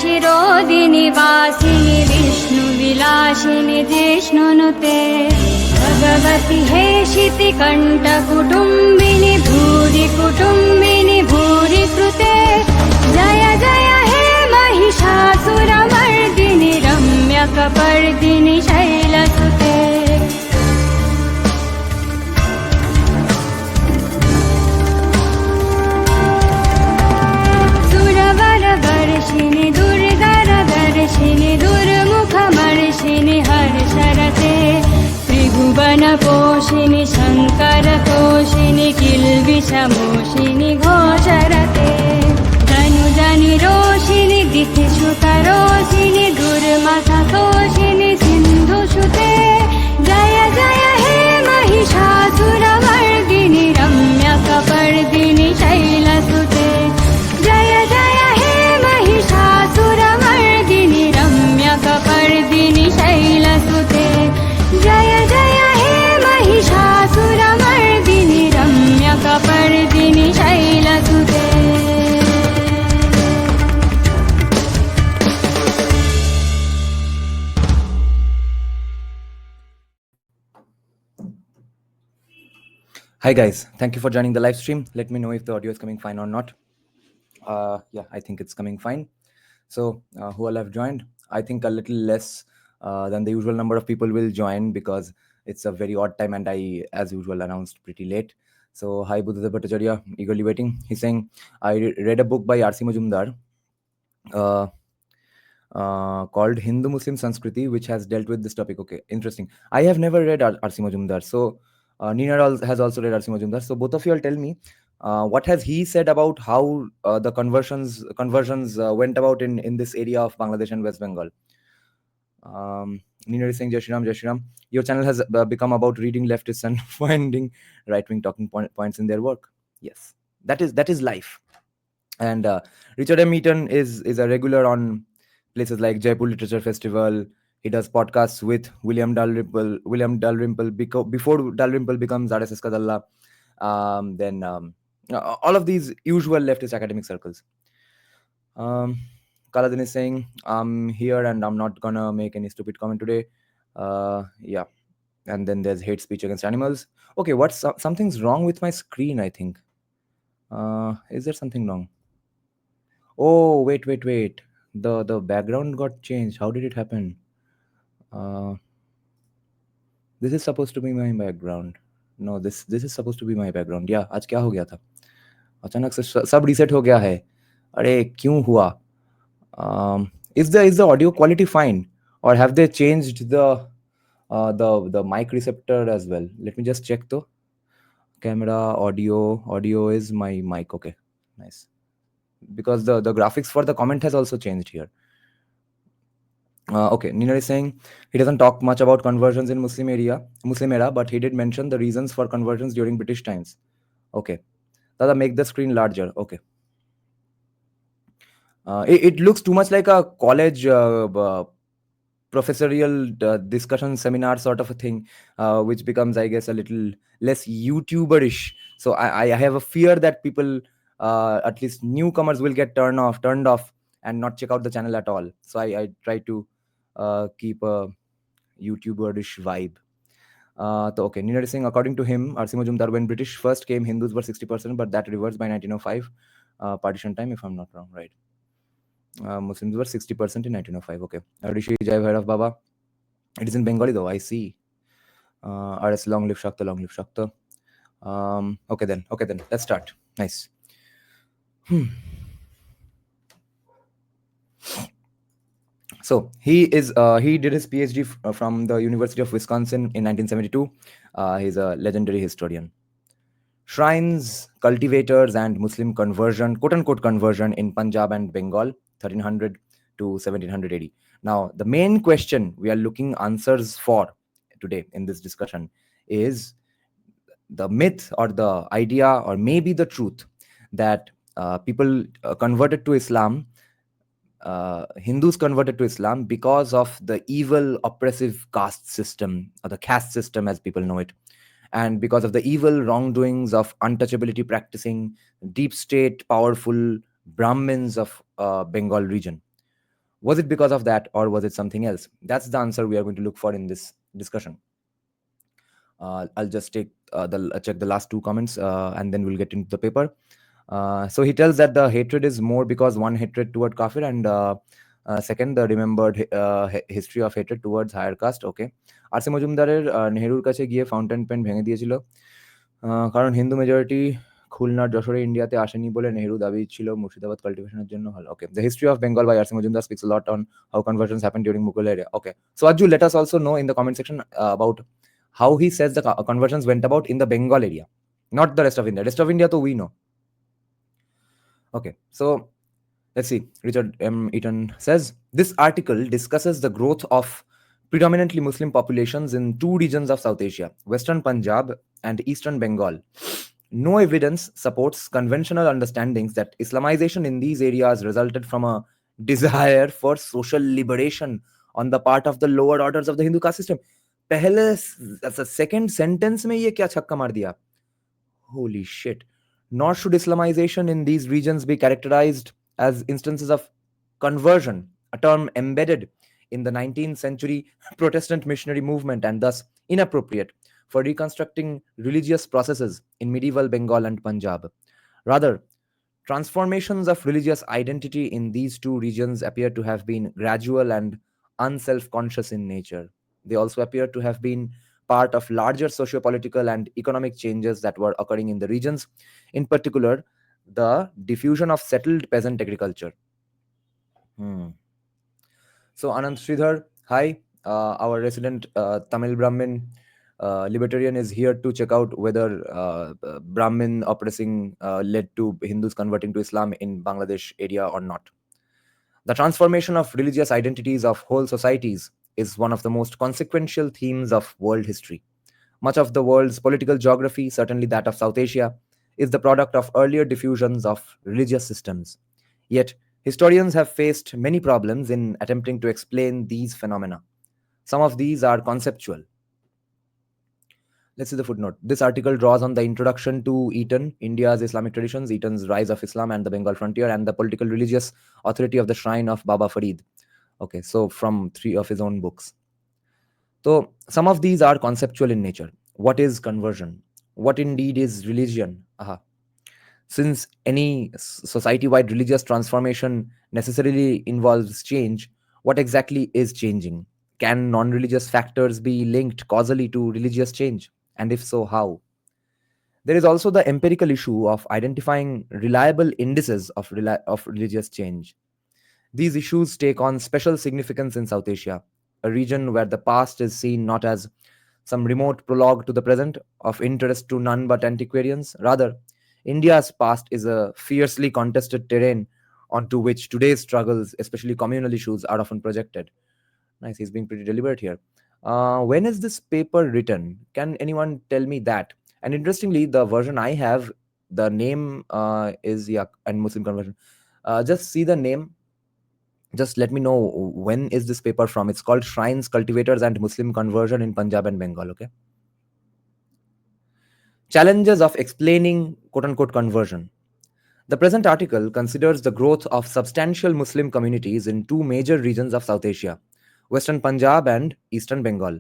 शिरोदिनि वासिनि विष्णुविलासिनि जिष्णुनुते भगवति हेशिति कण्ठकुटुम्बिनि भूरि कुटुम्बिनि भूरि कृते जय जय हे महिषासुरमर्दिनि रम्यकपर्दिनि शैलसुते सुरवरवर्षिणि दुर्धरदर्शिनि दुर्मुखमर्षिनि हर्षरते त्रिभुवनपोषिनि शङ्करतोषिनि किल्बिषमोषिनि घोषरते धनुजनिरोषिनि दितिशुकरोषिनि दुर्मथतोषिनि सिन्धुसुते जय जय हे महिषासुरमर्दिनि रम्यकपर्दिनि शैलसुते जय जय हे महिषासुरमर्दिनि रम्यकपर्दिनि शैलसुते जय जय हे Mahishasuramardini रम्यकपर्दिनि शैलसुते Hi guys, thank you for joining the live stream. Let me know if the audio is coming fine or not. Yeah, I think it's coming fine. So who all have joined? I think a little less than the usual number of people will join because it's a very odd time and I, as usual, announced pretty late. So hi Buddha Bhattacharya, eagerly waiting. He's saying, I read a book by R.C. Majumdar called Hindu Muslim Sanskriti, which has dealt with this topic. Okay, interesting. I have never read R.C. Majumdar. So Nina has also read R.C. Majumdar. So both of you all tell me, what has he said about how the conversions went about in this area of Bangladesh and West Bengal? Nina is saying, Jai Shri Ram, Jai Shri Ram. Your channel has become about reading leftists and finding right-wing talking points in their work. Yes, that is life. And Richard M. Eaton is a regular on places like Jaipur Literature Festival. He does podcasts with William Dalrymple before Dalrymple becomes RSS Kadalla. Then all of these usual leftist academic circles. Kaladin is saying, I'm here and I'm not gonna make any stupid comment today. Yeah. And then there's hate speech against animals. Okay, something's wrong with my screen, I think. Is there something wrong? Oh, wait. The background got changed. How did it happen? This is supposed to be my background. No, this is supposed to be my background. Yeah, आज क्या हो गया था? अचानक से सब reset हो गया है. अरे क्यों हुआ? Is the audio quality fine, or have they changed the mic receptor as well? Let me just check though. Camera, audio is my mic. Okay, nice. Because the graphics for the comment has also changed here. Okay, Nina is saying he doesn't talk much about conversions in Muslim era, but he did mention the reasons for conversions during British times. Okay, Dada, make the screen larger. Okay. It looks too much like a college professorial discussion seminar sort of a thing, which becomes, I guess, a little less YouTuber-ish. So I have a fear that people, at least newcomers, will get turned off and not check out the channel at all. So I try to keep a YouTuber-ish vibe. So okay, Nina is saying, according to him, R.C. Majumdar, when British first came, Hindus were 60%, but that reversed by 1905 partition time, if I'm not wrong, right? Muslims were 60% in 1905. Okay. Rishi, Jai Bhairav Baba. It is in Bengali though, I see. RS, long live Shakta, long live Shakta. Okay then, let's start. Nice. So he did his PhD from the University of Wisconsin in 1972. He's a legendary historian. Shrines, cultivators, and Muslim conversion, quote-unquote conversion in Punjab and Bengal, 1300 to 1700 AD. Now, the main question we are looking answers for today in this discussion is the myth or the idea or maybe the truth that people converted to Islam, Hindus converted to Islam because of the evil oppressive caste system, or the caste system as people know it, and because of the evil wrongdoings of untouchability practicing deep state powerful Brahmins of Bengal region. Was it because of that, or was it something else? That's the answer we are going to look for in this discussion. I'll just take check the last two comments, and then we'll get into the paper. So he tells that the hatred is more because one hatred toward kafir, and second the remembered history of hatred towards higher caste. Okay, R C মজুমদারের নেহেরুর কাছে গিয়ে fountain pen ভেঙে দিয়েছিল, কারণ Hindu majority খুলনার যশোরে ইন্ডিয়াতে আসেনি বলে নেহেরু দাবি ছিল মুর্শিদাবাদ কাল্টিভেশনের জন্য হল। Okay, the history of Bengal by R C. Majumdar speaks a lot on how conversions happened during Mughal era. Okay, so Ajju, let us also know in the comment section about how he says the conversions went about in the Bengal area, not the rest of India. Rest of India, to we know. Okay, so let's see. Richard M. Eaton says this article discusses the growth of predominantly Muslim populations in two regions of South Asia, Western Punjab and Eastern Bengal. No evidence supports conventional understandings that Islamization in these areas resulted from a desire for social liberation on the part of the lower orders of the Hindu caste system. पहले second sentence में ये क्या छक्का मार दिया? Holy shit. Nor should Islamization in these regions be characterized as instances of conversion, a term embedded in the 19th century Protestant missionary movement and thus inappropriate for reconstructing religious processes in medieval Bengal and Punjab. Rather, transformations of religious identity in these two regions appear to have been gradual and unself-conscious in nature. They also appear to have been part of larger socio-political and economic changes that were occurring in the regions, in particular, the diffusion of settled peasant agriculture. So Anand Sridhar, hi, our resident Tamil Brahmin libertarian is here to check out whether Brahmin oppressing led to Hindus converting to Islam in Bangladesh area or not. The transformation of religious identities of whole societies is one of the most consequential themes of world history. Much of the world's political geography, certainly that of South Asia, is the product of earlier diffusions of religious systems. Yet, historians have faced many problems in attempting to explain these phenomena. Some of these are conceptual. Let's see the footnote. This article draws on the introduction to Eaton, India's Islamic traditions, Eaton's rise of Islam and the Bengal frontier, and the political religious authority of the shrine of Baba Farid. Okay, so from 3 of his own books. So some of these are conceptual in nature. What is conversion? What indeed is religion? Since any society-wide religious transformation necessarily involves change, what exactly is changing? Can non-religious factors be linked causally to religious change? And if so, how? There is also the empirical issue of identifying reliable indices of religious change. These issues take on special significance in South Asia, a region where the past is seen not as some remote prologue to the present of interest to none but antiquarians. Rather, India's past is a fiercely contested terrain onto which today's struggles, especially communal issues, are often projected. Nice, he's being pretty deliberate here. When is this paper written? Can anyone tell me that? And interestingly, the version I have, the name is and Muslim conversion. Just see the name. Just let me know when is this paper from. It's called Shrines, Cultivators and Muslim Conversion in Punjab and Bengal. Okay. Challenges of explaining quote-unquote conversion. The present article considers the growth of substantial Muslim communities in two major regions of South Asia, Western Punjab and Eastern Bengal.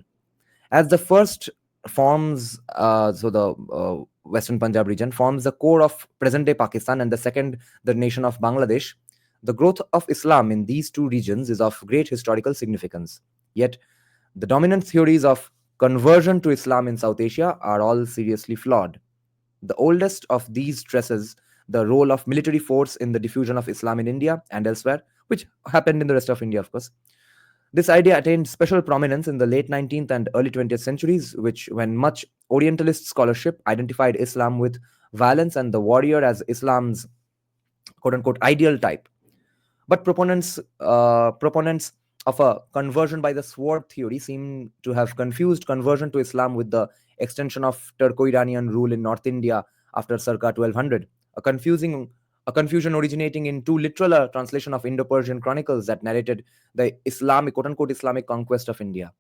As the first forms, the Western Punjab region forms the core of present-day Pakistan, and the second, the nation of Bangladesh. The growth of Islam in these two regions is of great historical significance. Yet, the dominant theories of conversion to Islam in South Asia are all seriously flawed. The oldest of these stresses the role of military force in the diffusion of Islam in India and elsewhere, which happened in the rest of India, of course. This idea attained special prominence in the late 19th and early 20th centuries, when much Orientalist scholarship identified Islam with violence and the warrior as Islam's quote-unquote ideal type. But proponents of a conversion by the sword theory seem to have confused conversion to Islam with the extension of Turco-Iranian rule in North India after circa 1200, a confusion originating in too literal a translation of Indo-Persian chronicles that narrated the Islamic, quote-unquote Islamic conquest of India.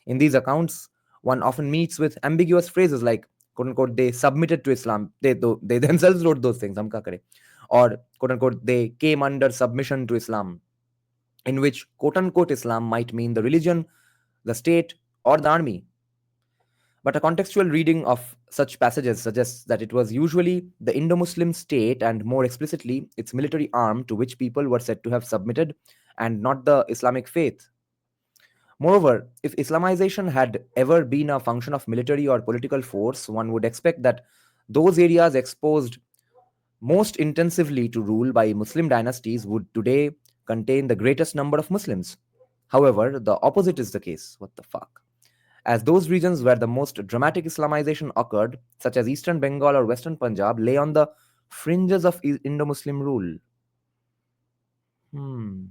In these accounts, one often meets with ambiguous phrases like, quote-unquote, they submitted to Islam. They themselves wrote those things. Or, quote-unquote, they came under submission to Islam. in which quote unquote Islam might mean the religion, the state, or the army. But a contextual reading of such passages suggests that it was usually the Indo Muslim state and more explicitly its military arm to which people were said to have submitted and not the Islamic faith. Moreover, if Islamization had ever been a function of military or political force, one would expect that those areas exposed most intensively to rule by Muslim dynasties would today contain the greatest number of Muslims. However, the opposite is the case. What the fuck? As those regions where the most dramatic Islamization occurred, such as eastern Bengal or western Punjab, lay on the fringes of Indo Muslim rule. Hmm.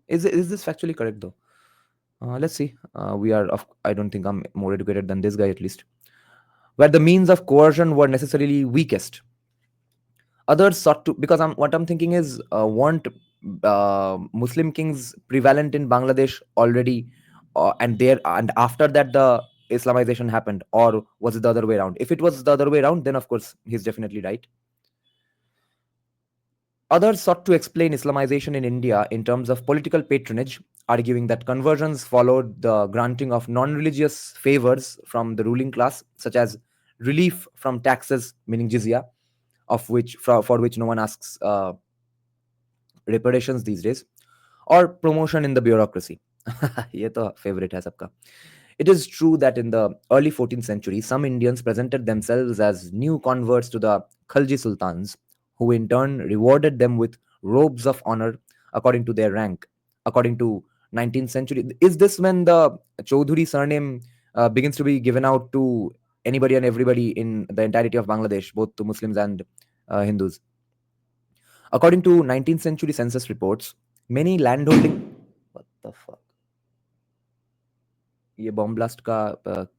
Is this factually correct though? Let's see. I don't think I'm more educated than this guy at least. Where the means of coercion were necessarily weakest. Others sought to, because what I'm thinking is, weren't Muslim kings prevalent in Bangladesh already, and after that the Islamization happened, or was it the other way around? If it was the other way around, then of course he's definitely right. Others sought to explain Islamization in India in terms of political patronage, arguing that conversions followed the granting of non religious favors from the ruling class, such as relief from taxes, meaning jizya, for which no one asks reparations these days, or promotion in the bureaucracy. ये तो favorite है सबका. It is true that in the early 14th century, some Indians presented themselves as new converts to the Khalji sultans, who in turn rewarded them with robes of honor according to their rank. According to 19th century, is this when the Chaudhuri surname begins to be given out to anybody and everybody in the entirety of Bangladesh, both to Muslims and Hindus? According to 19th century census reports, many landholding. What the fuck? ये bomb blast का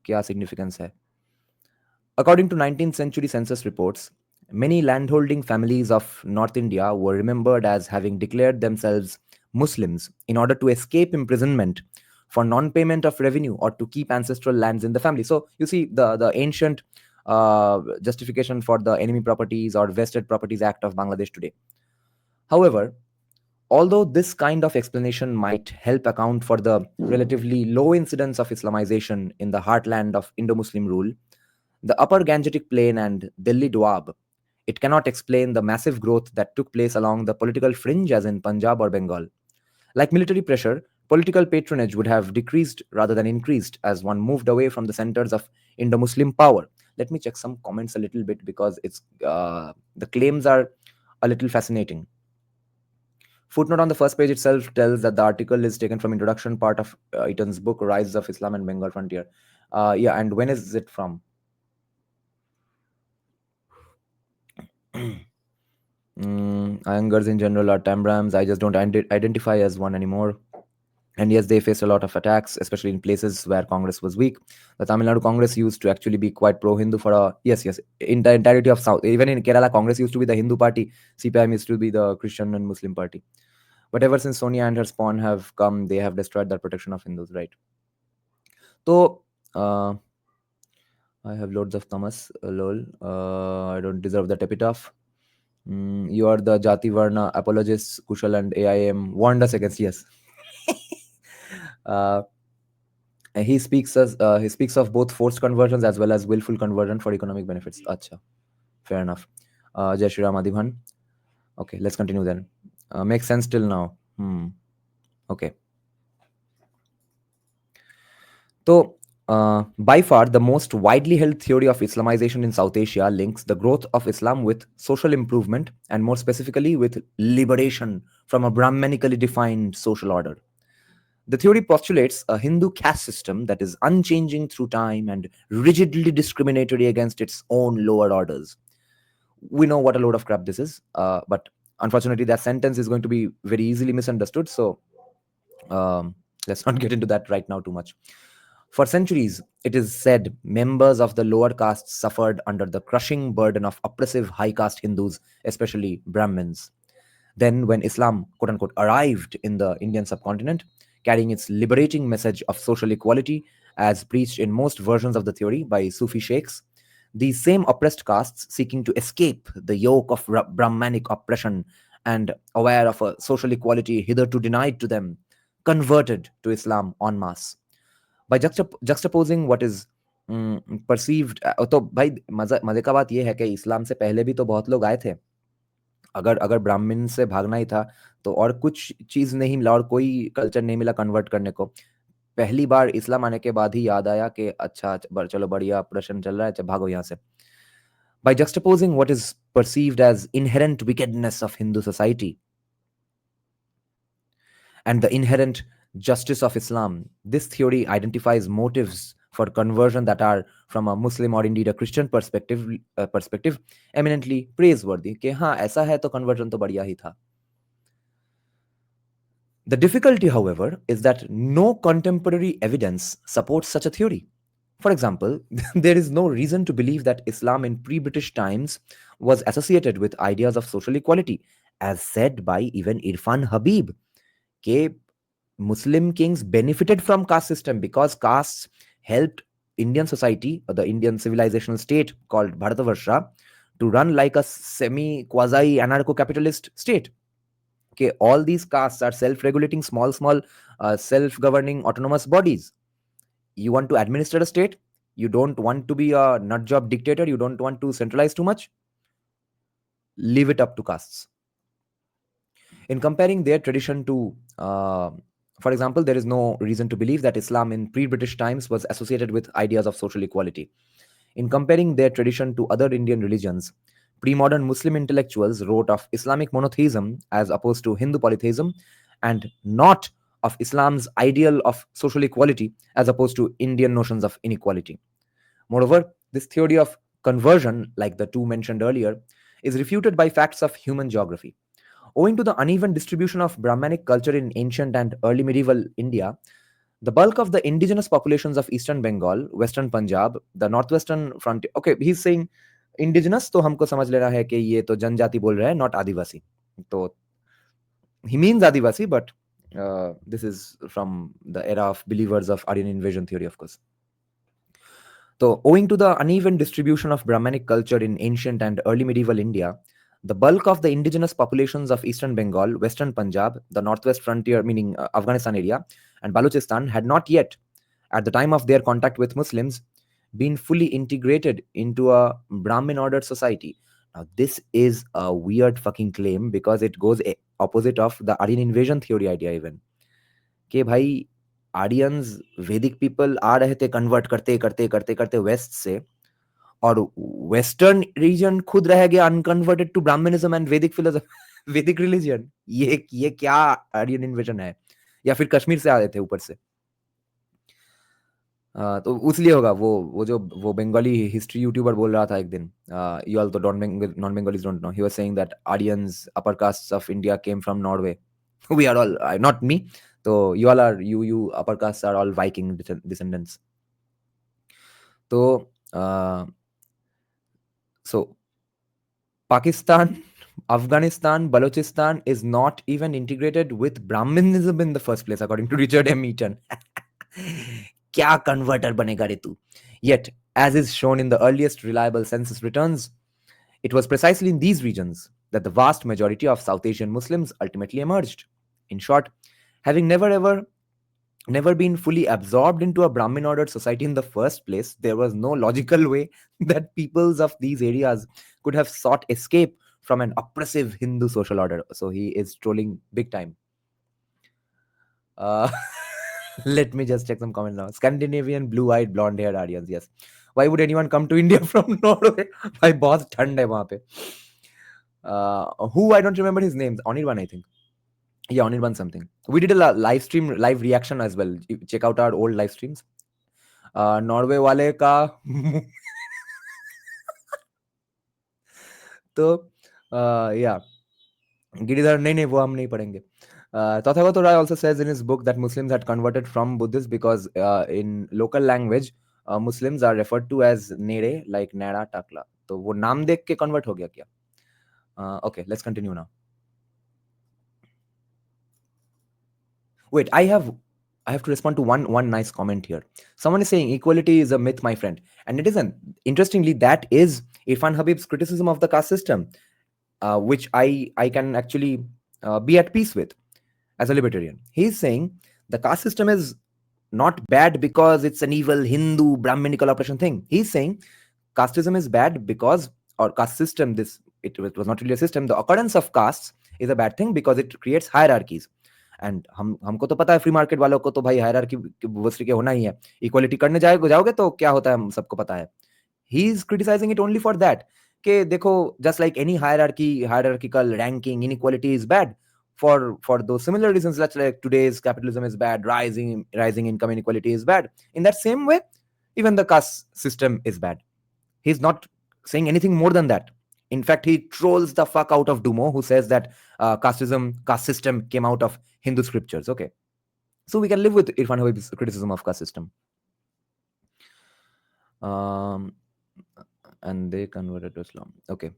क्या significance है? According to 19th century census reports, many landholding families of North India were remembered as having declared themselves Muslims in order to escape imprisonment for non-payment of revenue or to keep ancestral lands in the family. So you see the ancient justification for the Enemy Properties or Vested Properties Act of Bangladesh today. However, although this kind of explanation might help account for the relatively low incidence of Islamization in the heartland of Indo Muslim rule, the upper Gangetic Plain and Delhi Doab, it cannot explain the massive growth that took place along the political fringe as in Punjab or Bengal. Like military pressure, political patronage would have decreased rather than increased as one moved away from the centers of Indo Muslim power. Let me check some comments a little bit because the claims are a little fascinating. Footnote on the first page itself tells that the article is taken from introduction part of Eaton's book Rise of Islam and Bengal Frontier. Yeah, and when is it from? Iyengars in general are Tambrams. I just don't identify as one anymore. And yes, they faced a lot of attacks, especially in places where Congress was weak. The Tamil Nadu Congress used to actually be quite pro-Hindu for a yes, in the entirety of South. Even in Kerala, Congress used to be the Hindu party. CPIM used to be the Christian and Muslim party. But ever since Sonia and her spawn have come, they have destroyed the protection of Hindus, right? So, I have loads of Thomas. Lol. I don't deserve that epitaph. You are the Jati Varna apologists, Kushal and AIM warned us against. Yes. uh, he speaks of both forced conversions as well as willful conversion for economic benefits. Acha, fair enough. Jai Shri Ram Adibhan. Okay, let's continue then. Makes sense till now. Okay. So, by far, the most widely held theory of Islamization in South Asia links the growth of Islam with social improvement and, more specifically, with liberation from a Brahmanically defined social order. The theory postulates a Hindu caste system that is unchanging through time and rigidly discriminatory against its own lower orders. We know what a load of crap this is, but unfortunately, that sentence is going to be very easily misunderstood. So, let's not get into that right now too much. For centuries, it is said members of the lower castes suffered under the crushing burden of oppressive high caste Hindus, especially Brahmins. Then, when Islam, quote unquote, arrived in the Indian subcontinent, carrying its liberating message of social equality as preached in most versions of the theory by Sufi sheikhs, these same oppressed castes seeking to escape the yoke of Brahmanic oppression and aware of a social equality hitherto denied to them, converted to Islam en masse. By juxtaposing what is perceived, तो भाई मजे का बात ये है कि इस्लाम से पहले भी तो बहुत लोग आए थे. अगर अगर ब्राह्मण से भागना ही था तो और कुछ चीज नहीं मिला और कोई कल्चर नहीं मिला कन्वर्ट करने को. पहली बार इस्लाम आने के बाद ही याद आया कि अच्छा चलो बढ़िया प्रश्न चल रहा है, चलो भागो यहाँ से. By juxtaposing what is perceived as inherent wickedness of Hindu society and the inherent justice of Islam, this theory identifies motives for conversion that are, from a Muslim or indeed a Christian perspective, eminently praiseworthy. कि हाँ ऐसा है तो conversion तो बढ़िया ही था. The difficulty, however, is that no contemporary evidence supports such a theory. For example, there is no reason to believe that Islam in pre-British times was associated with ideas of social equality, as said by even Irfan Habib. Ke Muslim kings benefited from caste system because castes helped Indian society, or the Indian civilizational state called Bharatavarsha, to run like a semi-quasi anarcho-capitalist state. Okay, all these castes are self-regulating, small, self-governing autonomous bodies. You want to administer a state, you don't want to be a nut job dictator, you don't want to centralize too much, leave it up to castes. In comparing their tradition to, for example, there is no reason to believe that Islam in pre-British times was associated with ideas of social equality. In comparing their tradition to other Indian religions, pre-modern Muslim intellectuals wrote of Islamic monotheism as opposed to Hindu polytheism, and not of Islam's ideal of social equality as opposed to Indian notions of inequality. Moreover, this theory of conversion, like the two mentioned earlier, is refuted by facts of human geography. Owing to the uneven distribution of Brahmanic culture in ancient and early medieval India, the bulk of the indigenous populations of eastern Bengal, western Punjab, the northwestern frontier. Okay, he's saying indigenous, तो हमको समझ लेना है कि ये तो जनजाति बोल रहा है, not आदिवासी. तो he means Adivasi, but this is from the era of believers of Aryan invasion theory, of course. So, owing to the uneven distribution of Brahmanic culture in ancient and early medieval India, the bulk of the indigenous populations of eastern Bengal, western Punjab, the northwest frontier, meaning Afghanistan area, and Balochistan, had not yet, at the time of their contact with Muslims, been fully integrated into a Brahmin ordered society. Now, this is a weird fucking claim because it goes opposite of the Aryan invasion theory idea even. कि भाई Aryans वैदिक people आ रहे थे convert करते करते करते करते waste से, और वेस्टर्न रीजन खुद रह गया अनकन्वर्टेड टू ब्राह्मणिज्म एंड वैदिक फिलोसफी, वैदिक रिलीजन. ये क्या आर्यन इन्वेजन है, या फिर कश्मीर से आ रहे थे ऊपर से. तो उसलिए होगा वो बंगाली हिस्ट्री यूट्यूबर बोल रहा था एक दिन, यू ऑल तो non Bengalis don't know, he was saying that Aryans upper castes of India came from Norway. We are all not me, तो you all are you upper caste are all Viking descendants. तो so Pakistan, Afghanistan, Balochistan is not even integrated with Brahminism in the first place, according to Richard M. Eaton. क्या converter बनेगा रे तू? Yet, as is shown in the earliest reliable census returns, it was precisely in these regions that the vast majority of South Asian Muslims ultimately emerged. In short, having never been fully absorbed into a Brahmin ordered society in the first place, there was no logical way that peoples of these areas could have sought escape from an oppressive Hindu social order. So he is trolling big time. Let me just check some comments now. Scandinavian, blue-eyed, blonde-haired Aryans. Yes. Why would anyone come to India from Norway? भाई बहुत ठंड है वहाँ पे. Who I don't remember his name. Anirban, I think. Yeah, Anirban something. We did a live reaction as well. Check out our old live streams. Norway वाले का तो या गिरिधर नहीं वो हम नहीं पढ़ेंगे. Tathagata Rai also says in his book that Muslims had converted from Buddhists because in local language Muslims are referred to as Nere, like Nera Takla. तो वो नाम देख के convert हो गया क्या? Okay, let's continue now. Wait, I have to respond to one nice comment here. Someone is saying equality is a myth, my friend, and it isn't. Interestingly, that is Irfan Habib's criticism of the caste system. which I can actually be at peace with as a libertarian. He's saying the caste system is not bad because it's an evil Hindu Brahminical oppression thing. He's saying casteism is bad because, or caste system, it was not really a system. The occurrence of castes is a bad thing because it creates hierarchies. And हमको तो पता है free market वालों को तो भाई hierarchy वस्त्री के होना ही है. इक्वालिटी करने जाओगे तो क्या होता है हम सबको पता है. He is criticising it only for that कि देखो just like any hierarchical ranking inequality is bad for those similar reasons, like today's capitalism is bad, rising income inequality is bad. In that same way, even the caste system is bad. He's not saying anything more than that. In fact, he trolls the fuck out of Dumo, who says that caste system came out of Hindu scriptures. Okay, so we can live with Irfan Habib's criticism of caste system. And they converted to Islam. Okay.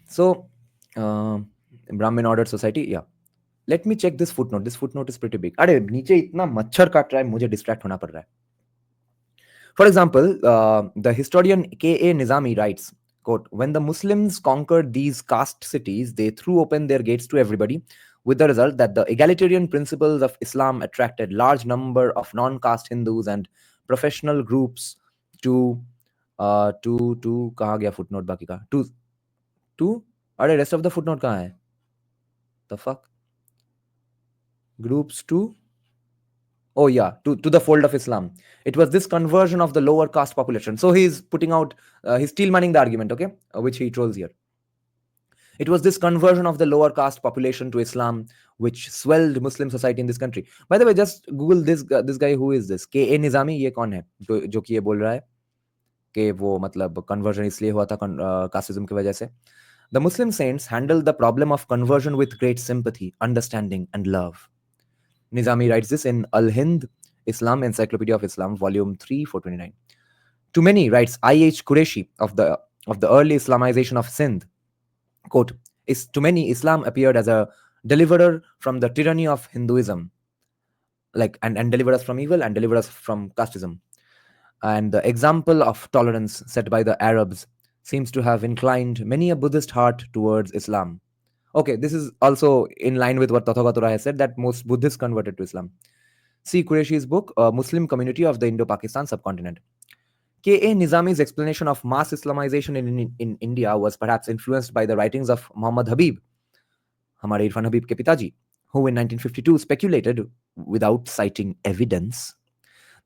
So Brahmin ordered society. Yeah. Let me check this footnote. This footnote is pretty big. अरे नीचे इतना मच्छर काट रहा है, मुझे distract होना पड़ रहा है. For example, the historian K.A. Nizami writes, quote, when the Muslims conquered these caste cities, they threw open their gates to everybody, with the result that the egalitarian principles of Islam attracted large number of non-caste Hindus and professional groups to कहाँ गया footnote बाकी का to अरे rest of the footnote कहाँ है? The fuck? Groups to the fold of Islam. It was this conversion of the lower caste population. So he's putting out, he's steel manning the argument, okay, which he trolls here. It was this conversion of the lower caste population to Islam which swelled Muslim society in this country. By the way, just Google this guy. Who is this? K.A. Nizami. ये कौन है जो कि ये बोल रहा है कि वो मतलब conversion इसलिए हुआ था casteism की वजह से. The Muslim saints handled the problem of conversion with great sympathy, understanding, and love. Nizami writes this in Al-Hind, Islam, Encyclopedia of Islam, Volume 3, 429. To many, writes I.H. Qureshi of the early Islamization of Sindh, quote, to many, Islam appeared as a deliverer from the tyranny of Hinduism, and deliver us from evil and deliver us from casteism. And the example of tolerance set by the Arabs seems to have inclined many a Buddhist heart towards Islam. Okay, this is also in line with what Tathagata Rai has said, that most Buddhists converted to Islam. See Qureshi's book, Muslim Community of the Indo-Pakistan Subcontinent. K.A. Nizami's explanation of mass Islamization in India was perhaps influenced by the writings of Muhammad Habib, Hamare Irfan Habib ke pitaji, who in 1952 speculated, without citing evidence,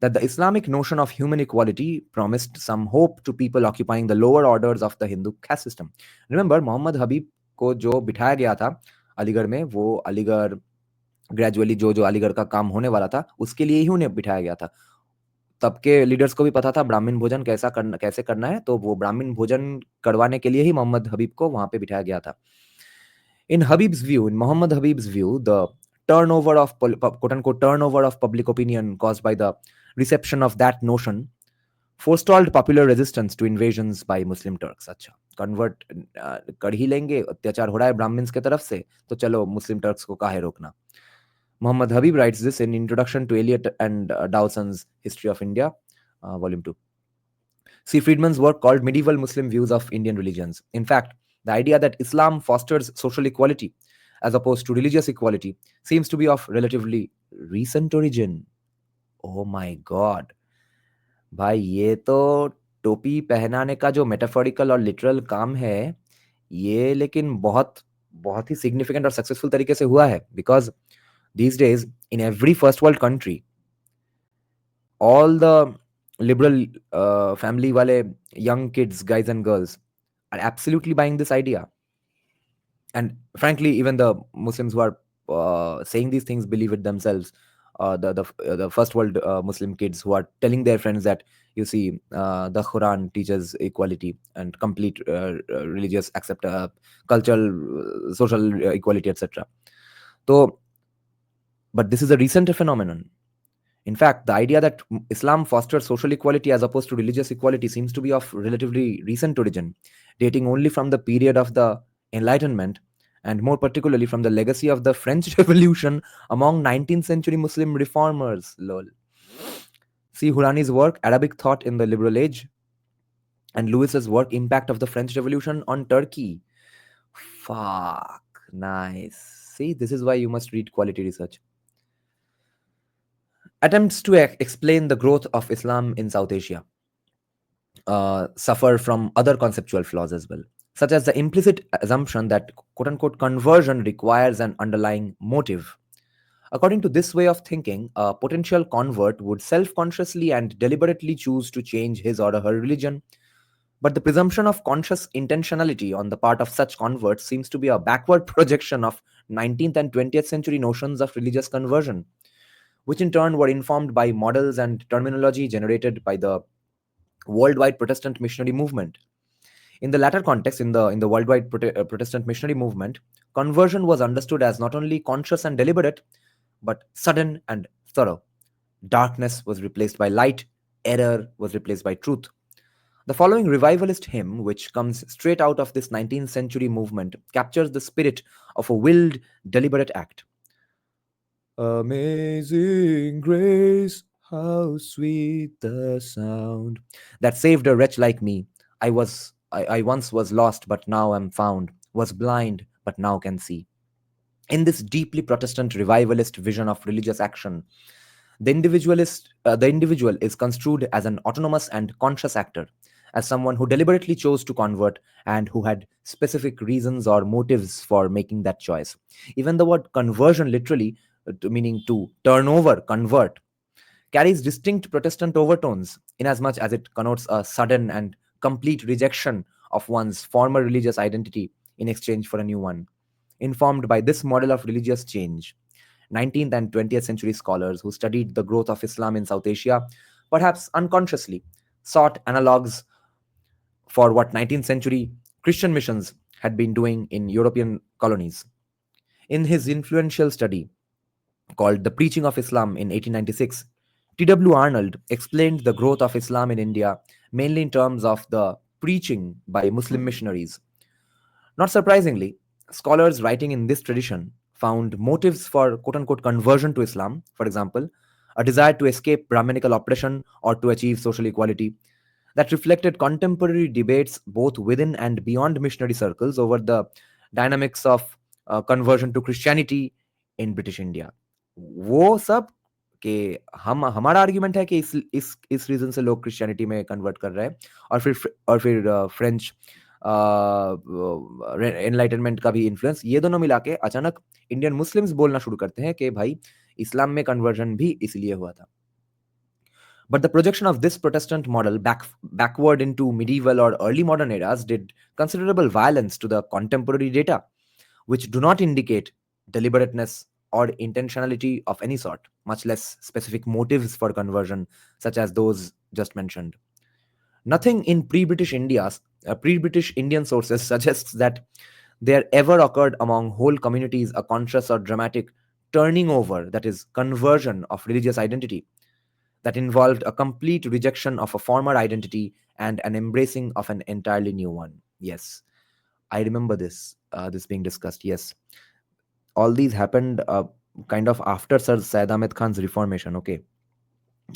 that the Islamic notion of human equality promised some hope to people occupying the lower orders of the Hindu caste system. Remember, Muhammad Habib को जो बिठाया गया था अलीगढ़ में, वो Aligarh gradually जो अलीगढ़ का काम होने वाला था उसके लिए ही उन्हें बिठाया गया था. तब के लीडर्स को भी पता था ब्राह्मण भोजन कैसे करना है, तो वो ब्राह्मण भोजन करवाने के लिए ही मोहम्मद हबीब को वहां पे बिठाया गया था. In Muhammad Habib's view, the turnover of quote unquote turnover of public opinion caused by the reception of that notion forestalled popular resistance to invasions by Muslim Turks. अच्छा, कन्वर्ट कर ही लेंगे, अत्याचार हो रहा है ब्राह्मण्स के तरफ से, तो चलो मुस्लिम टर्क्स को काहे रोकना. Muhammad Habib writes this in Introduction to Eliot and Dowson's History of India, Volume 2. See Friedman's work called Medieval Muslim Views of Indian Religions. In fact, the idea that Islam fosters social equality as opposed to religious equality seems to be of relatively recent origin. Oh my God. भाई ये तो टोपी पहनाने का जो metaphorical और literal काम है, ये लेकिन बहुत बहुत ही सिग्निफिकेंट और सक्सेसफुल तरीके से हुआ है. Because these days in every first world country, all the liberal family wale young kids, guys and girls, are absolutely buying this idea. And frankly, even the Muslims who are saying these things believe it themselves. The first world Muslim kids who are telling their friends that, you see, the Quran teaches equality and complete religious cultural, social equality, etc. So, but this is a recent phenomenon. In fact, the idea that Islam fosters social equality as opposed to religious equality seems to be of relatively recent origin, dating only from the period of the Enlightenment, and more particularly from the legacy of the French Revolution among 19th century Muslim reformers. Lol. See Hurani's work, Arabic Thought in the Liberal Age, And Lewis's work, Impact of the French Revolution on Turkey. Fuck. Nice. See, this is why you must read quality research. Attempts to explain the growth of Islam in South Asia suffer from other conceptual flaws as well, such as the implicit assumption that quote unquote conversion requires an underlying motive. According to this way of thinking, a potential convert would self consciously and deliberately choose to change his or her religion. But the presumption of conscious intentionality on the part of such converts seems to be a backward projection of 19th and 20th century notions of religious conversion, which in turn were informed by models and terminology generated by the worldwide Protestant missionary movement. In the latter context, in the worldwide Protestant missionary movement, conversion was understood as not only conscious and deliberate, but sudden and thorough. Darkness was replaced by light, error was replaced by truth. The following revivalist hymn, which comes straight out of this 19th century movement, captures the spirit of a willed, deliberate act. Amazing grace, how sweet the sound that saved a wretch like me. I once was lost, but now am found, was blind, but now can see. In this deeply Protestant revivalist vision of religious action, the individual is construed as an autonomous and conscious actor, as someone who deliberately chose to convert and who had specific reasons or motives for making that choice. Even the word conversion, literally, meaning to turn over, convert, carries distinct Protestant overtones, inasmuch as it connotes a sudden and complete rejection of one's former religious identity in exchange for a new one. Informed by this model of religious change, 19th and 20th century scholars who studied the growth of Islam in South Asia, perhaps unconsciously, sought analogues for what 19th century Christian missions had been doing in European colonies. In his influential study called The Preaching of Islam in 1896, T.W. Arnold explained the growth of Islam in India mainly in terms of the preaching by Muslim missionaries. Not surprisingly, scholars writing in this tradition found motives for quote unquote conversion to Islam, for example, a desire to escape Brahminical oppression or to achieve social equality, that reflected contemporary debates both within and beyond missionary circles over the dynamics of conversion to Christianity in British India. वो सब कि हम हमारा argument है कि इस reason से लोग क्रिश्चियनिटी में कन्वर्ट कर रहे हैं, और फिर फ्रेंच एनलाइटनमेंट का भी इन्फ्लुएंस, ये दोनों मिला के अचानक इंडियन मुस्लिम्स बोलना शुरू करते हैं कि भाई इस्लाम में कन्वर्जन भी इसलिए हुआ था. But the projection of this Protestant model backward into medieval or early modern eras did considerable violence to the contemporary data, which do not indicate deliberateness or intentionality of any sort, much less specific motives for conversion, such as those just mentioned. Nothing in pre-British Indian sources suggests that there ever occurred among whole communities a conscious or dramatic turning over, that is, conversion of religious identity, that involved a complete rejection of a former identity and an embracing of an entirely new one. Yes, I remember this being discussed. Yes, all these happened kind of after Sir Syed Ahmed Khan's reformation. Okay,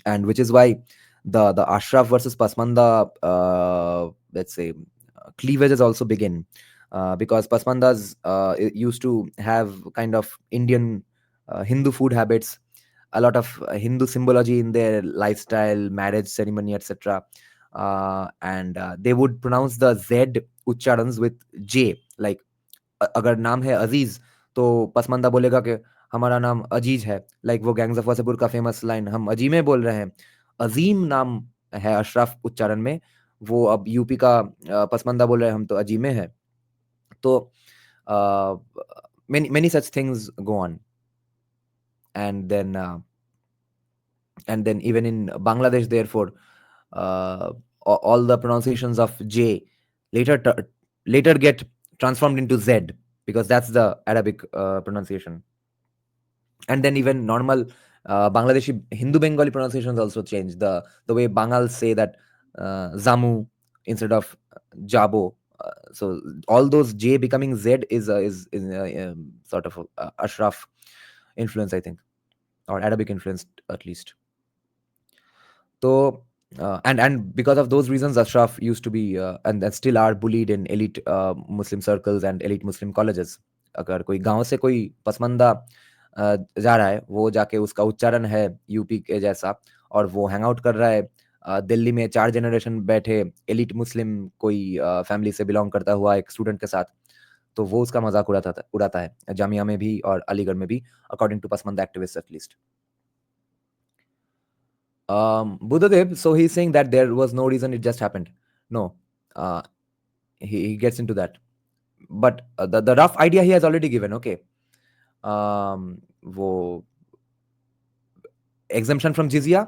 and which is why the Ashraf versus Pasmanda, let's say, cleavages also begin, because Pasmandas used to have kind of Indian Hindu food habits, a lot of Hindu symbology in their lifestyle, marriage ceremony, etc. And they would pronounce the Z ucharans with J. Like अगर नाम है अजीज तो पसमंदा बोलेगा कि हमारा नाम अजीज है. Like वो गैंग्स ऑफ वासेपुर का फेमस लाइन, हम अजीमे बोल रहे हैं, अजीम नाम है अशरफ उच्चारण में, वो अब यूपी का पसमंदा बोल रहे हैं, हम तो अजीमे है. तो many such things go on. And then even in Bangladesh, therefore, all the pronunciations of J later later get transformed into Z, because that's the Arabic pronunciation. And then even normal Bangladeshi Hindu Bengali pronunciations also change. The way Bangals say that Zamu instead of Jabo. So all those J becoming Z is sort of Ashraf influence, I think, or Arabic influence at least. तो And because of those reasons, Ashraf used to be and still are bullied in elite Muslim circles and elite Muslim colleges. अगर कोई गांव से कोई पसमंदा जा रहा है, वो जाके उसका उच्चारण है यूपी के जैसा, और वो हैंग आउट कर रहा है दिल्ली में 4 जनरेशन बैठे एलिट मुस्लिम कोई फैमिली से बिलोंग करता हुआ एक स्टूडेंट के साथ, तो वो उसका मजाक उड़ाता है जामिया में भी और अलीगढ़ में भी, according to Pasmanda activist at least. Buddhadev, so he's saying that there was no reason, it just happened. No, uh, he gets into that. But the rough idea he has already given, okay. वो exemption from jizya,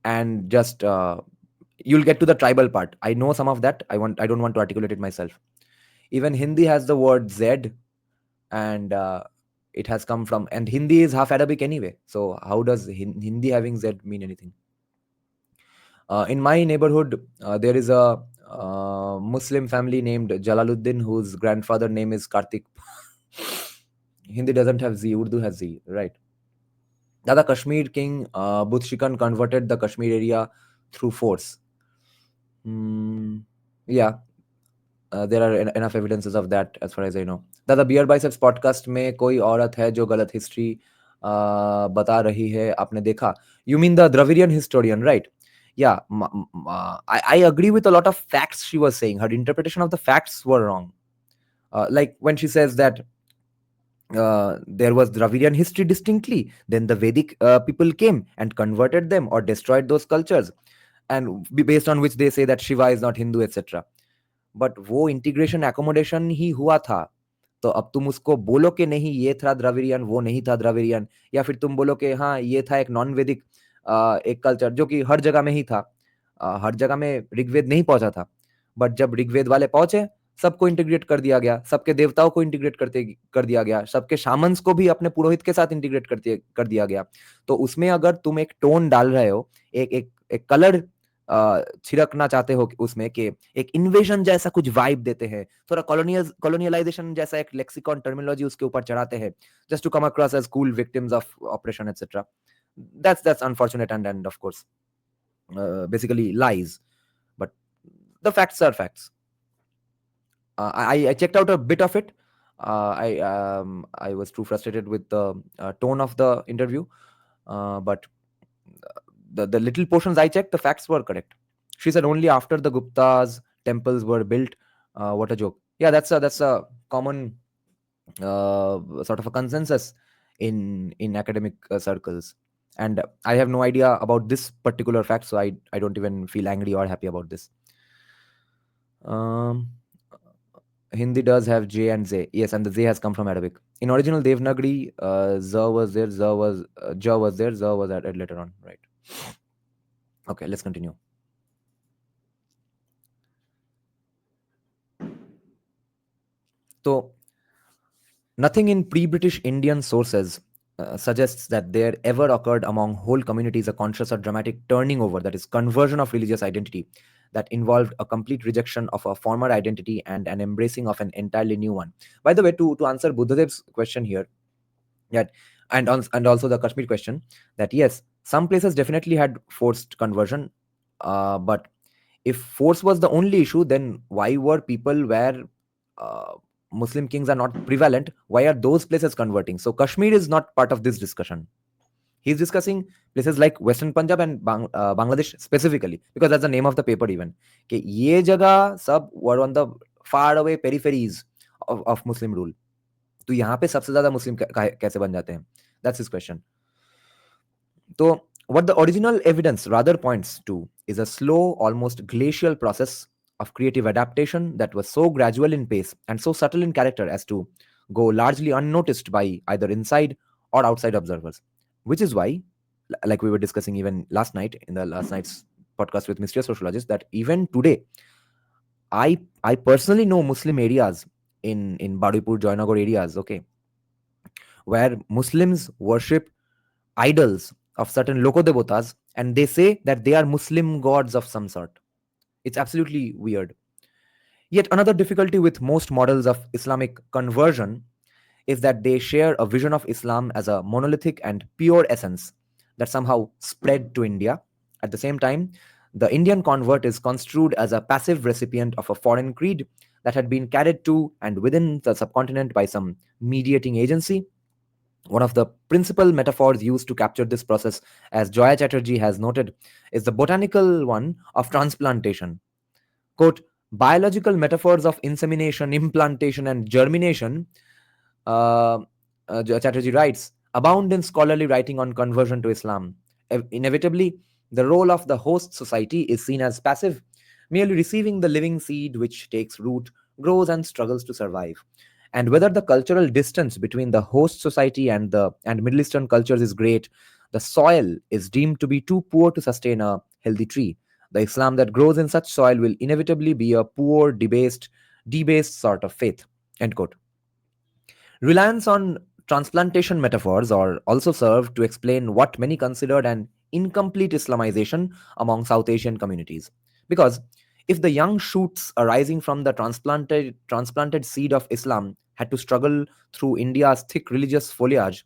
and just you'll get to the tribal part. I know some of that. I don't want to articulate it myself. Even Hindi has the word Z, and it has come from, and Hindi is half Arabic anyway. So how does Hindi having Z mean anything? In my neighborhood, there is a Muslim family named Jalaluddin, whose grandfather name is Kartik. Hindi doesn't have Z, Urdu has Z, right? The Kashmir king, Butshikan, converted the Kashmir area through force. Yeah, there are enough evidences of that as far as I know. दादा beer biceps podcast में कोई औरत है जो गलत history बता रही है, आपने देखा? You mean the Dravidian historian, right? Yeah, I agree with a lot of facts she was saying. Her interpretation of the facts were wrong. Like when she says that there was Dravidian history distinctly, then the Vedic people came and converted them or destroyed those cultures, and based on which they say that Shiva is not Hindu, etc. But वो integration accommodation ही हुआ था. तो अब तुम उसको बोलो कि नहीं ये था द्रविडियन, वो नहीं था द्रविडियन, या फिर तुम बोलो कि हाँ ये था एक नॉन वैदिक एक कल्चर जो कि हर जगह में ही था. हर जगह में ऋग्वेद नहीं पहुंचा था, बट जब ऋग्वेद वाले पहुंचे, सबको इंटीग्रेट कर दिया गया, सबके देवताओं को इंटीग्रेट कर दिया गया, सबके शामन्स को भी अपने पुरोहित के साथ इंटीग्रेट कर दिया गया. तो उसमें अगर तुम एक टोन डाल रहे हो, एक कलर छिड़कना चाहते हो उसमें, कि एक इन्वेजन जैसा कुछ वाइब देते हैं, थोड़ा कॉलोनियलाइजेशन जैसा एक लेक्सिकॉन टर्मिनोलॉजी उसके ऊपर चढ़ाते हैं, just to come across as cool victims of oppression etcetera. That's unfortunate, and of course basically lies, but the facts are facts. I checked out a bit of it. I was too frustrated with the tone of the interview, but the little portions I checked, the facts were correct. She said only after the Guptas temples were built. What a joke! Yeah, that's a common sort of a consensus in academic circles, and I have no idea about this particular fact, so I don't even feel angry or happy about this. Hindi does have J and Z. Yes, and the Z has come from Arabic. In original Devanagari, Z was there, Ja was there, Z was added later on, right? Okay, let's continue. So, nothing in pre-British Indian sources suggests that there ever occurred among whole communities a conscious or dramatic turning over, that is, conversion of religious identity, that involved a complete rejection of a former identity and an embracing of an entirely new one. By the way, to answer Buddhadev's question here, that and also the Kashmir question, that yes, some places definitely had forced conversion, but if force was the only issue, then why were people where Muslim kings are not prevalent, why are those places converting? So Kashmir is not part of this discussion. He's discussing places like Western Punjab and Bangladesh specifically, because that's the name of the paper even. कि ये जगह सब were on the far away peripheries of Muslim rule. तो यहाँ पे सबसे ज्यादा मुस्लिम कैसे बन जाते हैं? That's his question. So what the original evidence rather points to is a slow, almost glacial process of creative adaptation that was so gradual in pace and so subtle in character as to go largely unnoticed by either inside or outside observers. Which is why, like we were discussing even last night in the last night's podcast with Mysterious Sociologist, that even today, I personally know Muslim areas in Badipur, Joynagar areas, okay, where Muslims worship idols of certain lokodevotas, and they say that they are Muslim gods of some sort. It's absolutely weird. Yet another difficulty with most models of Islamic conversion is that they share a vision of Islam as a monolithic and pure essence that somehow spread to India. At the same time, The Indian convert is construed as a passive recipient of a foreign creed that had been carried to and within the subcontinent by some mediating agency. One of the principal metaphors used to capture this process, as Joya Chatterjee has noted, is the botanical one of transplantation. Quote, biological metaphors of insemination, implantation, and germination, uh, Chatterjee writes, abound in scholarly writing on conversion to Islam. Inevitably, the role of the host society is seen as passive, merely receiving the living seed which takes root, grows, and struggles to survive. And whether the cultural distance between the host society and Middle Eastern cultures is great, the soil is deemed to be too poor to sustain a healthy tree. The Islam that grows in such soil will inevitably be a poor, debased sort of faith. End quote. Reliance on transplantation metaphors are also served to explain what many considered an incomplete Islamization among South Asian communities. Because if the young shoots arising from the transplanted seed of Islam had to struggle through India's thick religious foliage,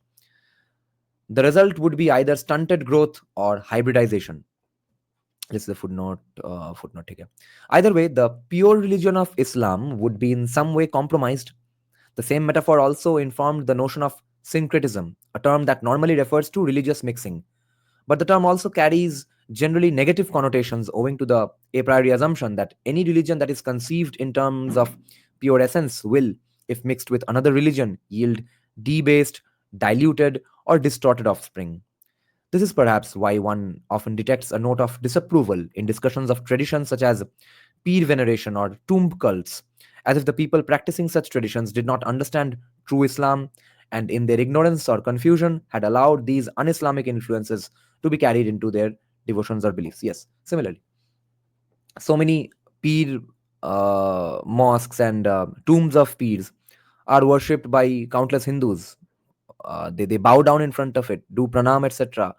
the result would be either stunted growth or hybridization. This is the footnote here. Either way, the pure religion of Islam would be in some way compromised. The same metaphor also informed the notion of syncretism, a term that normally refers to religious mixing. But the term also carries generally negative connotations owing to the a priori assumption that any religion that is conceived in terms of pure essence will, if mixed with another religion, yield debased, diluted, or distorted offspring. This is perhaps why one often detects a note of disapproval in discussions of traditions such as peer veneration or tomb cults, as if the people practicing such traditions did not understand true Islam and, in their ignorance or confusion, had allowed these un Islamic influences to be carried into their devotions or beliefs. Yes, similarly, so many peer mosques and tombs of peers are worshipped by countless Hindus. They bow down in front of it, do pranam, etc.,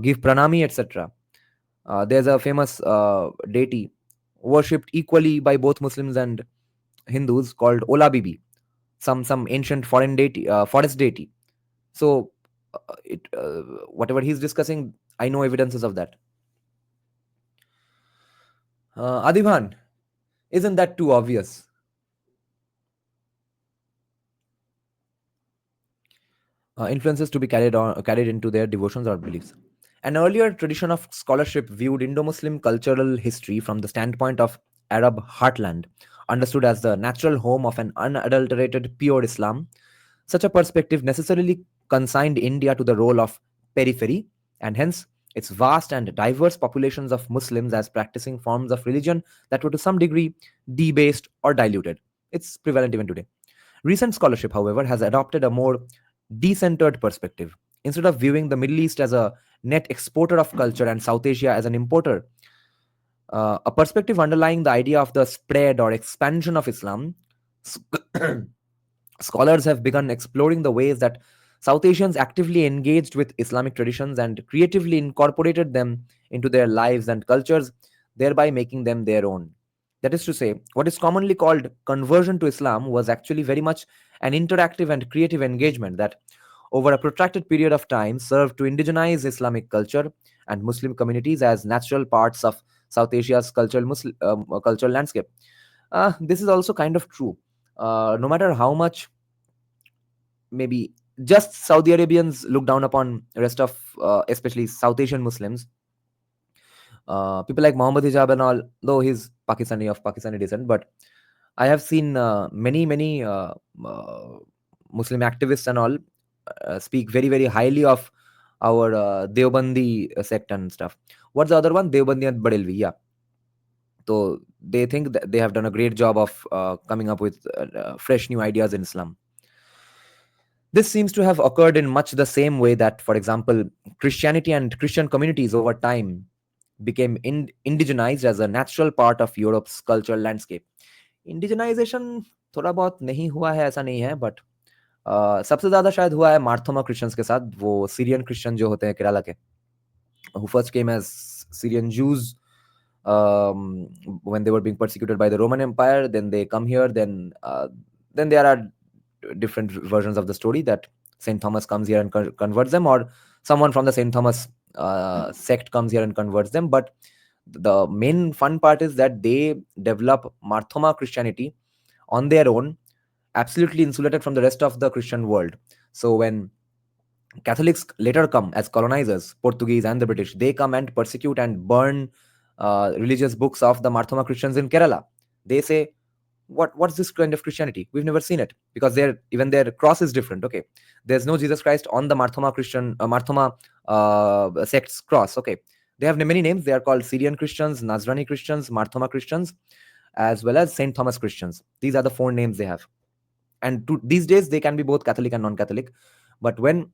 give pranami, etc. There's a famous deity worshipped equally by both Muslims and Hindus called Ola Bibi, some ancient foreign deity, forest deity. So, whatever he's discussing, I know evidences of that. Adibhan, isn't that too obvious? Influences to be carried into their devotions or beliefs. An earlier tradition of scholarship viewed Indo-Muslim cultural history from the standpoint of Arab heartland, understood as the natural home of an unadulterated pure Islam. Such a perspective necessarily consigned India to the role of periphery, and hence its vast and diverse populations of Muslims as practicing forms of religion that were to some degree debased or diluted. It's prevalent even today. Recent scholarship, however, has adopted a more decentered perspective. Instead of viewing the Middle East as a net exporter of culture and South Asia as an importer, a perspective underlying the idea of the spread or expansion of Islam, scholars have begun exploring the ways that South Asians actively engaged with Islamic traditions and creatively incorporated them into their lives and cultures, thereby making them their own. That is to say, what is commonly called conversion to Islam was actually very much an interactive and creative engagement that, over a protracted period of time, served to indigenize Islamic culture and Muslim communities as natural parts of South Asia's cultural landscape. This is also kind of true. No matter how much maybe just Saudi Arabians look down upon rest of especially South Asian Muslims, people like Muhammad Hijab and all, though he's Pakistani descent, but I have seen many uh, Muslim activists and all speak very highly of our Deobandi sect and stuff. What's the other one? Deobandi and Barelvi. Yeah. So they think that they have done a great job of coming up with fresh new ideas in Islam. This seems to have occurred in much the same way that, for example, Christianity and Christian communities over time became indigenized as a natural part of Europe's cultural landscape. Indigenisation थोड़ा बहुत नहीं हुआ है ऐसा नहीं है but सबसे ज्यादा शायद हुआ है मार्थोमा क्रिश्चियंस के साथ वो सीरियन क्रिश्चियन जो होते हैं केरला के who first came as Syrian Jews when they were being persecuted by the Roman Empire. Then they come here. Then there are different versions of the story that Saint Thomas comes here and converts them, or someone from the Saint Thomas sect comes here and converts them. But the main fun part is that they develop Marthoma Christianity on their own, absolutely insulated from the rest of the Christian world. So when Catholics later come as colonizers, Portuguese and the British, they come and persecute and burn religious books of the Marthoma Christians in Kerala. They say, what's this kind of Christianity? We've never seen it, because even their cross is different. Okay, there's no Jesus Christ on the Marthoma Christian Marthoma sect's cross. Okay, they have many names. They are called Syrian Christians, Nazrani Christians, Marthoma Christians, as well as Saint Thomas Christians. These are the four names they have. And these days they can be both Catholic and non-Catholic. But when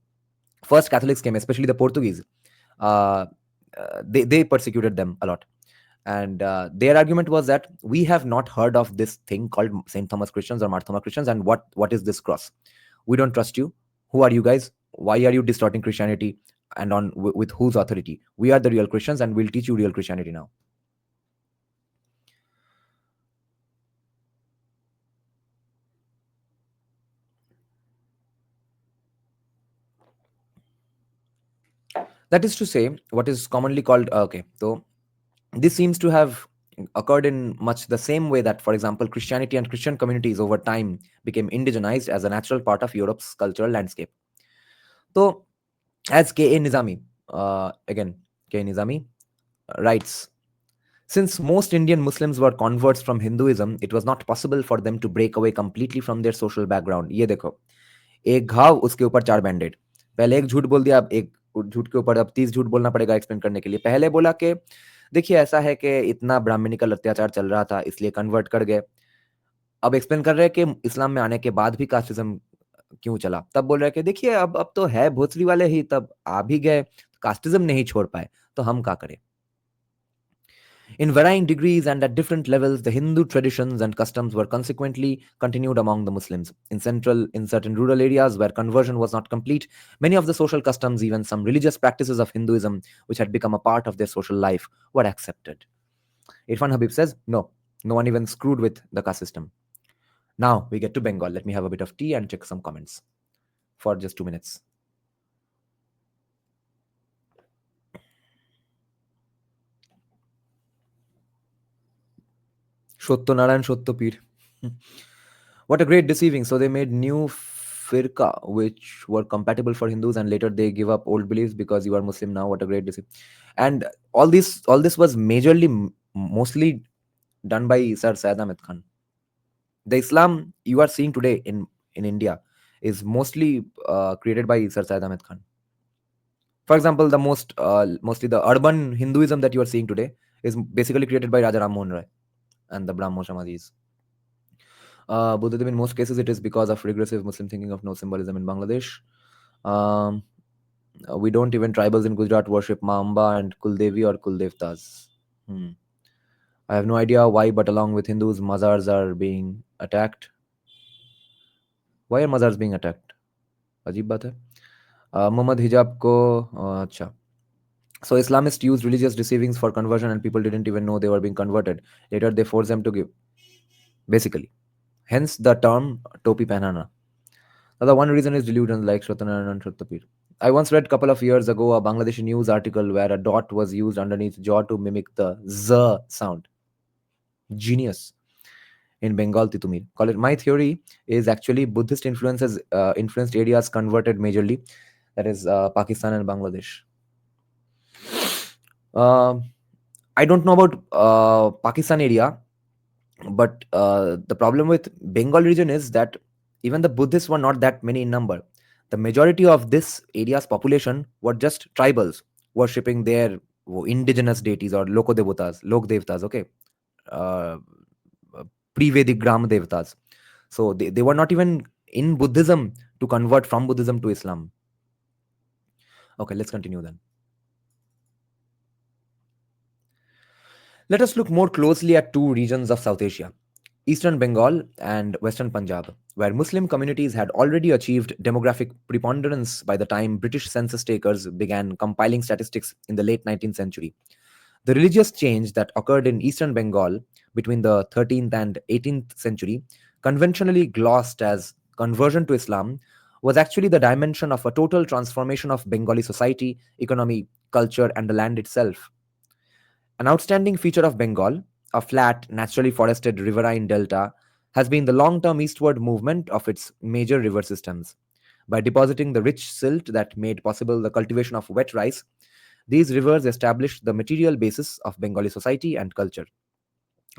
first Catholics came, especially the Portuguese, uh, they persecuted them a lot. And their argument was that we have not heard of this thing called Saint Thomas Christians or Marthoma Christians, and what is this cross? We don't trust you. Who are you guys? Why are you distorting Christianity? And with whose authority? We are the real Christians, and we'll teach you real Christianity now. That is to say, what is commonly called okay, so this seems to have occurred in much the same way that, for example, Christianity and Christian communities over time became indigenized as a natural part of Europe's cultural landscape. So, as K.A. Nizami, again, K.A. Nizami writes, since most Indian Muslims were converts from Hinduism, it was not possible for them to break away completely from their social background. ये देखो, एक घाव उसके ऊपर 4 बैंडेड. पहले एक झूठ बोल दिया, अब एक झूठ के ऊपर अब 30 झूठ बोलना पड़ेगा एक्सप्लेन करने के लिए. पहले बोला कि देखिए ऐसा है कि इतना ब्राह्मणिकल अत्याचार चल रहा था इसलिए कन्वर्ट कर गए. अब एक्सप्लेन कर रहे हैं कि इस्लाम में आने के बाद भी कास्टिज्म क्यों चला. तब बोल रहे हैं कि देखिए अब तो है भोसरी वाले ही, तब आ भी गए, कास्टिज्म नहीं छोड़ पाए, तो हम क्या करें. In varying degrees and at different levels, the Hindu traditions and customs were consequently continued among the Muslims. In certain rural areas where conversion was not complete, many of the social customs, even some religious practices of Hinduism, which had become a part of their social life, were accepted. Irfan Habib says, no, no one even screwed with the caste system. Now we get to Bengal. Let me have a bit of tea and check some comments for just 2 minutes. Shotto Narayan Shotto Pir. What a great deceiving. So they made new firqa which were compatible for Hindus, and later they give up old beliefs because you are Muslim now. What a great deceiving. And all this was mostly done by Sir Syed Ahmed Khan. The Islam you are seeing today in India is mostly created by Sir Syed Ahmed Khan. For example, mostly the urban Hinduism that you are seeing today is basically created by Raja Ram Mohan Roy and the Brahmo Samadhis. Buddhism, in most cases, it is because of regressive Muslim thinking of no symbolism in Bangladesh. Um, we don't even tribals in Gujarat worship Ma Amba and Kuldevi or Kuldevtas. I have no idea why, but along with Hindus, mazars are being attacked. Why are mazars being attacked? अजीब बात है. Muhammad hijab ko अच्छा. So Islamists used religious deceivings for conversion, and people didn't even know they were being converted. Later, they forced them to give. Basically, hence the term topi pehnana. Now, the one reason is delusion, like Shratana and Shratapir. I once read a couple of years ago a Bangladeshi news article where a dot was used underneath jaw to mimic the z sound. Genius. In Bengal, Titumir. Call it. My theory is actually Buddhist influences influenced areas converted majorly. That is Pakistan and Bangladesh. I don't know about Pakistan area, but the problem with Bengal region is that even the Buddhists were not that many in number. The majority of this area's population were just tribals worshipping their indigenous deities or lok devtas, okay, uh, pre-Vedic gram devtas. So they were not even in Buddhism to convert from Buddhism to Islam. Okay, let's continue then. Let us look more closely at two regions of South Asia, Eastern Bengal and Western Punjab, where Muslim communities had already achieved demographic preponderance by the time British census takers began compiling statistics in the late 19th century. The religious change that occurred in Eastern Bengal between the 13th and 18th century, conventionally glossed as conversion to Islam, was actually the dimension of a total transformation of Bengali society, economy, culture, and the land itself. An outstanding feature of Bengal, a flat, naturally forested riverine delta, has been the long term eastward movement of its major river systems. By depositing the rich silt that made possible the cultivation of wet rice, these rivers established the material basis of Bengali society and culture.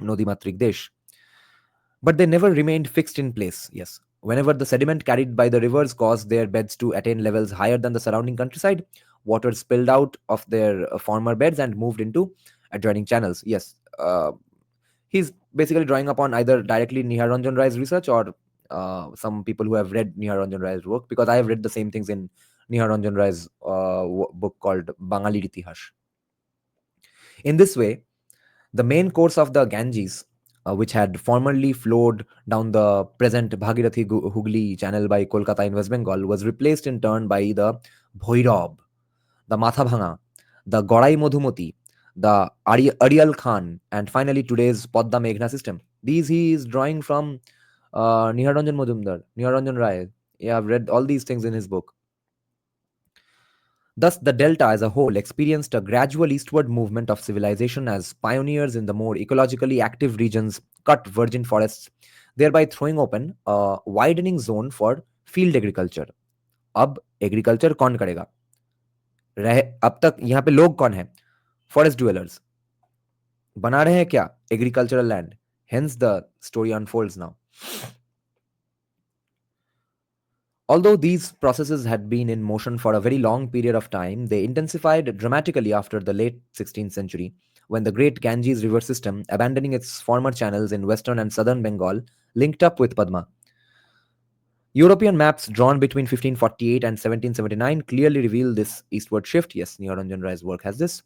Nodimatrik Desh. But they never remained fixed in place, yes. Whenever the sediment carried by the rivers caused their beds to attain levels higher than the surrounding countryside, water spilled out of their former beds and moved into adjoining channels. Yes, he's basically drawing upon either directly Nihar Ranjan Rai's research or some people who have read Nihar Ranjan Rai's work, because I have read the same things in Nihar Ranjan Rai's book called Bangalir Itihash. In this way, the main course of the Ganges, which had formerly flowed down the present Bhagirathi Hooghly channel by Kolkata in West Bengal, was replaced in turn by the Bhoirab, the Mathabhanga, the Gorai Madhumati, the Arial Khan, and finally today's Padda Meghna system. These he is drawing from Niharanjan Majumdar, Niharanjan Rai. Yeah, I've read all these things in his book. Thus, the delta as a whole experienced a gradual eastward movement of civilization as pioneers in the more ecologically active regions cut virgin forests, thereby throwing open a widening zone for field agriculture. अब agriculture कौन करेगा? रहे अब तक यहाँ पे लोग कौन है? फॉरेस्ट ड्वेलर्स बना रहे हैं क्या agricultural land? Hence the story unfolds now. Although these processes had been in motion for a very long period of time, they intensified dramatically after the late 16th century, when the great Ganges river system, abandoning its former channels in western and southern Bengal, linked up with Padma. European maps drawn between 1548 and 1779 clearly reveal this eastward shift. Yes, Niharanjan Rai's work has this.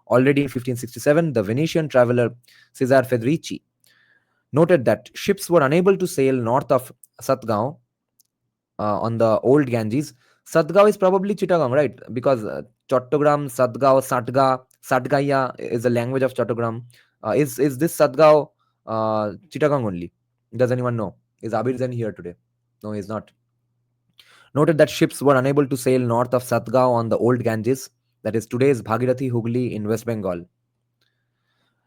Already in 1567, the Venetian traveler Cesare Federici noted that ships were unable to sail north of Satgaon on the old Ganges. Satgaon is probably Chittagong, right? Because Chattogram, Satgaon, Satgaya is the language of Chattogram. Is this Satgaon Chittagong only? Does anyone know? Is Abir Zen here today? No, he's not. Noted that ships were unable to sail north of Satgaon on the old Ganges, that is today's Bhagirathi Hooghly in West Bengal.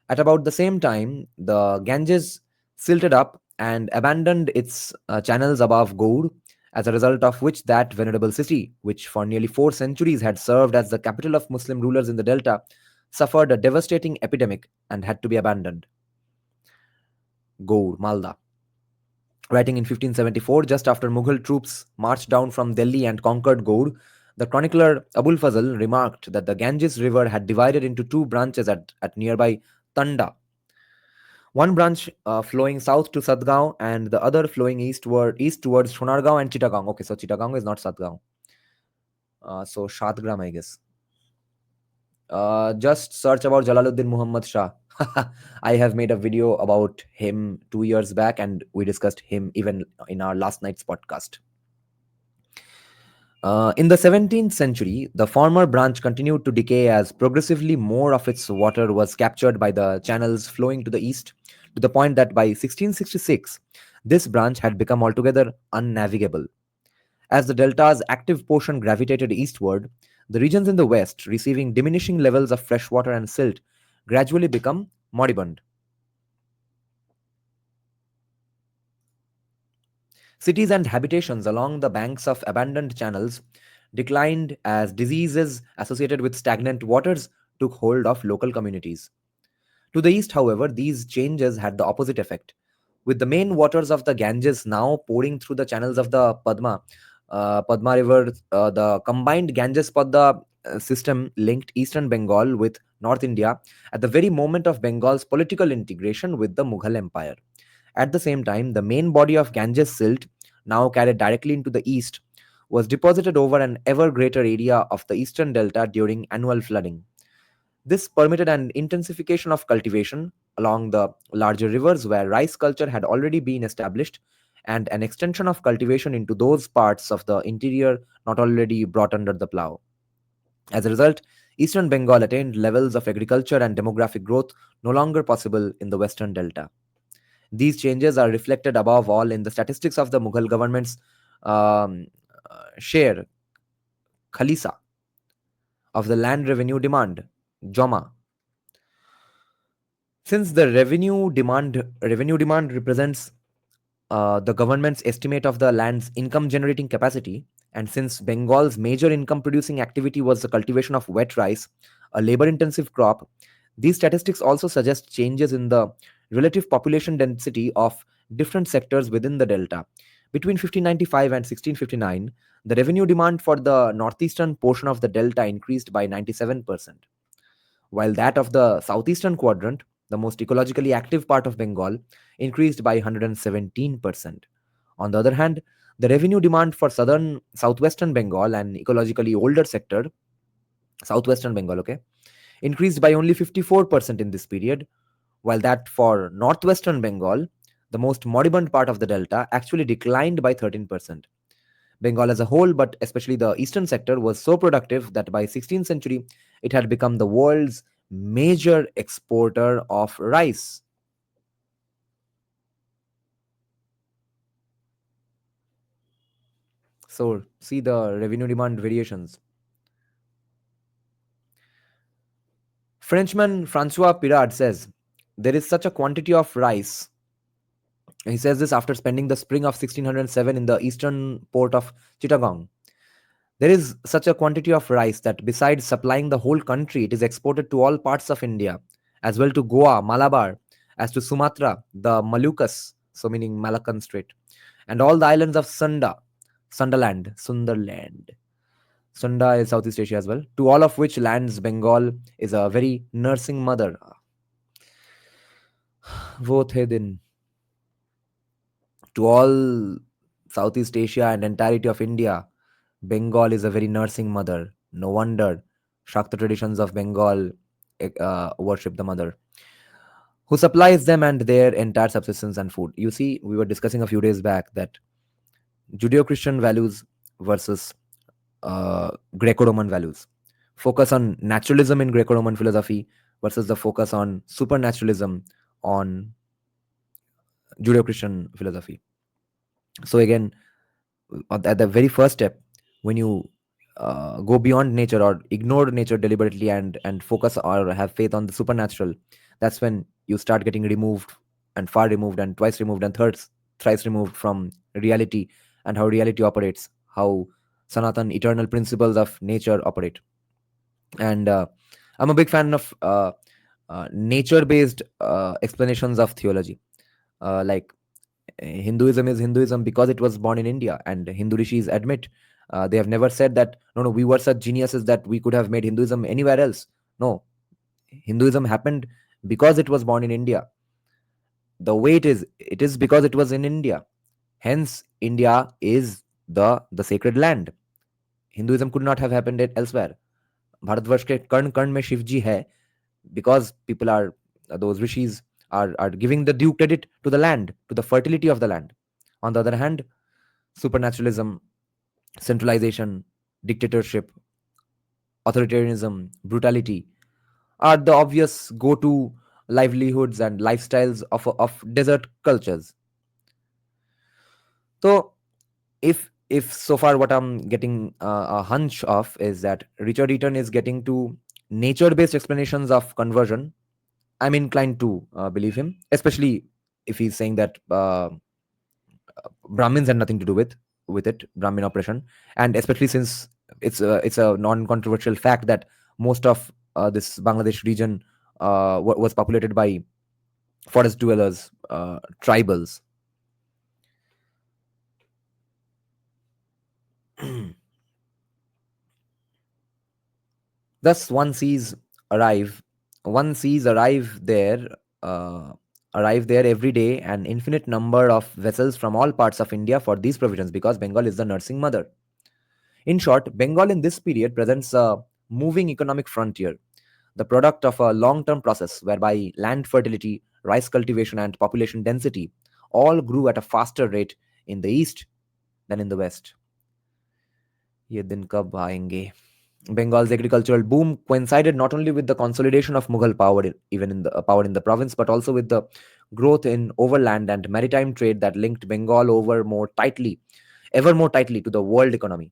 At about the same time, the Ganges silted up and abandoned its channels above Gaur, as a result of which that venerable city, which for nearly 4 centuries had served as the capital of Muslim rulers in the delta, suffered a devastating epidemic and had to be abandoned. Gaur, Malda. Writing in 1574, just after Mughal troops marched down from Delhi and conquered Gaur, the chronicler Abul Fazl remarked that the Ganges River had divided into two branches at nearby Tanda. One branch flowing south to Satgaon and the other flowing east towards Sonargaon and Chittagong. Okay, so Chittagong is not Satgaon. So Shatgram, I guess. Just search about Jalaluddin Muhammad Shah. I have made a video about him 2 years back, and we discussed him even in our last night's podcast. In the 17th century, the former branch continued to decay as progressively more of its water was captured by the channels flowing to the east, to the point that by 1666, this branch had become altogether unnavigable. As the delta's active portion gravitated eastward, the regions in the west, receiving diminishing levels of fresh water and silt, gradually become moribund. Cities and habitations along the banks of abandoned channels declined as diseases associated with stagnant waters took hold of local communities. To the east, however, these changes had the opposite effect. With the main waters of the Ganges now pouring through the channels of the Padma River, the combined Ganges Padma system linked eastern Bengal with North India at the very moment of Bengal's political integration with the Mughal Empire. At the same time, the main body of Ganges silt, now carried directly into the east, was deposited over an ever greater area of the eastern delta during annual flooding. This permitted an intensification of cultivation along the larger rivers where rice culture had already been established, and an extension of cultivation into those parts of the interior not already brought under the plough. As a result, eastern Bengal attained levels of agriculture and demographic growth no longer possible in the western delta. These changes are reflected above all in the statistics of the Mughal government's share, Khalisa, of the land revenue demand, Joma. Since the revenue demand represents the government's estimate of the land's income generating capacity, and since Bengal's major income producing activity was the cultivation of wet rice, a labor intensive crop, these statistics also suggest changes in the relative population density of different sectors within the delta. Between 1595 and 1659, the revenue demand for the northeastern portion of the delta increased by 97%, while that of the southeastern quadrant, the most ecologically active part of Bengal, increased by 117%. On the other hand, the revenue demand for southern southwestern Bengal, an ecologically older sector, southwestern Bengal, okay, increased by only 54% in this period, while that for northwestern Bengal, the most moribund part of the delta, actually declined by 13%. Bengal as a whole, but especially the eastern sector, was so productive that by 16th century it had become the world's major exporter of rice. So see the revenue demand variations. Frenchman Francois Pirard says there is such a quantity of rice. He says this after spending the spring of 1607 in the eastern port of Chittagong. There is such a quantity of rice that besides supplying the whole country, it is exported to all parts of India, as well to Goa, Malabar, as to Sumatra, the Malucas, so meaning Malaccan Strait, and all the islands of Sunderland. Sunda is Southeast Asia as well, to all of which lands Bengal is a very nursing mother. वो थे दिन. To all Southeast Asia and entirety of India, Bengal is a very nursing mother. No wonder Shakta traditions of Bengal worship the mother, who supplies them and their entire subsistence and food. You see, we were discussing a few days back that Judeo Christian values versus Greco Roman values. Focus on naturalism in Greco Roman philosophy versus the focus on supernaturalism on Judeo Christian philosophy. So, again, at the very first step, when you go beyond nature or ignore nature deliberately and focus or have faith on the supernatural, that's when you start getting removed and far removed and twice removed and thrice removed from reality and how reality operates, how Sanatan eternal principles of nature operate. And I'm a big fan of nature based explanations of theology. Like Hinduism is Hinduism because it was born in India, and Hindu rishis admit they have never said that no, no, we were such geniuses that we could have made Hinduism anywhere else. No, Hinduism happened because it was born in India. The way it is because it was in India. Hence, India is the sacred land. Hinduism could not have happened elsewhere. Bharatvarsh के कण कण में शिव जी है because people are those rishis are giving the due credit to the land, to the fertility of the land. On the other hand, supernaturalism, centralization, dictatorship, authoritarianism, brutality are the obvious go-to livelihoods and lifestyles of desert cultures. So if so far what I'm getting a hunch of is that Richard Eaton is getting to nature-based explanations of conversion, I'm inclined to believe him, especially if he's saying that Brahmins had nothing to do with it, Brahmin oppression, and especially since it's a non-controversial fact that most of this Bangladesh region was populated by forest dwellers, tribals. Thus, arrive, one sees uh, arrive there every day an infinite number of vessels from all parts of India for these provisions because Bengal is the nursing mother. In short, Bengal in this period presents a moving economic frontier, the product of a long term process whereby land fertility, rice cultivation, and population density all grew at a faster rate in the east than in the west. ये दिन कब आएंगे? Bengal's agricultural boom coincided not only with the consolidation of Mughal power, even in the power in the province, but also with the growth in overland and maritime trade that linked Bengal ever more tightly to the world economy.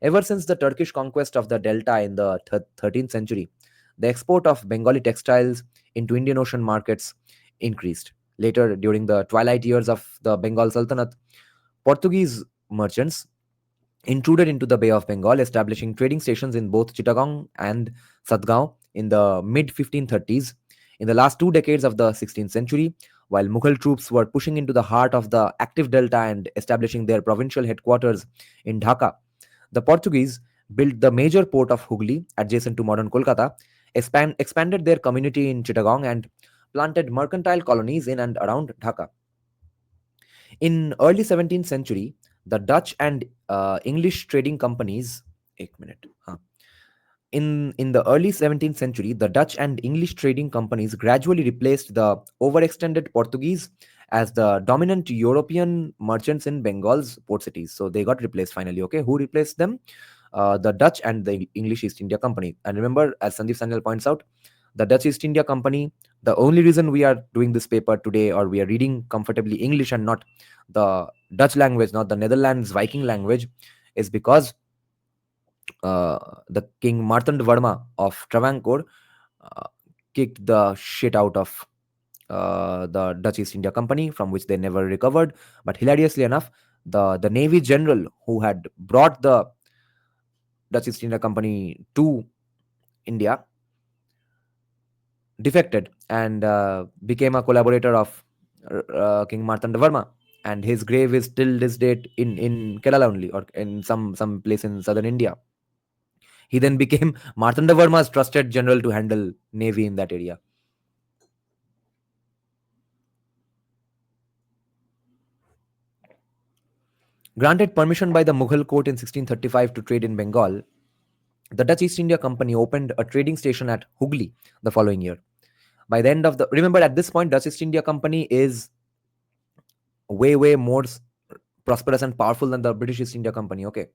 Ever since the Turkish conquest of the delta in the 13th century, The export of Bengali textiles into Indian Ocean markets increased. Later, during the twilight years of the Bengal Sultanate, Portuguese merchants intruded into the Bay of Bengal, establishing trading stations in both Chittagong and Sadgaon in the mid 1530s. In the last 2 decades of the 16th century, while Mughal troops were pushing into the heart of the active delta and establishing their provincial headquarters in Dhaka, the Portuguese built the major port of Hooghly, adjacent to modern Kolkata, expanded their community in Chittagong, and planted mercantile colonies in and around Dhaka. In early 17th century, the Dutch and English trading companies. एक minute. हाँ. In the early 17th century, the Dutch and English trading companies gradually replaced the overextended Portuguese as the dominant European merchants in Bengal's port cities. So they got replaced finally. Okay, who replaced them? The Dutch and the English East India Company. And remember, as Sandeep Sanyal points out, the Dutch East India Company. The only reason we are doing this paper today, or we are reading comfortably English and not the Dutch language, not the Netherlands Viking language, is because the King Martand of Travancore uh, kicked the shit out of the Dutch East India Company, from which they never recovered. But hilariously enough, the Navy general who had brought the Dutch East India Company to India defected and became a collaborator of King Martanda, and his grave is till this date in Kerala only, or in some place in southern India. He then became Martanda trusted general to handle navy in that area. Granted permission by the Mughal court in 1635 to trade in Bengal, the Dutch East India Company opened a trading station at Hooghly the following year. By the end of the, remember, at this point, Dutch East India Company is way more prosperous and powerful than the British East India Company. Okay.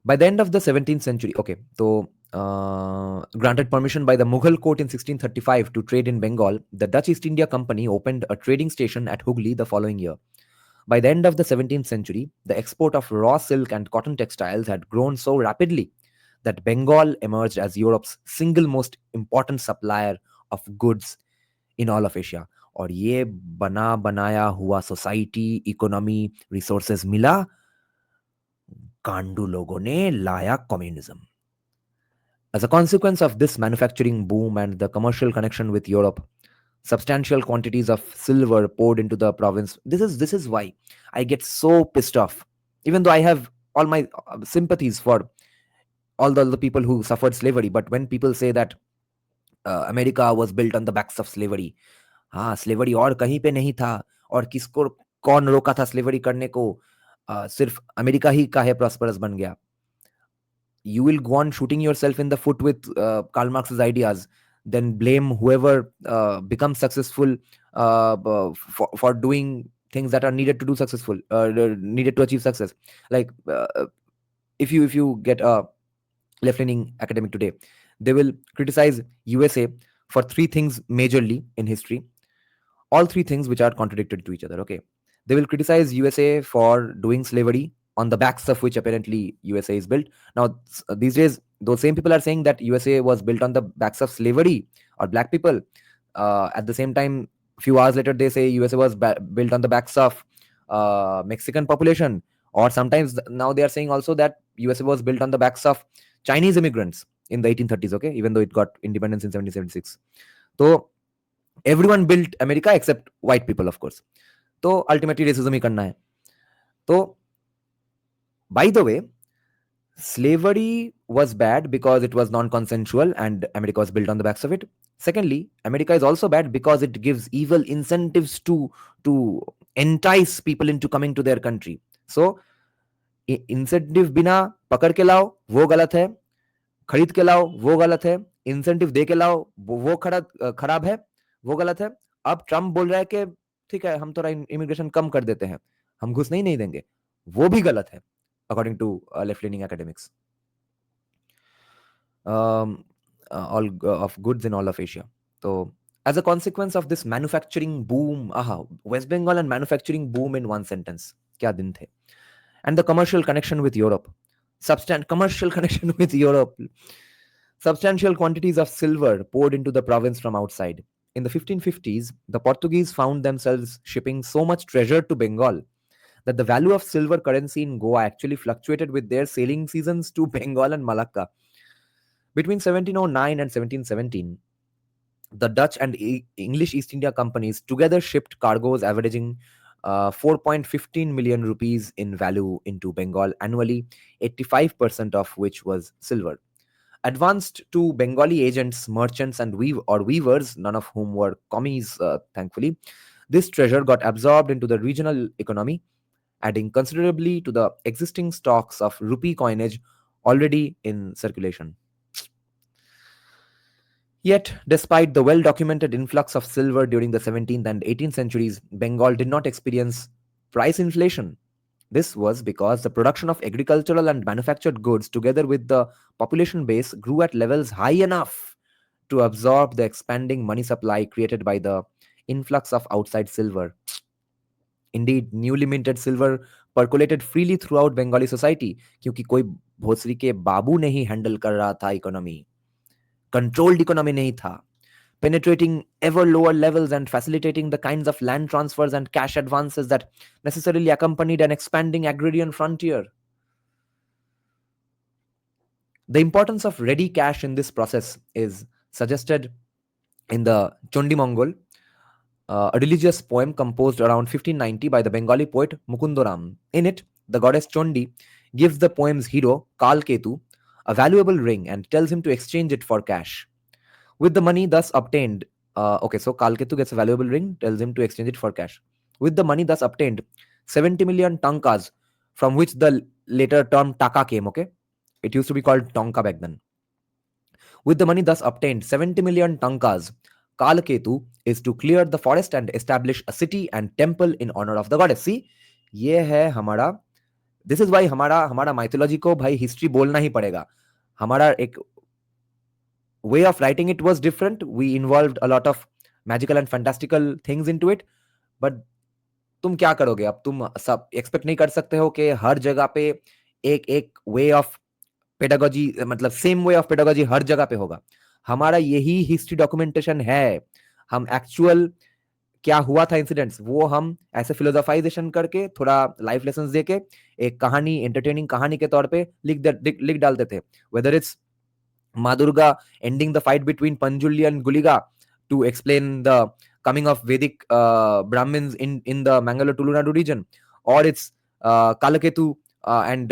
By the end of the 17th century, okay, so granted permission by the Mughal court in 1635 to trade in Bengal, the Dutch East India Company opened a trading station at Hooghly the following year. By the end of the 17th century, the export of raw silk and cotton textiles had grown so rapidly that Bengal emerged as Europe's single most important supplier of goods in all of Asia. और ये बना बनाया हुआ society economy resources मिला कांडू लोगों ने लाया communism. As a consequence of this manufacturing boom and the commercial connection with Europe, substantial quantities of silver poured into the province. This is why I get so pissed off, even though I have all my sympathies for all the people who suffered slavery. But when people say that America was built on the backs of slavery, हाँ slavery और कहीं पे नहीं था, और किसको कौन रोका था स्लेवरी करने को, सिर्फ अमेरिका ही का है प्रॉस्परस बन गया. You will go on shooting yourself in the foot with Karl Marx's ideas, then blame whoever becomes successful for doing things that are needed to do successful, needed to achieve success. Like if you get a left-leaning academic today, they will criticize USA for three things majorly in history, all three things which are contradictory to each other. Okay, they will criticize USA for doing slavery, on the backs of which apparently USA is built. Now these days those same people are saying that USA was built on the backs of slavery or black people. At the same time, few hours later they say USA was built on the backs of Mexican population, or sometimes now they are saying also that USA was built on the backs of Chinese immigrants in the 1830s. Okay, even though it got independence in 1776. So everyone built America except white people, of course. तो ultimately racism ही करना है. तो by the way, slavery was bad because it was non-consensual and America was built on the backs of it. Secondly, America is also bad because it gives evil incentives to entice people into coming to their country. So incentive बिना पकड़ के लाओ वो गलत है, खरीद के लाओ वो गलत है, इंसेंटिव दे के लाओ वो खराब है, वो गलत है. अब ट्रम्प बोल रहा है कि ठीक है हम थोड़ा इमिग्रेशन कम कर देते हैं, हम घुस नहीं देंगे, वो भी गलत है according to left-leaning academics. All of goods in all of Asia. So as a consequence of this manufacturing boom, West Bengal and manufacturing boom in one sentence, kya din the, and the commercial connection with Europe, Commercial connection with Europe. Substantial quantities of silver poured into the province from outside. In the 1550s, the Portuguese found themselves shipping so much treasure to Bengal that the value of silver currency in Goa actually fluctuated with their sailing seasons to Bengal and Malacca. Between 1709 and 1717, the Dutch and English East India companies together shipped cargoes averaging 4.15 million rupees in value into Bengal annually, 85% of which was silver. Advanced to Bengali agents, merchants, and weavers, none of whom were commies, thankfully. This treasure got absorbed into the regional economy, adding considerably to the existing stocks of rupee coinage already in circulation. Yet, despite the well documented influx of silver during the 17th and 18th centuries, Bengal did not experience price inflation. This was because the production of agricultural and manufactured goods, together with the population base, grew at levels high enough to absorb the expanding money supply created by the influx of outside silver. Indeed, newly minted silver percolated freely throughout Bengali society क्योंकि कोई भोसरी के बाबू नहीं handle कर रहा था economy, controlled economy नहीं था, penetrating ever lower levels and facilitating the kinds of land transfers and cash advances that necessarily accompanied an expanding agrarian frontier. The importance of ready cash in this process is suggested in the Chondi Mongol, a religious poem composed around 1590 by the Bengali poet Mukundoram. In it, the goddess Chondi gives the poem's hero, Kalketu, a valuable ring and tells him to exchange it for cash. With the money thus obtained, so Kalketu gets a valuable ring, tells him to exchange it for cash. With the money thus obtained, 70 million tankas, from which the later term taka came, okay? It used to be called tonka back then. With the money thus obtained, 70 million tankas, Kalketu is to clear the forest and establish a city and temple in honor of the goddess. See, ये है हमारा, this is why हमारा mythology को भाई history बोलना ही पड़ेगा. हमारा एक way of writing it was different. We involved a lot of magical and fantastical things into it. But तुम क्या करोगे अब? तुम सब एक्सपेक्ट नहीं कर सकते हो कि हर जगह पे एक एक वे ऑफ पेडागोजी, मतलब सेम वे ऑफ पेडागोजी हर जगह पे होगा. हमारा यही हिस्ट्री डॉक्यूमेंटेशन है. हम एक्चुअल क्या हुआ था इंसिडेंट्स, वो हम ऐसे फिलोसोफाइजेशन करके थोड़ा लाइफ लेसन देके एक कहानी, एंटरटेनिंग कहानी के तौर पे लिख डालते थे. Whether it's Ma Durga ending the fight between Panjuli and Guliga to explain the coming of Vedic Brahmins in the Mangalore Tulunadu region, or it's Kalaketu and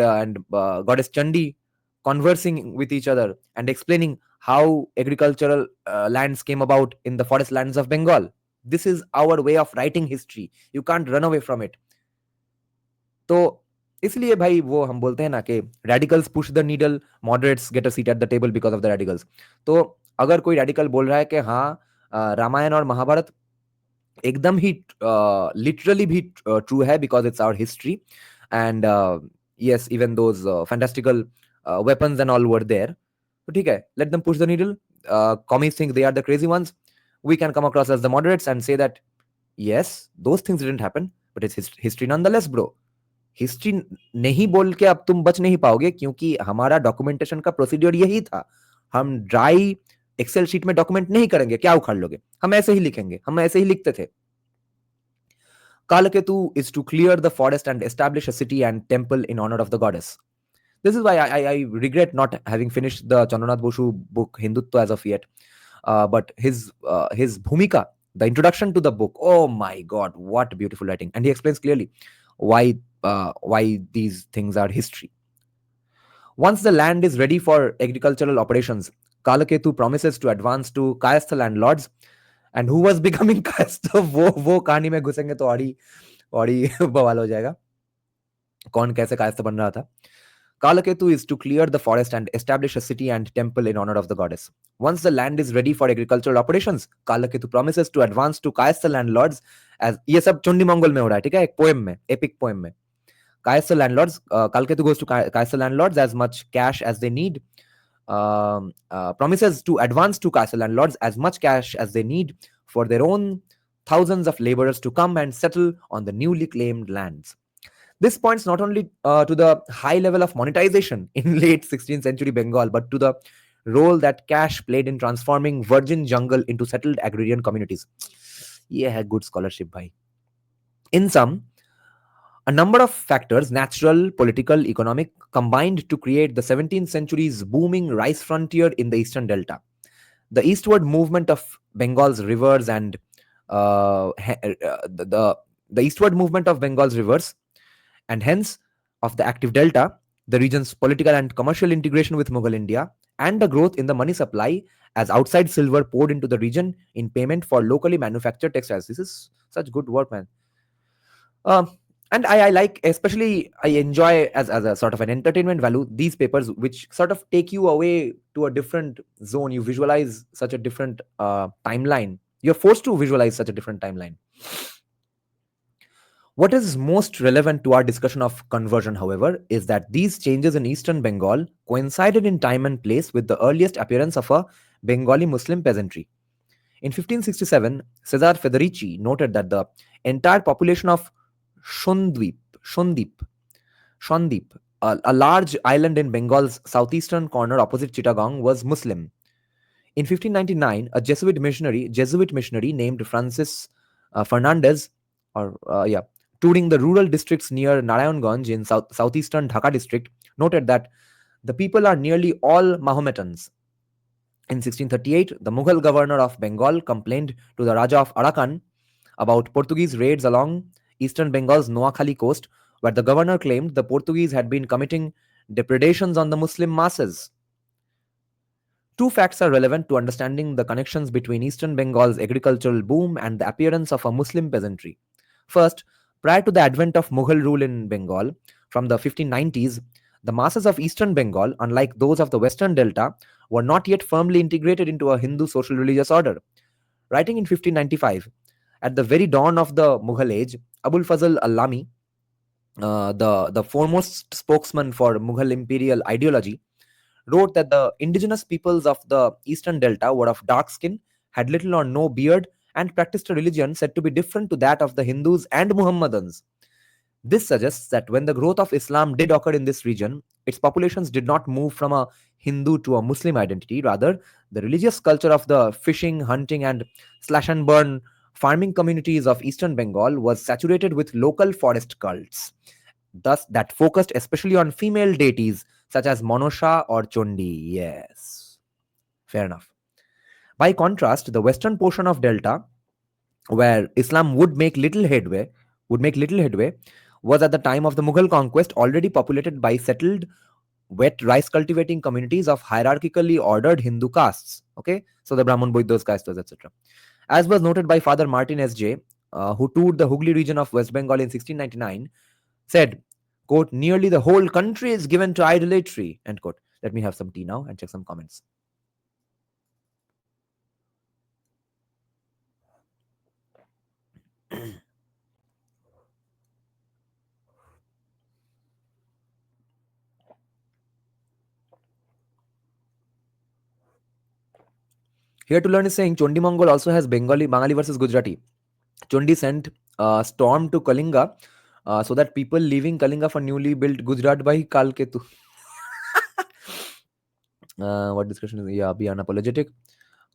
goddess Chandi conversing with each other and explaining how agricultural lands came about in the forest lands of Bengal. This is our way of writing history. You can't run away from it. तो इसलिए भाई वो हम बोलते हैं ना कि radicals push the needle, moderates get a seat at the table because of the radicals. तो अगर कोई रेडिकल बोल रहा है कि हाँ रामायण और महाभारत एकदम ही लिटरली भी ट्रू है because it's our history, and yes even those fantastical weapons and all were there, तो ठीक है, let them push the needle. Commies think they are the crazy ones. We can come across as the moderates and say that yes, those things didn't happen, but it's history nonetheless, bro. History नहीं बोल के अब तुम बच नहीं पाओगे, क्योंकि हमारा डॉक्यूमेंटेशन का प्रोसीड्योर यही था. हम ड्राई एक्सेल शीट में डॉक्यूमेंट नहीं करेंगे, क्या उखाड़ लोगे, हम ऐसे ही लिखेंगे, हम ऐसे ही लिखते थे. Kalaketu is to clear the forest and establish a city and temple in honor of the goddess. This is why I regret not having finished the Chandranath Boshu book Hindutva as of yet. But his Bhumika, the introduction to the book, oh my god, what beautiful writing. And he explains clearly why these things are history. Once the land is ready for agricultural operations, Kalaketu promises to advance to Kayastha landlords. And who was becoming Kayastha, वो कहानी में घुसेंगे तो औड़ी बवाल हो जाएगा, कौन कैसे कायस्थ बन रहा था. Kalaketu is to clear the forest and establish a city and temple in honor of the goddess. Once the land is ready for agricultural operations, Kalaketu promises to advance to Kayastha landlords as, ये सब चुंडी Mongol में हो रहा है, ठीक है, एक poem में, एपिक पोएम में. Kayastha landlords, Kalaketu goes to Kayastha landlords as much cash as they need, promises to advance to Kayastha landlords as much cash as they need for their own thousands of laborers to come and settle on the newly claimed lands. This points not only to the high level of monetization in late 16th century Bengal, but to the role that cash played in transforming virgin jungle into settled agrarian communities. Yeah, good scholarship, bhai. In sum, a number of factors, natural, political, economic, combined to create the 17th century's booming rice frontier in the eastern delta. The eastward movement of Bengal's rivers and the eastward movement of Bengal's rivers and hence of the active delta, the region's political and commercial integration with Mughal India, and the growth in the money supply as outside silver poured into the region in payment for locally manufactured textiles. This is such good work, man. Um, and I like, especially, I enjoy as a sort of an entertainment value these papers, which sort of take you away to a different zone. You visualize such a different timeline. You're forced to visualize such a different timeline. What is most relevant to our discussion of conversion, however, is that these changes in eastern Bengal coincided in time and place with the earliest appearance of a Bengali Muslim peasantry. In 1567, Cesar Federici noted that the entire population of Shondweep, Shondip, Shondip, a large island in Bengal's southeastern corner opposite Chittagong, was Muslim. In 1599, a Jesuit missionary named Francis Fernandez, touring the rural districts near Narayanganj in southeastern Dhaka district, noted that the people are nearly all Mahometans. In 1638, the Mughal governor of Bengal complained to the Raja of Arakan about Portuguese raids along eastern Bengal's Noakhali coast, where the governor claimed the Portuguese had been committing depredations on the Muslim masses. Two facts are relevant to understanding the connections between eastern Bengal's agricultural boom and the appearance of a Muslim peasantry. First, prior to the advent of Mughal rule in Bengal, from the 1590s, the masses of eastern Bengal, unlike those of the western delta, were not yet firmly integrated into a Hindu social religious order. Writing in 1595, at the very dawn of the Mughal age, Abul Fazl Allami, the foremost spokesman for Mughal imperial ideology, wrote that the indigenous peoples of the eastern delta were of dark skin, had little or no beard, and practiced a religion said to be different to that of the Hindus and Muhammadans. This suggests that when the growth of Islam did occur in this region, its populations did not move from a Hindu to a Muslim identity. Rather, the religious culture of the fishing, hunting, and slash and burn farming communities of eastern Bengal was saturated with local forest cults, thus that focused especially on female deities such as Monosha or Chondi. Yes, fair enough. By contrast, the western portion of Delta, where Islam would make little headway, was at the time of the Mughal conquest already populated by settled wet rice cultivating communities of hierarchically ordered Hindu castes. Okay, so the Brahman, Buddhas, Kaistas, etc. As was noted by Father Martin S.J., who toured the Hooghly region of West Bengal in 1699, said, quote, nearly the whole country is given to idolatry, end quote. Let me have some tea now and check some comments. Here to learn is saying Chondi Mongol also has Bengali versus Gujarati. Chondi sent a storm to Kalinga so that people leaving Kalinga for newly built Gujarat by Kalketu. What discussion is? Yeah, be unapologetic.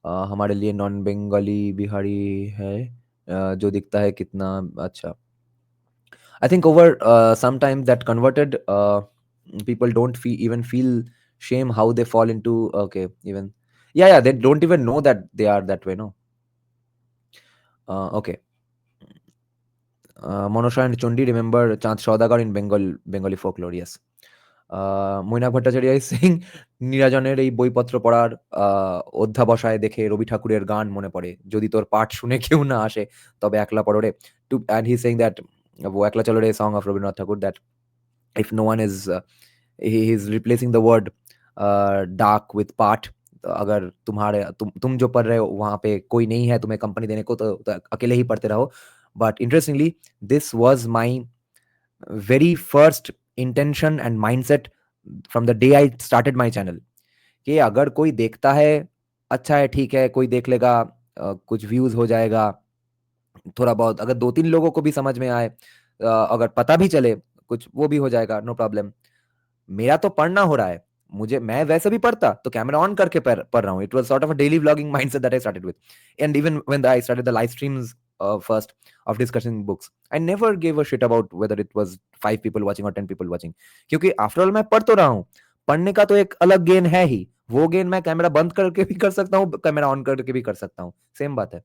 हमारे लिए non Bengali Bihari है जो दिखता है कितना अच्छा. I think over sometimes that converted people don't even feel shame how they fall into okay even yeah they don't even know that they are that way, no. Okay. Monosha and Chondi remember Chand Saudagar in Bengali folklore, yes. Mainak Bhattacharya is saying নীরাজনের এই বইপত্র পড়ার অধ্যাবসায় দেখে রবি ঠাকুরের গান মনে পড়ে, যদি তোর পাঠ শুনে কেউ না আসে তবে একলা পড়ো রে. And he's saying that वो একলা চলো রে song of Rabindranath Tagore, that if no one is he is replacing the word dark with part. अगर तुम्हारे तुम जो पढ़ रहे हो वहां पे कोई नहीं है तुम्हें कंपनी देने को, तो अकेले ही पढ़ते रहो. But interestingly, this was my very first intention and mindset from the day I started my channel. कि अगर कोई देखता है अच्छा है, ठीक है, कोई देख लेगा, कुछ व्यूज हो जाएगा, थोड़ा बहुत, अगर 2-3 लोगों को भी समझ में आए, अगर पता भी चले कुछ वो भी हो जाएगा, नो प्रॉब्लम। मेरा तो पढ़ना हो रहा है, मुझे मैं वैसे भी पढ़ता तो कैमरा ऑन करके पढ़ रहा हूँ। It was sort of a daily vlogging mindset that I started with, and even when I started the live streams first of discussing books, I never gave a shit about whether it was 5 people watching or 10 people watching, क्योंकि after all मैं पढ़ तो रहा हूँ। पढ़ने का तो एक अलग गेन है ही, वो गेन मैं कैमरा बंद करके भी कर सकता हूँ, कैमरा ऑन करके भी कर सकता हूँ, सेम बात है।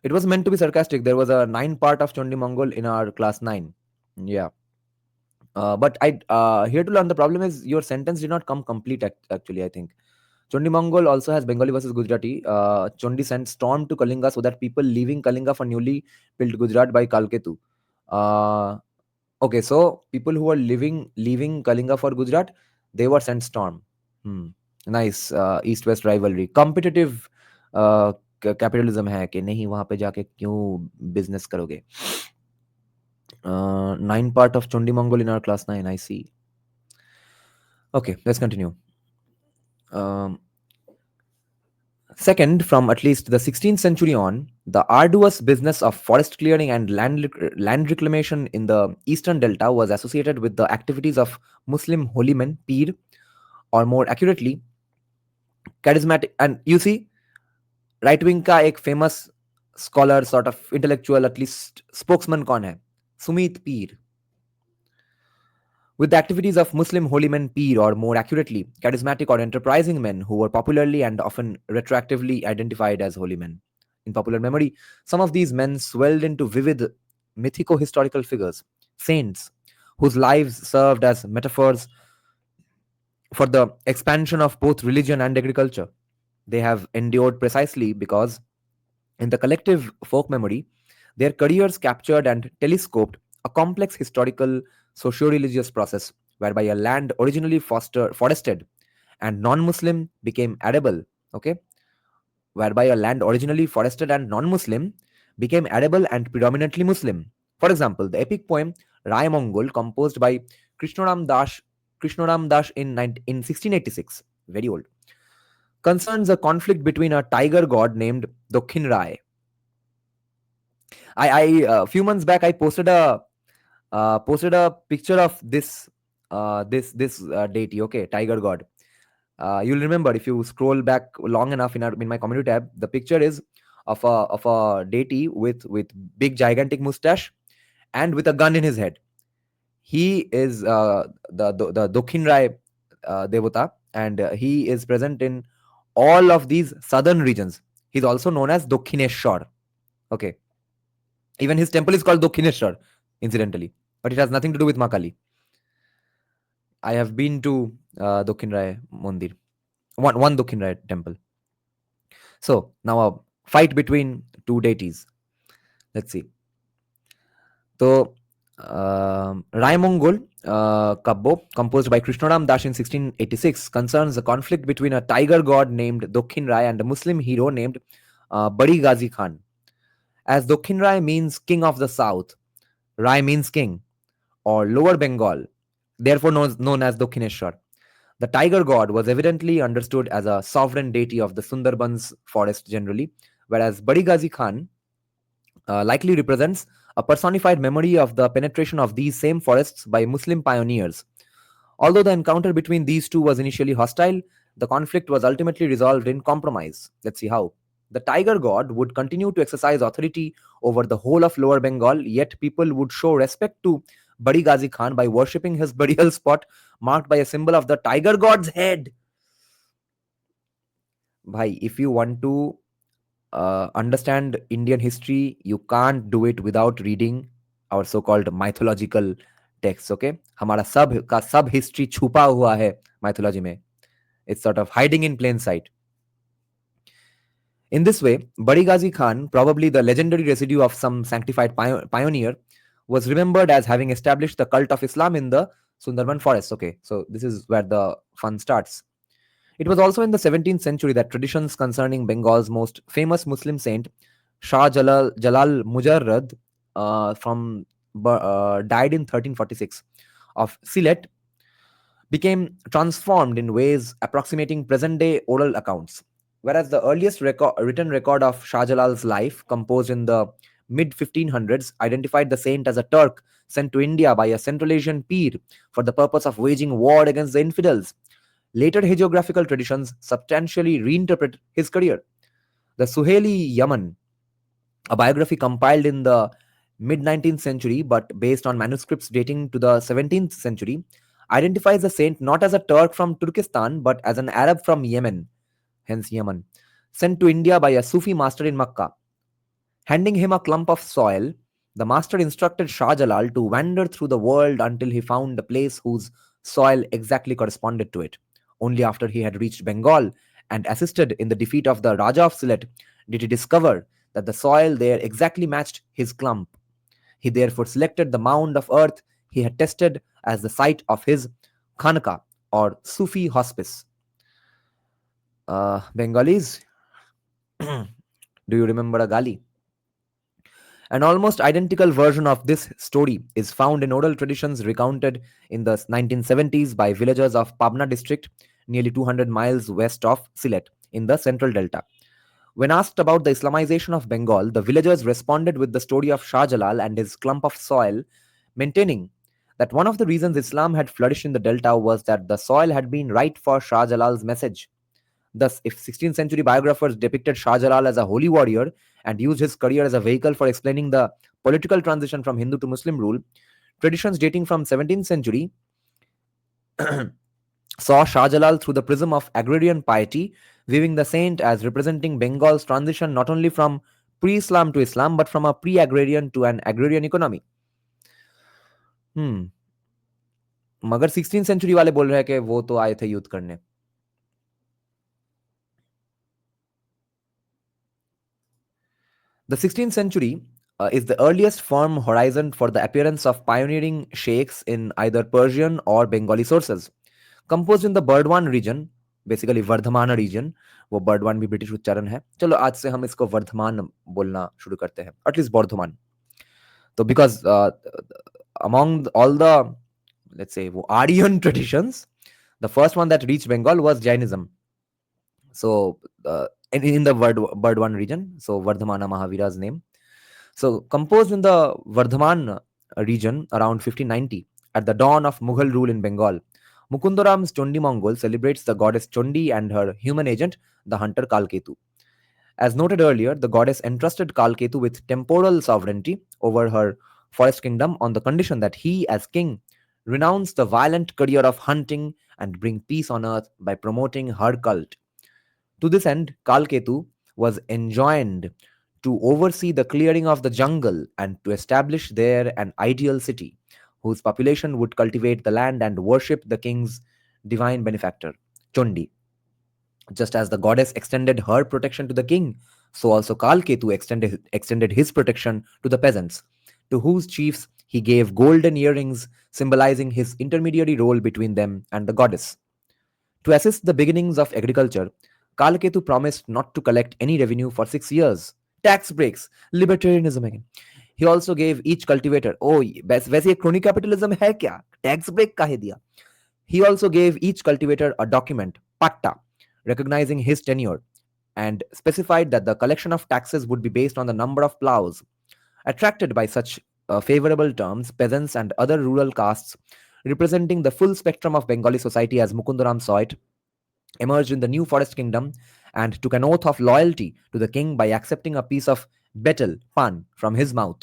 It was meant to be sarcastic. There was a 9 part of Chondi Mongol in our class 9. Yeah. But I here to learn, the problem is your sentence did not come complete actually, I think. Chondi Mongol also has Bengali versus Gujarati. Chondi sent storm to Kalinga so that people leaving Kalinga for newly built Gujarat by Kalketu. Uh, okay, so people who were leaving Kalinga for Gujarat, they were sent storm. Hmm. Nice. East-West rivalry. Competitive capitalism है कि नहीं, वहां पे जाके क्यों business करोगे। 9 part of Chondi Mongol in our class 9, I see. Okay, let's continue. Um, Second, from at least the 16th century on, the arduous business of forest clearing and land reclamation in the eastern delta was associated with the activities of Muslim holy men, Pir, or more accurately, charismatic. And you see, right wing का एक famous scholar, sort of intellectual, at least spokesman कौन है? Sumit Pir. With the activities of Muslim holy men, Pir, or more accurately, charismatic or enterprising men who were popularly and often retroactively identified as holy men. In popular memory, some of these men swelled into vivid mythico historical figures, saints, whose lives served as metaphors for the expansion of both religion and agriculture. They have endured precisely because, in the collective folk memory, their careers captured and telescoped a complex historical socio-religious process whereby a land originally forested and non-Muslim became arable. Okay, whereby a land originally forested and non-Muslim became arable and predominantly Muslim. For example, the epic poem Rai Mongol, composed by Krishnaram Das in 1686, very old, concerns a conflict between a tiger god named Dokhin Rai. I few months back I posted a picture of this deity, okay, tiger god. You'll remember if you scroll back long enough in my community tab, the picture is of a deity with big gigantic mustache and with a gun in his head. He is the Dokhin Rai Devata, and he is present in all of these southern regions. He's also known as Dokhineshwar. Okay, even his temple is called Dokhineshwar, incidentally, but it has nothing to do with Makali. I have been to Dokhin Rai Mandir, one Dokhin Rai temple. So now a fight between two deities. Let's see. So Rai Mongol Kabbo, composed by Krishnaram Das in 1686, concerns the conflict between a tiger god named Dokhin Rai and a Muslim hero named Badi Ghazi Khan. As Dokhin Rai means king of the south, Rai means king or lower Bengal, therefore known as Dokhineshwar. The tiger god was evidently understood as a sovereign deity of the Sundarbans forest generally, whereas Badi Ghazi Khan likely represents a personified memory of the penetration of these same forests by Muslim pioneers. Although the encounter between these two was initially hostile, the conflict was ultimately resolved in compromise. Let's see how. The tiger god would continue to exercise authority over the whole of Lower Bengal, yet people would show respect to Badi Ghazi Khan by worshipping his burial spot marked by a symbol of the tiger god's head. Bhai, if you want to understand Indian history, you can't do it without reading our so-called mythological texts. Okay, हमारा सब का सब history छुपा हुआ है mythology में. It's sort of hiding in plain sight. In this way, Badi Ghazi Khan, probably the legendary residue of some sanctified pioneer, was remembered as having established the cult of Islam in the Sundarban forests. Okay, so this is where the fun starts. It was also in the 17th century that traditions concerning Bengal's most famous Muslim saint, Shah Jalal Mujarrad, died in 1346, of Sylhet, became transformed in ways approximating present day oral accounts. Whereas the earliest written record of Shah Jalal's life, composed in the mid 1500s, identified the saint as a Turk sent to India by a Central Asian peer for the purpose of waging war against the infidels. Later hagiographical traditions substantially reinterpret his career. The Suheli Yaman, a biography compiled in the mid 19th century but based on manuscripts dating to the 17th century, identifies the saint not as a Turk from Turkestan but as an Arab from Yemen, hence Yemen, sent to India by a Sufi master in Makkah. Handing him a clump of soil, the master instructed Shah Jalal to wander through the world until he found a place whose soil exactly corresponded to it. Only after he had reached Bengal and assisted in the defeat of the Raja of Sylhet did he discover that the soil there exactly matched his clump. He therefore selected the mound of earth he had tested as the site of his Khanka or Sufi hospice. Bengalis, do you remember a Gali? An almost identical version of this story is found in oral traditions recounted in the 1970s by villagers of Pabna district, nearly 200 miles west of Sylhet, in the central delta. When asked about the Islamization of Bengal, the villagers responded with the story of Shah Jalal and his clump of soil, maintaining that one of the reasons Islam had flourished in the delta was that the soil had been right for Shah Jalal's message. Thus, if 16th century biographers depicted Shah Jalal as a holy warrior and used his career as a vehicle for explaining the political transition from Hindu to Muslim rule, traditions dating from 17th century saw Shah Jalal through the prism of agrarian piety, viewing the saint as representing Bengal's transition not only from pre-Islam to Islam but from a pre-agrarian to an agrarian economy. Hmm. मगर 16th century वाले बोल रहे हैं कि वो तो आए थे युद्ध करने. The 16th century is the earliest firm horizon for the appearance of pioneering sheikhs in either Persian or Bengali sources. Composed in the Burdwan region, basically Bardhaman region, वो बर्डवान भी ब्रिटिश उच्चारण है. चलो आज से हम इसको वर्धमान बोलना शुरू करते हैं, एटलीस्ट बर्धमान. तो because among all the let's say वो Aryan traditions, the first one that reached Bengal was Jainism. So in the Burdwan region, so Vardhamana Mahavira's name. So composed in the Vardhaman region around 1590, at the dawn of Mughal rule in Bengal, Mukundaram's Chondi Mongol celebrates the goddess Chondi and her human agent, the hunter Kalketu. As noted earlier, the goddess entrusted Kalketu with temporal sovereignty over her forest kingdom on the condition that he, as king, renounce the violent career of hunting and bring peace on earth by promoting her cult. To this end, Kalketu was enjoined to oversee the clearing of the jungle and to establish there an ideal city, whose population would cultivate the land and worship the king's divine benefactor, Chondi. Just as the goddess extended her protection to the king, so also Kalketu extended his protection to the peasants, to whose chiefs he gave golden earrings symbolizing his intermediary role between them and the goddess. To assist the beginnings of agriculture, Kalketu promised not to collect any revenue for 6 years. Tax breaks, libertarianism again. He also gave each cultivator, oh, वैसे ये crony capitalism है क्या? Tax break काहे दिया? He also gave each cultivator a document, patta, recognizing his tenure, and specified that the collection of taxes would be based on the number of plows. Attracted by such favorable terms, peasants and other rural castes, representing the full spectrum of Bengali society as Mukundaram saw it, emerged in the new forest kingdom and took an oath of loyalty to the king by accepting a piece of betel, pan, from his mouth.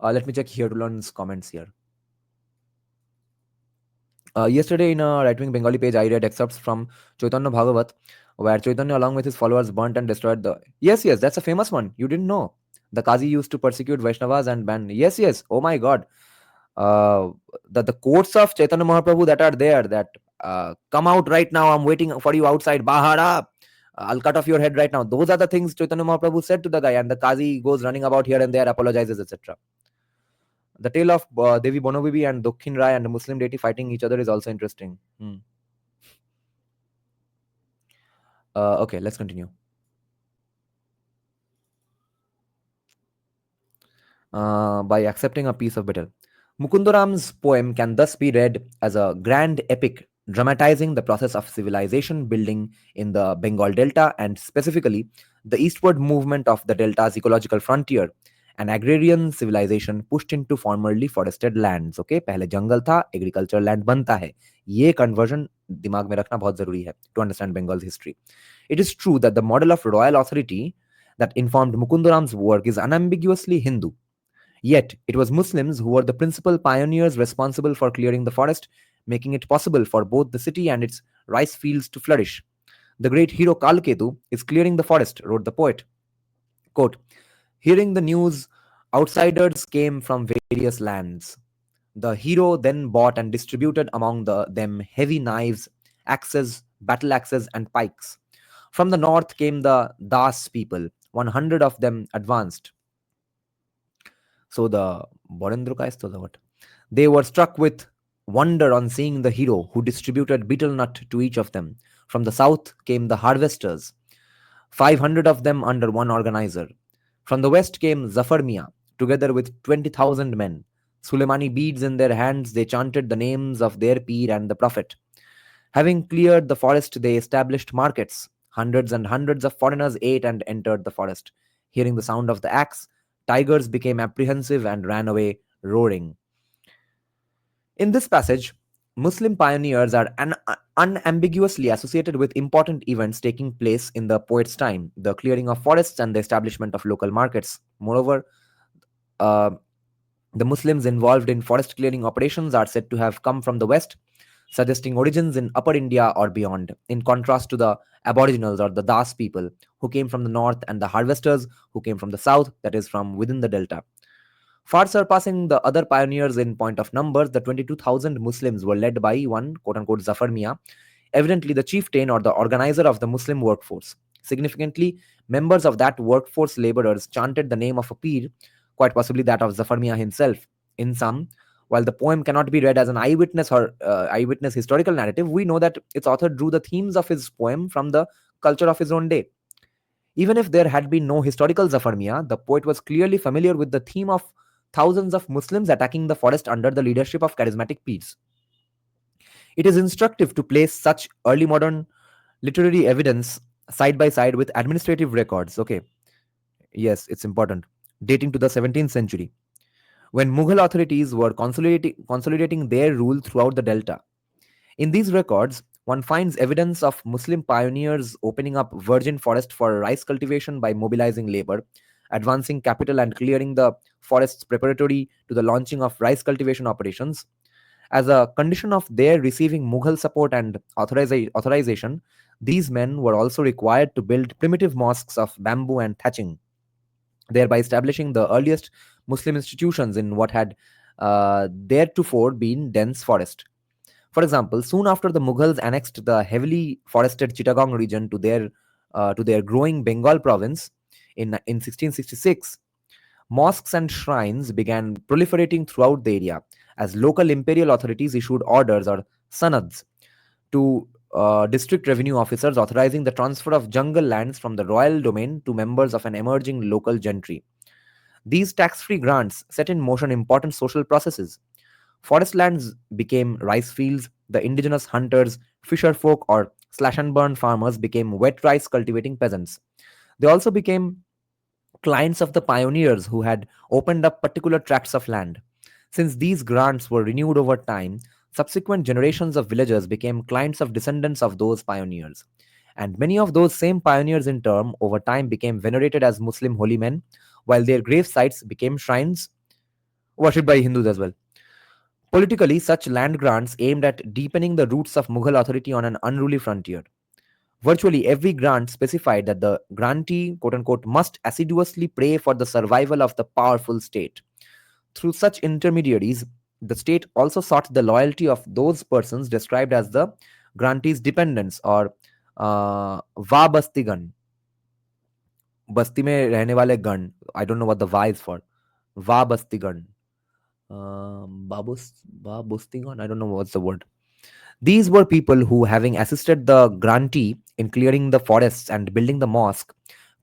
Let me check here to learn comments here. Yesterday in a right-wing Bengali page, I read excerpts from Chaitanya Bhagavat, where Chaitanya along with his followers burnt and destroyed the... Yes, that's a famous one. You didn't know. The Qazi used to persecute Vaishnavas and ban... Yes, oh my God. The quotes of Chaitanya Mahaprabhu that are there, that come out right now, I'm waiting for you outside, Bahara, I'll cut off your head right now. Those are the things Chaitanya Mahaprabhu said to the guy, and the Qazi goes running about here and there, apologizes, etc. The tale of Devi Bonobibi and Dokhin Rai and a Muslim deity fighting each other is also interesting. Okay, let's continue. By accepting a piece of betel. Mukundaram's poem can thus be read as a grand epic dramatizing the process of civilization building in the Bengal Delta and specifically the eastward movement of the Delta's ecological frontier An agrarian civilization pushed into formerly forested lands. Okay, पहले जंगल था, agricultural land बनता है. ये conversion दिमाग में रखना बहुत जरूरी है to understand Bengal's history. It is true that the model of royal authority that informed Mukundaram's work is unambiguously Hindu. Yet, it was Muslims who were the principal pioneers responsible for clearing the forest, making it possible for both the city and its rice fields to flourish. The great hero Kalketu is clearing the forest, wrote the poet. Quote, hearing the news, outsiders came from various lands. The hero then bought and distributed among them heavy knives, axes, battle axes, and pikes. From the north came the Das people. 100 of them advanced. So the Borendruka to the what? They were struck with wonder on seeing the hero who distributed betel nut to each of them. From the south came the harvesters, 500 of them under one organizer. From the west came Zafar Miah, together with 20,000 men. Suleimani beads in their hands, they chanted the names of their Peer and the Prophet. Having cleared the forest, they established markets. Hundreds and hundreds of foreigners ate and entered the forest. Hearing the sound of the axe, tigers became apprehensive and ran away, roaring. In this passage, Muslim pioneers are unambiguously associated with important events taking place in the poet's time, the clearing of forests and the establishment of local markets. Moreover, uh, the Muslims involved in forest clearing operations are said to have come from the west, suggesting origins in Upper India or beyond, in contrast to the aboriginals or the Das people who came from the north and the harvesters who came from the south, that is, from within the delta. Far surpassing the other pioneers in point of numbers, the 22,000 Muslims were led by one quote unquote Zafar Miah, evidently the chieftain or the organizer of the Muslim workforce. Significantly, members of that workforce laborers chanted the name of a Peer, quite possibly that of Zafar Miah himself. In sum, while the poem cannot be read as an eyewitness or eyewitness historical narrative, we know that its author drew the themes of his poem from the culture of his own day. Even if there had been no historical Zafar Miah, the poet was clearly familiar with the theme of thousands of Muslims attacking the forest under the leadership of charismatic peers. It is instructive to place such early modern literary evidence side by side with administrative records. Okay, yes, it's important. Dating to the 17th century, when Mughal authorities were consolidating their rule throughout the Delta. In these records, one finds evidence of Muslim pioneers opening up virgin forest for rice cultivation by mobilizing labor, advancing capital, and clearing the forests preparatory to the launching of rice cultivation operations. As a condition of their receiving Mughal support and authorization, these men were also required to build primitive mosques of bamboo and thatching, thereby establishing the earliest Muslim institutions in what had theretofore been dense forest. For example, soon after the Mughals annexed the heavily forested Chittagong region to their growing Bengal province in 1666, mosques and shrines began proliferating throughout the area as local imperial authorities issued orders or sanads to district revenue officers authorizing the transfer of jungle lands from the royal domain to members of an emerging local gentry. These tax free grants set in motion important social processes. Forest lands became rice fields, the indigenous hunters, fisher folk, or slash and burn farmers became wet rice cultivating peasants. They also became clients of the pioneers who had opened up particular tracts of land. Since these grants were renewed over time, subsequent generations of villagers became clients of descendants of those pioneers. And many of those same pioneers, in turn, over time became venerated as Muslim holy men, while their grave sites became shrines worshipped by Hindus as well. Politically, such land grants aimed at deepening the roots of Mughal authority on an unruly frontier. Virtually every grant specified that the grantee, quote unquote, must assiduously pray for the survival of the powerful state. Through such intermediaries, the state also sought the loyalty of those persons described as the grantee's dependents or Vabastigan. बस्ती में रहने वाले गण. I don't know what the Va is for. Vabastigan. Babustigan. I don't know what's the word. These were people who, having assisted the grantee in clearing the forests and building the mosque,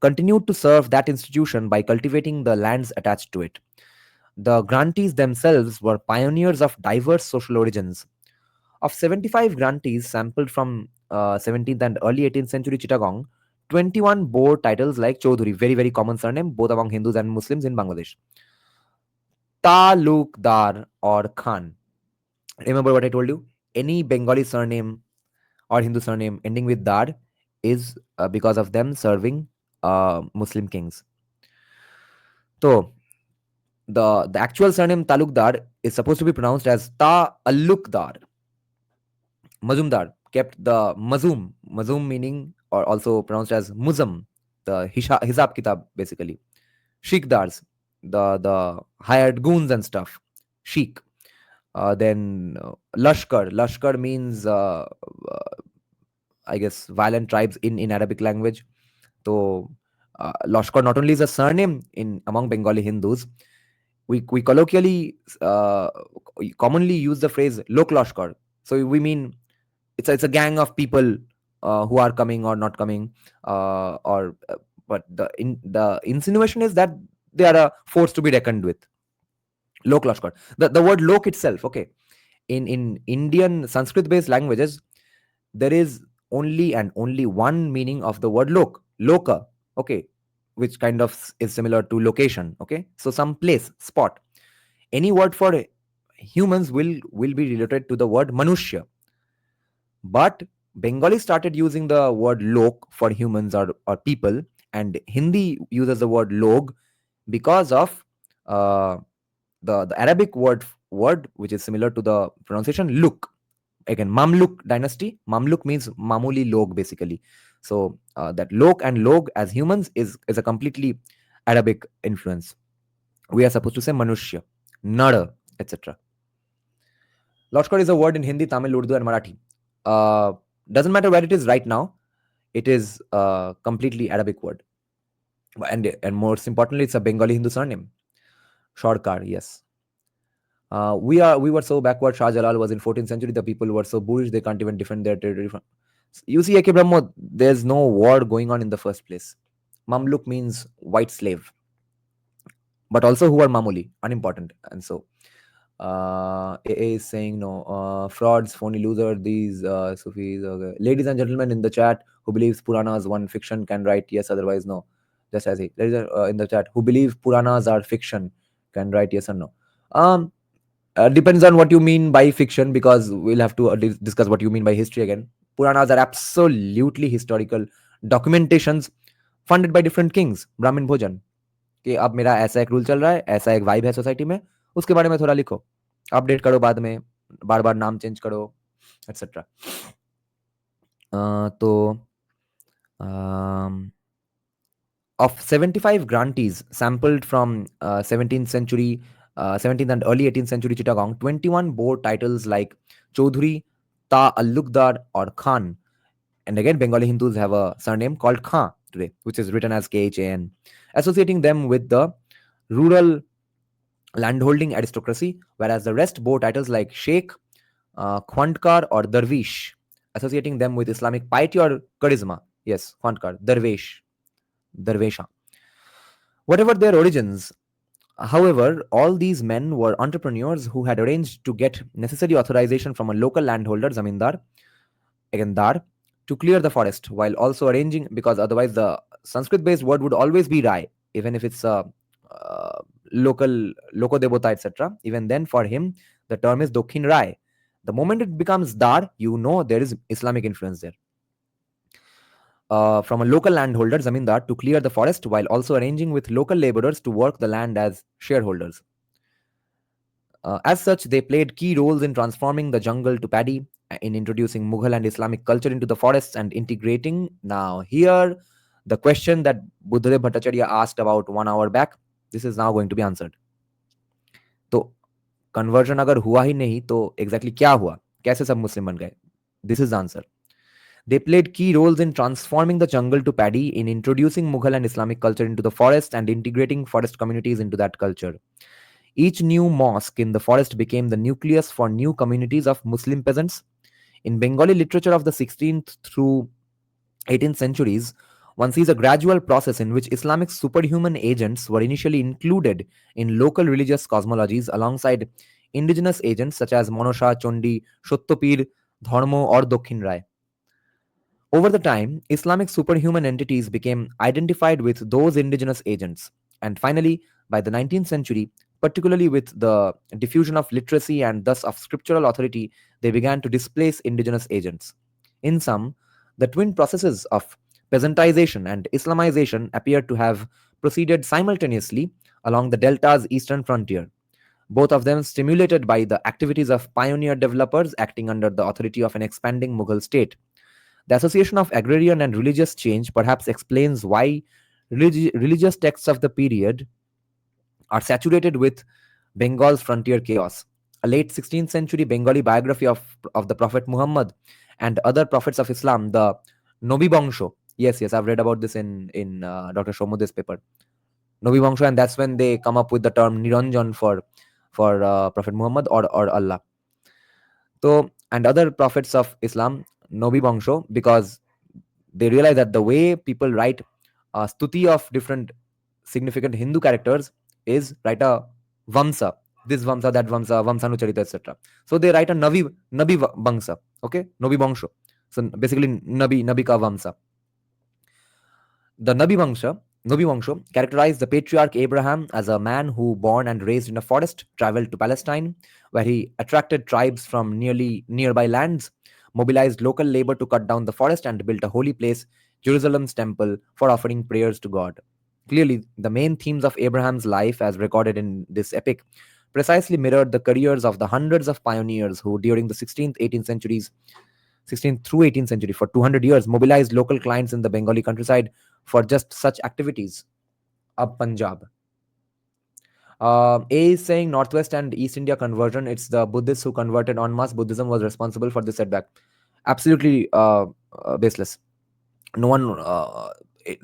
continued to serve that institution by cultivating the lands attached to it. The grantees themselves were pioneers of diverse social origins. Of 75 grantees sampled from 17th and early 18th century Chittagong, 21 bore titles like Chaudhuri, very, very common surname both among Hindus and Muslims in Bangladesh. Talukdar or Khan. Remember what I told you? Any Bengali surname or Hindu surname ending with Dar is because of them serving Muslim kings. So the actual surname Talukdar is supposed to be pronounced as Ta Alukdar. Mazumdar kept the Mazum meaning, or also pronounced as Muzam, the Hisab Kitab basically. Sheikhdars, the hired goons and stuff. Sheikh. Then Lashkar. Lashkar means, I guess, violent tribes in Arabic language. So Lashkar not only is a surname in among Bengali Hindus, we colloquially commonly use the phrase Lok Lashkar. So we mean it's a gang of people who are coming or not coming, or but the insinuation is that they are a force to be reckoned with. Lok Lashkar. The word lok itself, okay, in Indian Sanskrit based languages, there is only one meaning of the word loka, okay, which kind of is similar to location, okay, so some place, spot. Any word for humans will be related to the word manushya, but Bengali started using the word lok for humans or people, and Hindi uses the word log because of uh, the Arabic word which is similar to the pronunciation look. Again, Mamluk dynasty. Mamluk means mamuli log basically. So that lok and log as humans is a completely Arabic influence. We are supposed to say manushya, nara, etc. Lashkar is a word in Hindi, Tamil, Urdu, and Marathi. Uh, doesn't matter where it is right now. It is a completely Arabic word, and most importantly, it's a Bengali Hindu surname. Shorkar, yes. We were so backward. Shah Jalal was in 14th century. The people were so bullish they can't even defend their territory. You see, Eke Brahmo, there's no war going on in the first place. Mamluk means white slave, but also who are mamuli, unimportant. And so AA is saying no, frauds, phony loser, these Sufis. Okay. Ladies and gentlemen in the chat, who believes Puranas one fiction can write yes, otherwise no. Just as he, ladies in the chat, who believe Puranas are fiction can write yes or no. Um, depends on what you mean by fiction, because we'll have to discuss what you mean by history again. Puranas are absolutely historical documentations funded by different kings. Brahmin भोजन कि अब मेरा ऐसा एक rule चल रहा है, ऐसा एक वाइब है सोसाइटी में, उसके बारे में थोड़ा लिखो, अपडेट करो बाद में, बार बार नाम चेंज करो, एक्सेट्रा. तो of 75 grantees sampled from 17th century, 17th and early 18th century Chittagong, 21 bore titles like Chaudhuri, Ta Alukdar, or Khan. And again, Bengali Hindus have a surname called Khan today, which is written as Khan, associating them with the rural landholding aristocracy, whereas the rest bore titles like Sheikh, Khwandkar, or Darwish, associating them with Islamic piety or charisma. Yes, Khwandkar, Darwesha. Whatever their origins, however, all these men were entrepreneurs who had arranged to get necessary authorization from a local landholder, zamindar, again dar, to clear the forest, while also arranging, because otherwise the Sanskrit-based word would always be rai, even if it's a local loko devota, etc. Even then, for him, the term is dokhin rai. The moment it becomes dar, you know there is Islamic influence there. From a local landholder, zamindar, to clear the forest while also arranging with local laborers to work the land as shareholders. As such, they played key roles in transforming the jungle to paddy, in introducing Mughal and Islamic culture into the forests, and integrating. Now, here, the question that Buddhadev Bhattacharya asked about 1 hour back, this is now going to be answered. तो conversion अगर हुआ ही नहीं तो exactly क्या हुआ, कैसे सब मुस्लिम बन गए? This is answer. They played key roles in transforming the jungle to paddy, in introducing Mughal and Islamic culture into the forest, and integrating forest communities into that culture. Each new mosque in the forest became the nucleus for new communities of Muslim peasants. In Bengali literature of the 16th through 18th centuries, one sees a gradual process in which Islamic superhuman agents were initially included in local religious cosmologies alongside indigenous agents such as Monosha, Chondi, Shottopir, Dharmo, or Dokhin Rai. Over the time, Islamic superhuman entities became identified with those indigenous agents. And finally, by the 19th century, particularly with the diffusion of literacy and thus of scriptural authority, they began to displace indigenous agents. In sum, the twin processes of peasantization and Islamization appear to have proceeded simultaneously along the delta's eastern frontier, both of them stimulated by the activities of pioneer developers acting under the authority of an expanding Mughal state. The association of agrarian and religious change perhaps explains why religious texts of the period are saturated with Bengal's frontier chaos. A late 16th century Bengali biography of the Prophet Muhammad and other prophets of Islam, the Nobi Bangsho. Yes, yes, I've read about this in Dr. Shomude's paper. Nobi Bangsho, and that's when they come up with the term Niranjan for Prophet Muhammad or Allah. So, and other prophets of Islam, Nobi Bangsho, because they realize that the way people write stuti of different significant Hindu characters is write a Vamsa, this Vamsa, that Vamsa, Vamsanucharita, etc. So they write a Nabi Bangsa, okay, Nobi Bangsho. So basically, Nabi ka Vamsa. The Nabi Vangsho characterized the patriarch Abraham as a man who, born and raised in a forest, traveled to Palestine, where he attracted tribes from nearby lands, mobilized local labor to cut down the forest, and built a holy place, Jerusalem's temple, for offering prayers to God. Clearly, the main themes of Abraham's life, as recorded in this epic, precisely mirrored the careers of the hundreds of pioneers who, during the 16th, 18th centuries, 16th through 18th century, for 200 years, mobilized local clients in the Bengali countryside for just such activities. Up Punjab. A is saying Northwest and East India conversion. It's the Buddhists who converted en masse. Buddhism was responsible for this setback. Absolutely baseless. No one, it-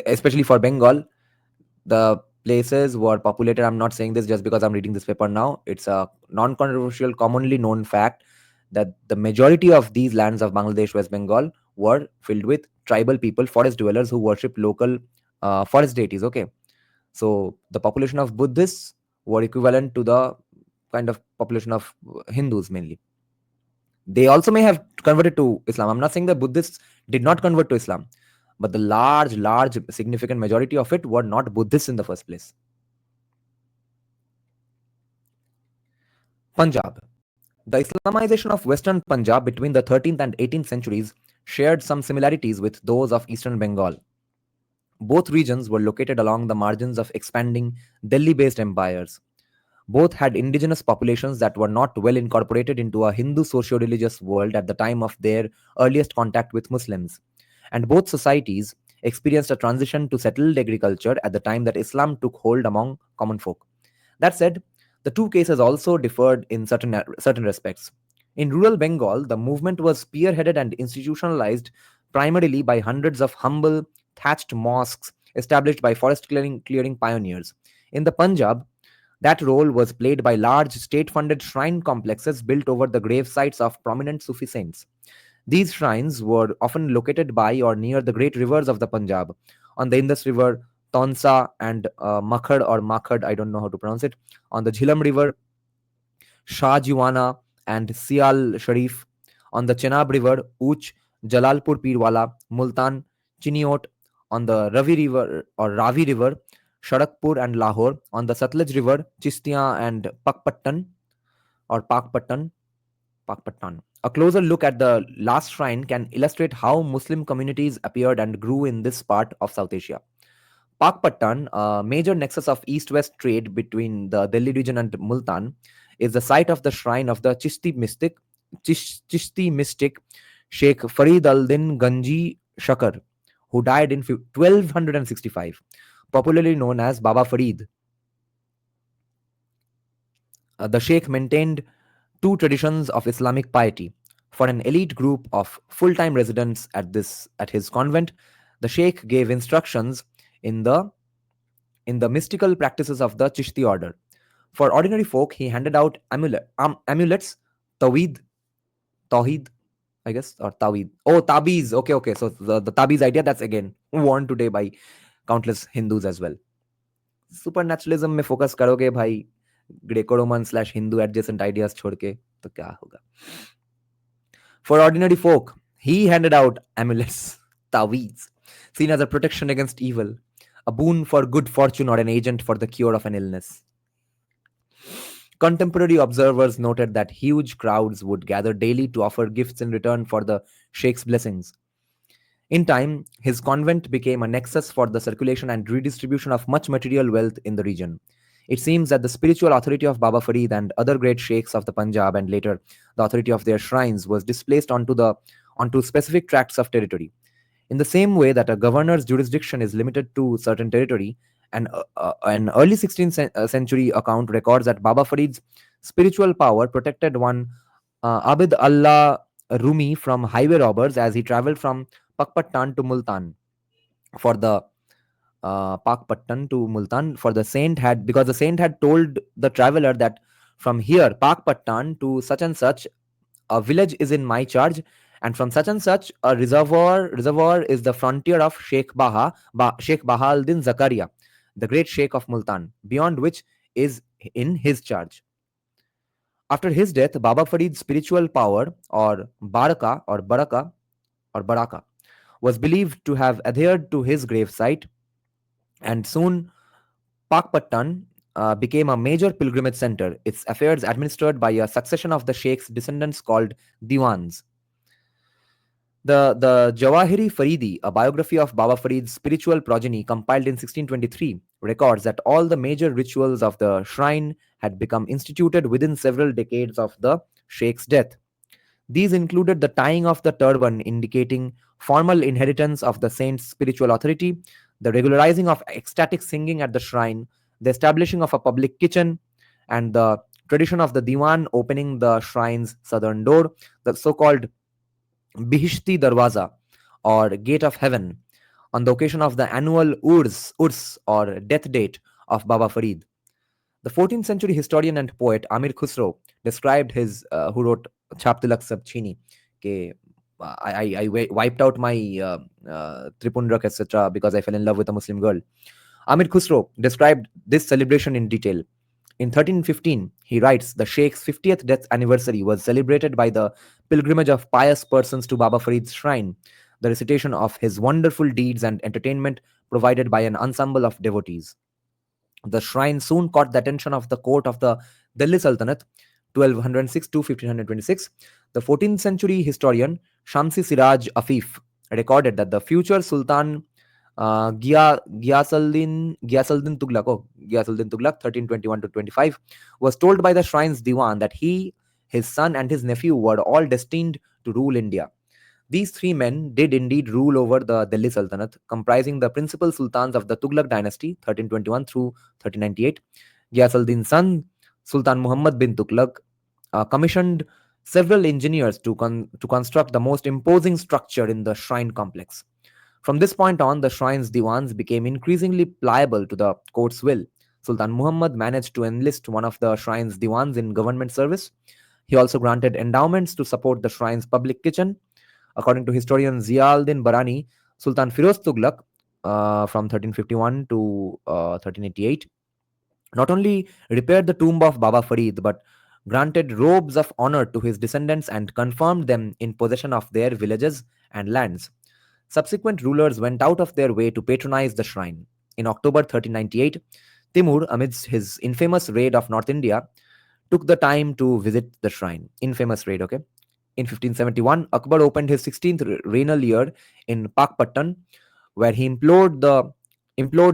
especially for Bengal, the places were populated. I'm not saying this just because I'm reading this paper now. It's a non-controversial, commonly known fact that the majority of these lands of Bangladesh, West Bengal, were filled with tribal people, forest dwellers who worship local forest deities. Okay, so the population of Buddhists were equivalent to the kind of population of Hindus mainly. They also may have converted to Islam. I'm not saying the Buddhists did not convert to Islam, but the large, significant majority of it were not Buddhists in the first place. Punjab. The Islamization of Western Punjab between the 13th and 18th centuries shared some similarities with those of Eastern Bengal. Both regions were located along the margins of expanding Delhi based empires. Both had indigenous populations that were not well incorporated into a Hindu socio religious world at the time of their earliest contact with Muslims. And both societies experienced a transition to settled agriculture at the time that Islam took hold among common folk. That said, the two cases also differed in certain respects. In rural Bengal, the movement was spearheaded and institutionalized primarily by hundreds of humble, thatched mosques established by clearing pioneers. In the Punjab, that role was played by large state funded shrine complexes built over the grave sites of prominent Sufi saints. These shrines were often located by or near the great rivers of the Punjab, on the Indus River, Tonsa and Makhad, I don't know how to pronounce it, on the Jhilam River, Shahjiwana and Sial Sharif, on the Chenab River, Uch, Jalalpur Pirwala, Multan, Chiniot, on the Ravi River, Sharakpur and Lahore, on the Satluj River, Chistia and Pakpattan. Pakpattan. A closer look at the last shrine can illustrate how Muslim communities appeared and grew in this part of South Asia. Pakpattan, a major nexus of east-west trade between the Delhi region and Multan, is the site of the shrine of the Chishti mystic Sheikh Farid al-Din Ganji Shakar, who died in 1265, popularly known as Baba Farid. The Sheikh maintained two traditions of Islamic piety. For an elite group of full-time residents at his convent, the Sheikh gave instructions in the mystical practices of the Chishti order. For ordinary folk, he handed out amulets, tawid, tawhid, I guess, or tawid. Oh, tabiz. Okay, okay. So the tabiz idea, that's again worn today by countless Hindus as well. सुपरनेचुरलिज्म में focus करोगे भाई, Greco Roman slash Hindu adjacent ideas छोड़ के, तो क्या होगा? For ordinary folk, He handed out amulets, taweez, seen as a protection against evil, a boon for good fortune, or an agent for the cure of an illness. Contemporary observers noted that huge crowds would gather daily to offer gifts in return for the Sheikh's blessings. In time, his convent became a nexus for the circulation and redistribution of much material wealth in the region. It seems that the spiritual authority of Baba Farid and other great sheikhs of the Punjab, and later the authority of their shrines, was displaced onto specific tracts of territory. In the same way that a governor's jurisdiction is limited to certain territory, an early 16th century account records that Baba Farid's spiritual power protected one Abid Allah Rumi from highway robbers as he traveled from Pakpattan to Multan for the Pakpattan to Multan for the saint had because the saint had told the traveler that from here Pakpattan to such and such a village is in my charge, and from such and such a reservoir is the frontier of Sheikh Bahal Din Zakaria, the great Sheikh of Multan, beyond which is in his charge. After his death, Baba Farid's spiritual power, or baraka, was believed to have adhered to his gravesite, and soon Pakpattan became a major pilgrimage center, its affairs administered by a succession of the Sheikh's descendants called Diwans. The Jawahiri Faridi, a biography of Baba Farid's spiritual progeny compiled in 1623, records that all the major rituals of the shrine had become instituted within several decades of the Sheikh's death. These included the tying of the turban, indicating formal inheritance of the saint's spiritual authority, the regularizing of ecstatic singing at the shrine, the establishing of a public kitchen, and the tradition of the diwan opening the shrine's southern door, the so called Bihishti Darwaza, or Gate of Heaven, on the occasion of the annual Urs or death date of Baba Farid. The 14th century historian and poet Amir Khusro described who wrote Chap Tilak Sab Chini, ke, I wiped out my Tripundrak, etc., because I fell in love with a Muslim girl. Amir Khusro described this celebration in detail. In 1315, he writes, the Sheikh's 50th death anniversary was celebrated by the pilgrimage of pious persons to Baba Farid's shrine, the recitation of his wonderful deeds, and entertainment provided by an ensemble of devotees. The shrine soon caught the attention of the court of the Delhi Sultanate, 1206 to 1526. The 14th century historian Shamsi Siraj Afif recorded that the future Sultan Giyasuddin Tughlaq, 1321 to 25, was told by the shrine's diwan that he, his son, and his nephew were all destined to rule India. These three men did indeed rule over the Delhi Sultanate, comprising the principal sultans of the Tughlaq dynasty, 1321 through 1398. Ghiyasuddin's son, Sultan Muhammad bin Tughlaq, commissioned several engineers to construct the most imposing structure in the shrine complex. From this point on, the shrine's diwans became increasingly pliable to the court's will. Sultan Muhammad managed to enlist one of the shrine's diwans in government service. He also granted endowments to support the shrine's public kitchen. According to historian Ziauddin Barani, Sultan Firoz Tughlaq, from 1351 to 1388, not only repaired the tomb of Baba Farid but granted robes of honor to his descendants and confirmed them in possession of their villages and lands. Subsequent rulers went out of their way to patronize the shrine. In October 1398, Timur, amidst his infamous raid of North India, took the time to visit the shrine. Infamous raid, okay? In 1571, Akbar opened his 16th regnal year in Pakpattan, where he implored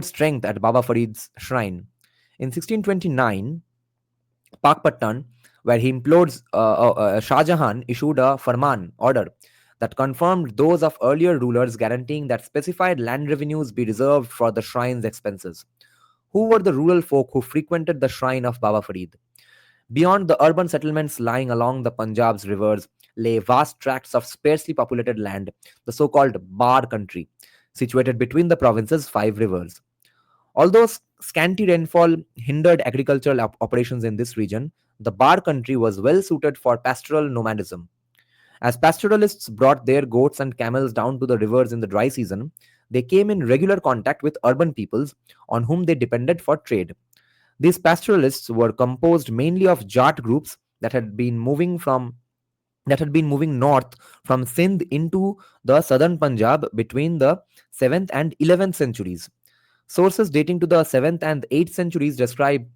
strength at Baba Farid's shrine. In 1629, Pakpattan, where he implored Shah Jahan, issued a farman order that confirmed those of earlier rulers, guaranteeing that specified land revenues be reserved for the shrine's expenses. Who were the rural folk who frequented the shrine of Baba Farid? Beyond the urban settlements lying along the Punjab's rivers lay vast tracts of sparsely populated land, the so-called Bar country, situated between the province's five rivers. Although scanty rainfall hindered agricultural operations in this region, the Bar country was well suited for pastoral nomadism. As pastoralists brought their goats and camels down to the rivers in the dry season, they came in regular contact with urban peoples on whom they depended for trade. These pastoralists were composed mainly of Jat groups that had been moving from that had been moving north from Sindh into the southern Punjab between the 7th and 11th centuries. Sources dating to the 7th and 8th centuries describe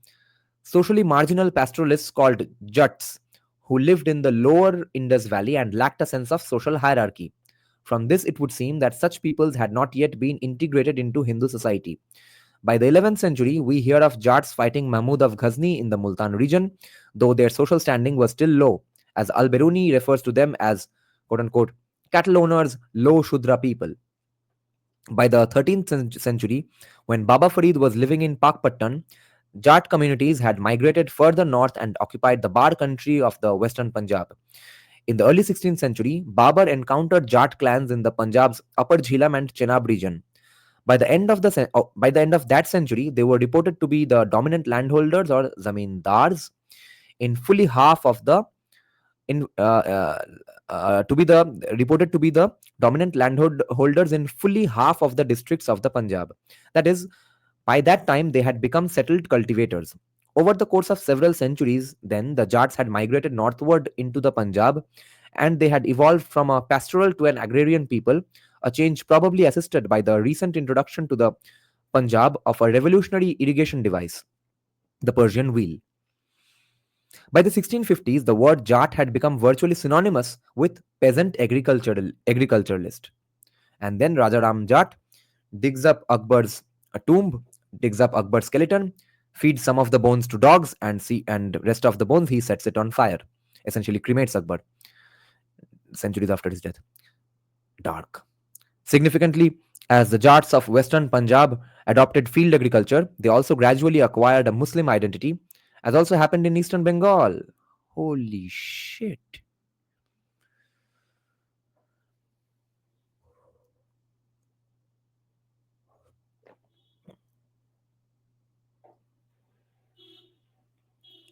socially marginal pastoralists called Jats who lived in the lower Indus Valley and lacked a sense of social hierarchy. From this, it would seem that such peoples had not yet been integrated into Hindu society. By the 11th century, we hear of Jats fighting Mahmud of Ghazni in the Multan region, though their social standing was still low, as Al Biruni refers to them as quote unquote cattle owners, low Shudra people. By the 13th century, when Baba Farid was living in Pakpattan, Jat communities had migrated further north and occupied the Bar country of the western Punjab. In the early 16th century, Babur encountered Jat clans in the Punjab's Upper Jhelum and Chenab region. By the end of that century, they were reported to be the dominant landholders or zamindars in fully half of the in to be the reported to be the dominant landholders in fully half of the districts of the Punjab. That is, by that time, they had become settled cultivators. Over the course of several centuries, then, the Jats had migrated northward into the Punjab and they had evolved from a pastoral to an agrarian people, a change probably assisted by the recent introduction to the Punjab of a revolutionary irrigation device, the Persian wheel. By the 1650s, the word Jat had become virtually synonymous with peasant agriculturalist. And then Raja Ram Jat digs up Akbar's tomb, digs up Akbar's skeleton, feeds some of the bones to dogs, and rest of the bones he sets it on fire. Essentially cremates Akbar centuries after his death. Dark. Significantly, as the Jats of western Punjab adopted field agriculture, they also gradually acquired a Muslim identity, as also happened in eastern Bengal. Holy shit.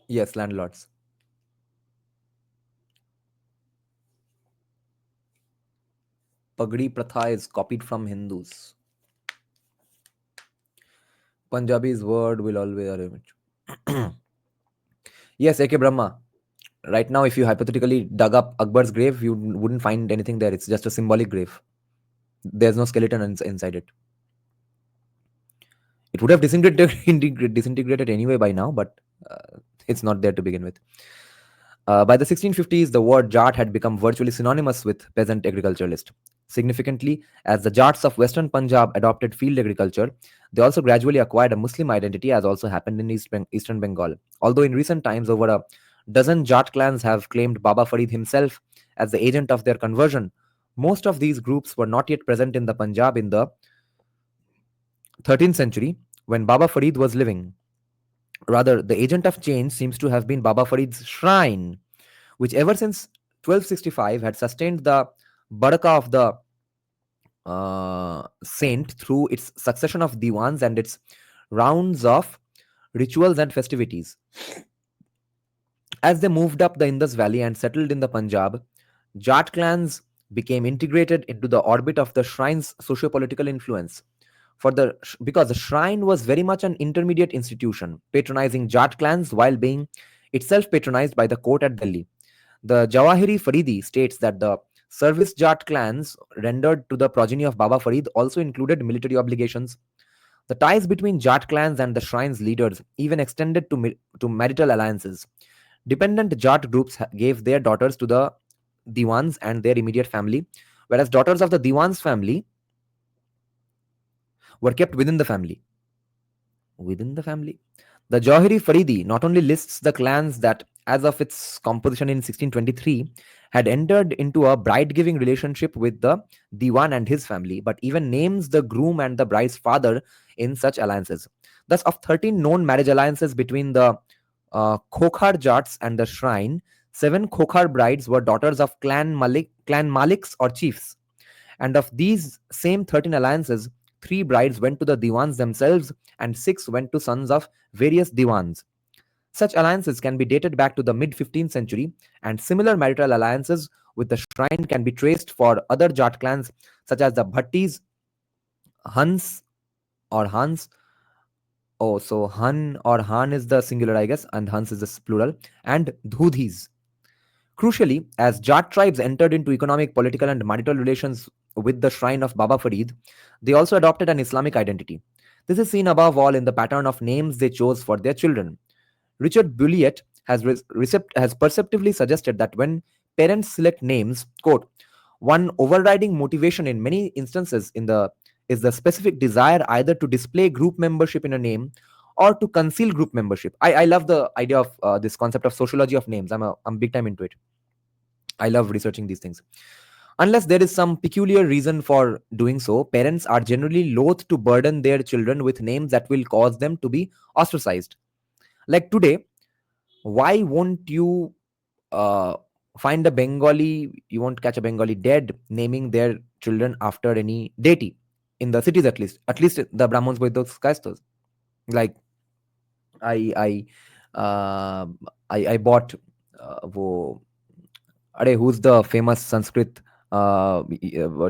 Yes, landlords. Pagdi Pratha is copied from Hindus. Punjabi's word will always. Yes, AK Brahma. Right now, if you hypothetically dug up Akbar's grave, you wouldn't find anything there. It's just a symbolic grave. There's no skeleton inside it. It would have disintegrated anyway by now, but it's not there to begin with. By the 1650s, the word Jat had become virtually synonymous with peasant agriculturalist. Significantly, as the Jats of western Punjab adopted field agriculture, they also gradually acquired a Muslim identity, as also happened in eastern Bengal. Although in recent times, over a dozen Jat clans have claimed Baba Farid himself as the agent of their conversion, most of these groups were not yet present in the Punjab in the 13th century when Baba Farid was living. Rather, the agent of change seems to have been Baba Farid's shrine, which ever since 1265 had sustained the baraka of the saint through its succession of diwans and its rounds of rituals and festivities. As they moved up the Indus Valley and settled in the Punjab, Jat clans became integrated into the orbit of the shrine's socio-political influence. Because the shrine was very much an intermediate institution, patronizing Jat clans while being itself patronized by the court at Delhi. The Jawahiri Faridi states that the service Jat clans rendered to the progeny of Baba Farid also included military obligations. The ties between Jat clans and the shrine's leaders even extended to marital alliances. Dependent Jat groups gave their daughters to the Diwans and their immediate family, whereas daughters of the Diwan's family were kept within the family. Within the family. The Jawahiri Faridi not only lists the clans that, as of its composition in 1623, had entered into a bride giving relationship with the Diwan and his family, but even names the groom and the bride's father in such alliances. Thus, of 13 known marriage alliances between the Khokhar Jats and the shrine, 7 Khokhar brides were daughters of clan Maliks or chiefs. And of these same 13 alliances, 3 brides went to the Diwans themselves and 6 went to sons of various Diwans. Such alliances can be dated back to the mid 15th century, and similar marital alliances with the shrine can be traced for other Jat clans such as the Bhattis, Hans or Hans. Oh, so Han or Han is the singular, I guess, and Hans is the plural, and Dhudhis. Crucially, as Jat tribes entered into economic, political, and marital relations with the shrine of Baba Farid, they also adopted an Islamic identity. This is seen above all in the pattern of names they chose for their children. Richard Bulliet has perceptively suggested that when parents select names, quote, one overriding motivation in many instances is the specific desire either to display group membership in a name or to conceal group membership. I love the idea of this concept of sociology of names. I'm big time into it. I love researching these things. Unless there is some peculiar reason for doing so, parents are generally loath to burden their children with names that will cause them to be ostracized. Like today, why won't you uh, find a Bengali, you won't catch a Bengali dead naming their children after any deity in the cities, at least the Brahmins with those castes. Like I, I, uh, I bought, wo, who's the famous Sanskrit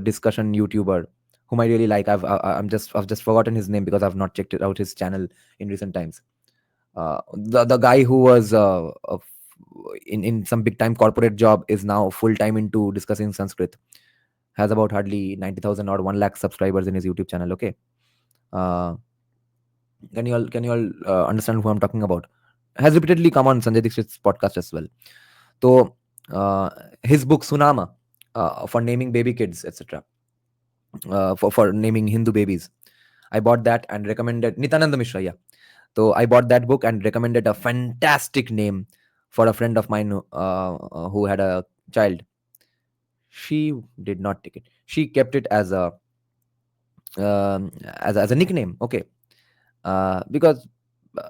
discussion YouTuber whom I really like? I've just forgotten his name because I've not checked it out his channel in recent times. The guy who was in some big time corporate job is now full time into discussing Sanskrit. Has about hardly 90,000 or 1 lakh subscribers in his YouTube channel. Okay, uh, can you all understand who I'm talking about? Has repeatedly come on Sanjay Dixit's podcast as well. So his book Sunama for naming baby kids, etc. For naming Hindu babies. I bought that and recommended Nitananda Mishra. Yeah, so I bought that book and recommended a fantastic name for a friend of mine who had a child. She did not take it. She kept it as a as a nickname. Okay, because uh,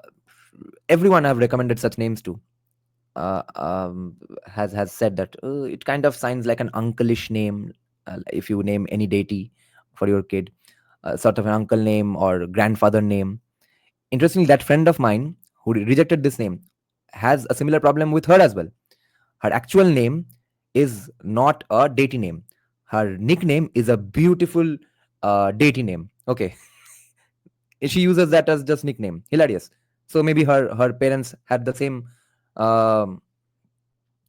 everyone I've recommended such names to has said that it kind of sounds like an uncleish name. If you name any deity for your kid, sort of an uncle name or grandfather name. Interestingly, that friend of mine who rejected this name has a similar problem with her as well. Her actual name is not a deity name. Her nickname is a beautiful deity name. Okay, she uses that as just nickname. Hilarious. So maybe her parents had the same, um,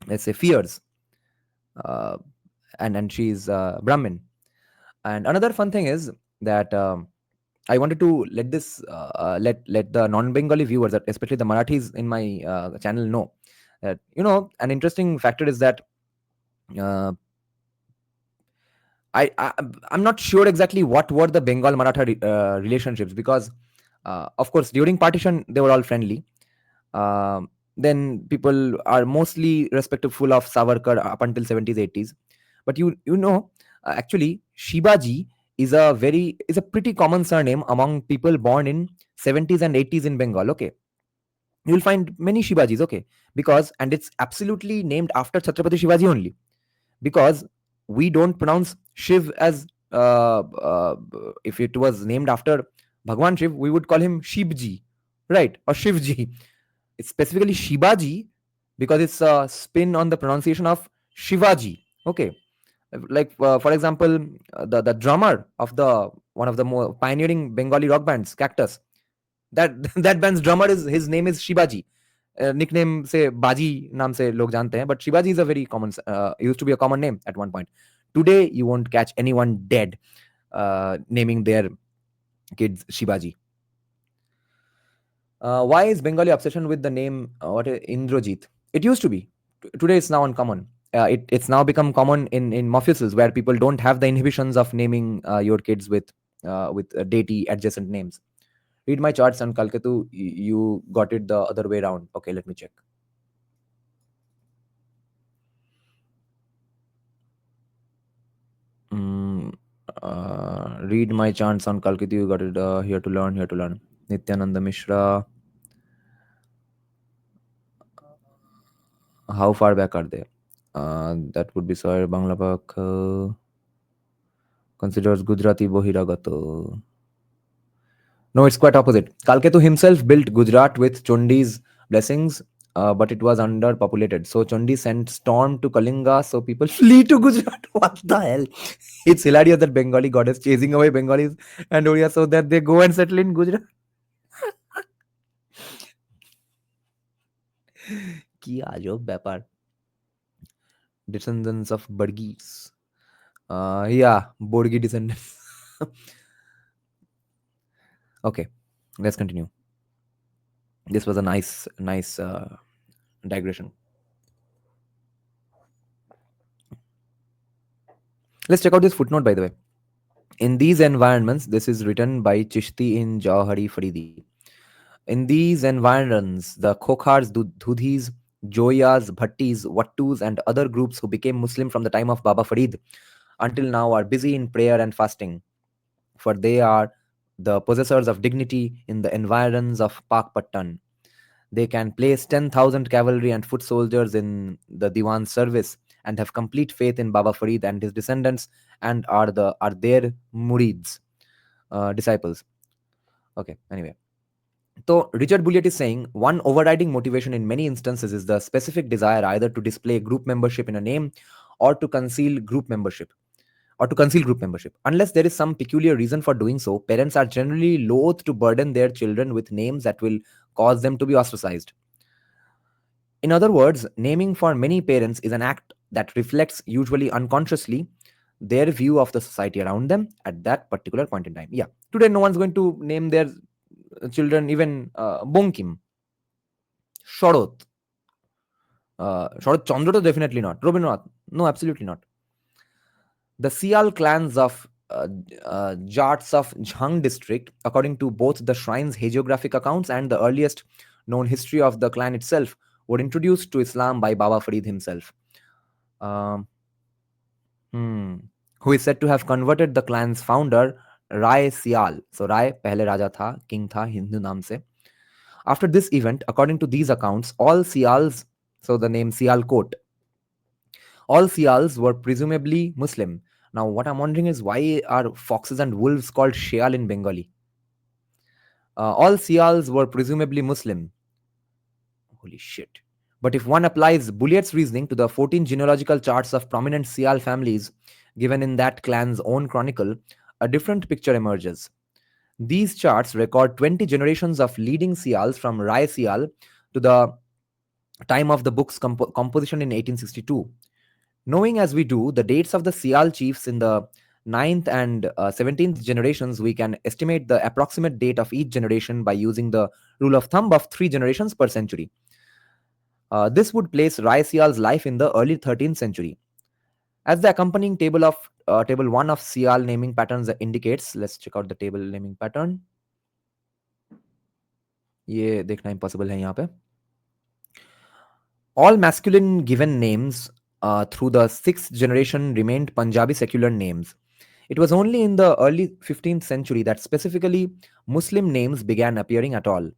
let's say, fears, uh, and she's Brahmin. And another fun thing is that I wanted to let the non-Bengali viewers, especially the Marathis in my channel, know that an interesting factor is that uh, I I'm not sure exactly what were the Bengal Maratha relationships because of course during partition they were all friendly. Then people are mostly respectful of Savarkar up until 70s 80s. But actually Shibaji is a pretty common surname among people born in 70s and 80s in Bengal. Okay, you'll find many Shibajis. Okay, because and it's absolutely named after Chhatrapati Shivaji only because we don't pronounce Shiv as if it was named after Bhagwan Shiv, we would call him Shivji, right? Or Shivji. It's specifically Shibaji because it's a spin on the pronunciation of Shivaji. Okay, like for example, the drummer of the one of the more pioneering Bengali rock bands, Cactus. That that band's drummer is his name is Shibaji. Nickname से बाजी नाम से लोग जानते हैं, but Shivaji is a very common, used to be a common name at one point. Today you won't catch anyone dead naming their kids Shivaji. Why is Bengali obsession with the name Indrajit? It used to be. Today it's now uncommon. It's now become common in mofusils where people don't have the inhibitions of naming your kids with deity adjacent names. Read my charts on Kalketu. You got it the other way around. Okay, let me check. Mm, read my chants on Kalketu. You got it here to learn, here to learn. Nityananda Mishra. How far back are they? That would be Sir Banglabak considers Gujarati Bohiragato. No, it's quite opposite. Kalketu himself built Gujarat with Chondi's blessings, but it was underpopulated. So Chondi sent storm to Kalinga, so people flee to Gujarat. What the hell? It's hilarious that Bengali goddess chasing away Bengalis and Odia so that they go and settle in Gujarat. কি আজব ব্যাপার Descendants of Burgese. Yeah, Borgi descendants. Okay, let's continue. This was a nice digression. Let's check out this footnote, by the way. In these environments, this is written by Chishti in Jawhari Faridi. In these environs, the Khokhars, Dudhis, Joyas, Bhattis, Wattus, and other groups who became Muslim from the time of Baba Farid until now are busy in prayer and fasting, for they are the possessors of dignity in the environs of Pakpattan. They can place 10,000 cavalry and foot soldiers in the Diwan service and have complete faith in Baba Farid and his descendants and are their murids, disciples. Okay, anyway. So Richard Bulliett is saying one overriding motivation in many instances is the specific desire either to display group membership in a name or to conceal group membership Unless there is some peculiar reason for doing so, parents are generally loath to burden their children with names that will cause them to be ostracized. In other words, naming for many parents is an act that reflects, usually unconsciously, their view of the society around them at that particular point in time. Yeah, today no one's going to name their children even Bonkim, Shorot. Shorot Chandra, definitely not. Robindranath, no, absolutely not. The Sial clans of Jats of Jhang district, according to both the shrine's hagiographic accounts and the earliest known history of the clan itself, were introduced to Islam by Baba Farid himself, um, hmm, who is said to have converted the clan's founder, Rai Sial. So Rai pehle raja tha, king tha, Hindu naam se. After this event, according to these accounts, all Sials, so the name Sialkot, all Sials were presumably Muslim. Now, what I'm wondering is why are foxes and wolves called Sheal in Bengali? All Sials were presumably Muslim. Holy shit. But if one applies Bulliet's reasoning to the 14 genealogical charts of prominent Sial families given in that clan's own chronicle, a different picture emerges. These charts record 20 generations of leading Sials from Rai Sial to the time of the book's composition in 1862. Knowing as we do the dates of the Sial chiefs in the ninth and 17th generations, we can estimate the approximate date of each generation by using the rule of thumb of 3 generations per century. This would place Rai Sial's life in the early 13th century. As the accompanying table 1 of Sial naming patterns indicates, let's check out the table naming pattern. ये देखना impossible है यहाँ पे. All masculine given names through the 6th generation remained Punjabi secular names. It was only in the early 15th century that specifically Muslim names began appearing at all.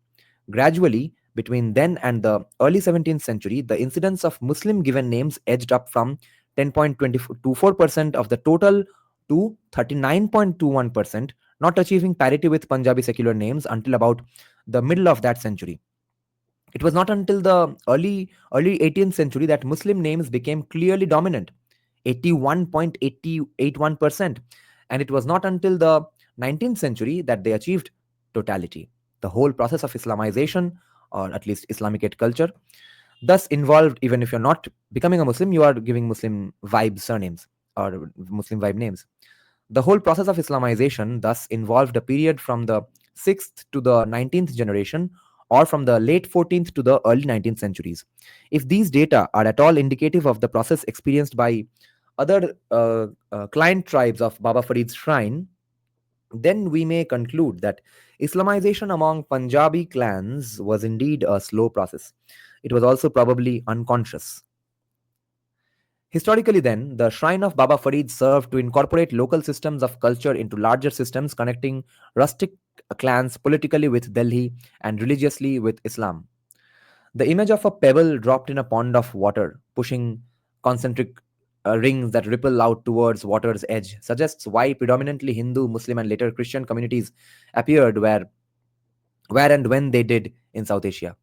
Gradually, between then and the early 17th century, the incidence of Muslim given names edged up from 10.24% of the total to 39.21%, not achieving parity with Punjabi secular names until about the middle of that century. It was not until the early 18th century that Muslim names became clearly dominant, 81.81%, and it was not until the 19th century that they achieved totality. The whole process of Islamization, or at least Islamicate culture, thus involved, even if you're not becoming a Muslim, you are giving Muslim vibe surnames or Muslim vibe names. The whole process of Islamization thus involved a period from the 6th to the 19th generation, or from the late 14th to the early 19th centuries. If these data are at all indicative of the process experienced by other client tribes of Baba Farid's shrine, then we may conclude that Islamization among Punjabi clans was indeed a slow process. It was also probably unconscious. Historically, then, the shrine of Baba Farid served to incorporate local systems of culture into larger systems connecting rustic clans politically with Delhi and religiously with Islam. The image of a pebble dropped in a pond of water, pushing concentric rings that ripple out towards water's edge, suggests why predominantly Hindu, Muslim, and later Christian communities appeared where and when they did in South Asia.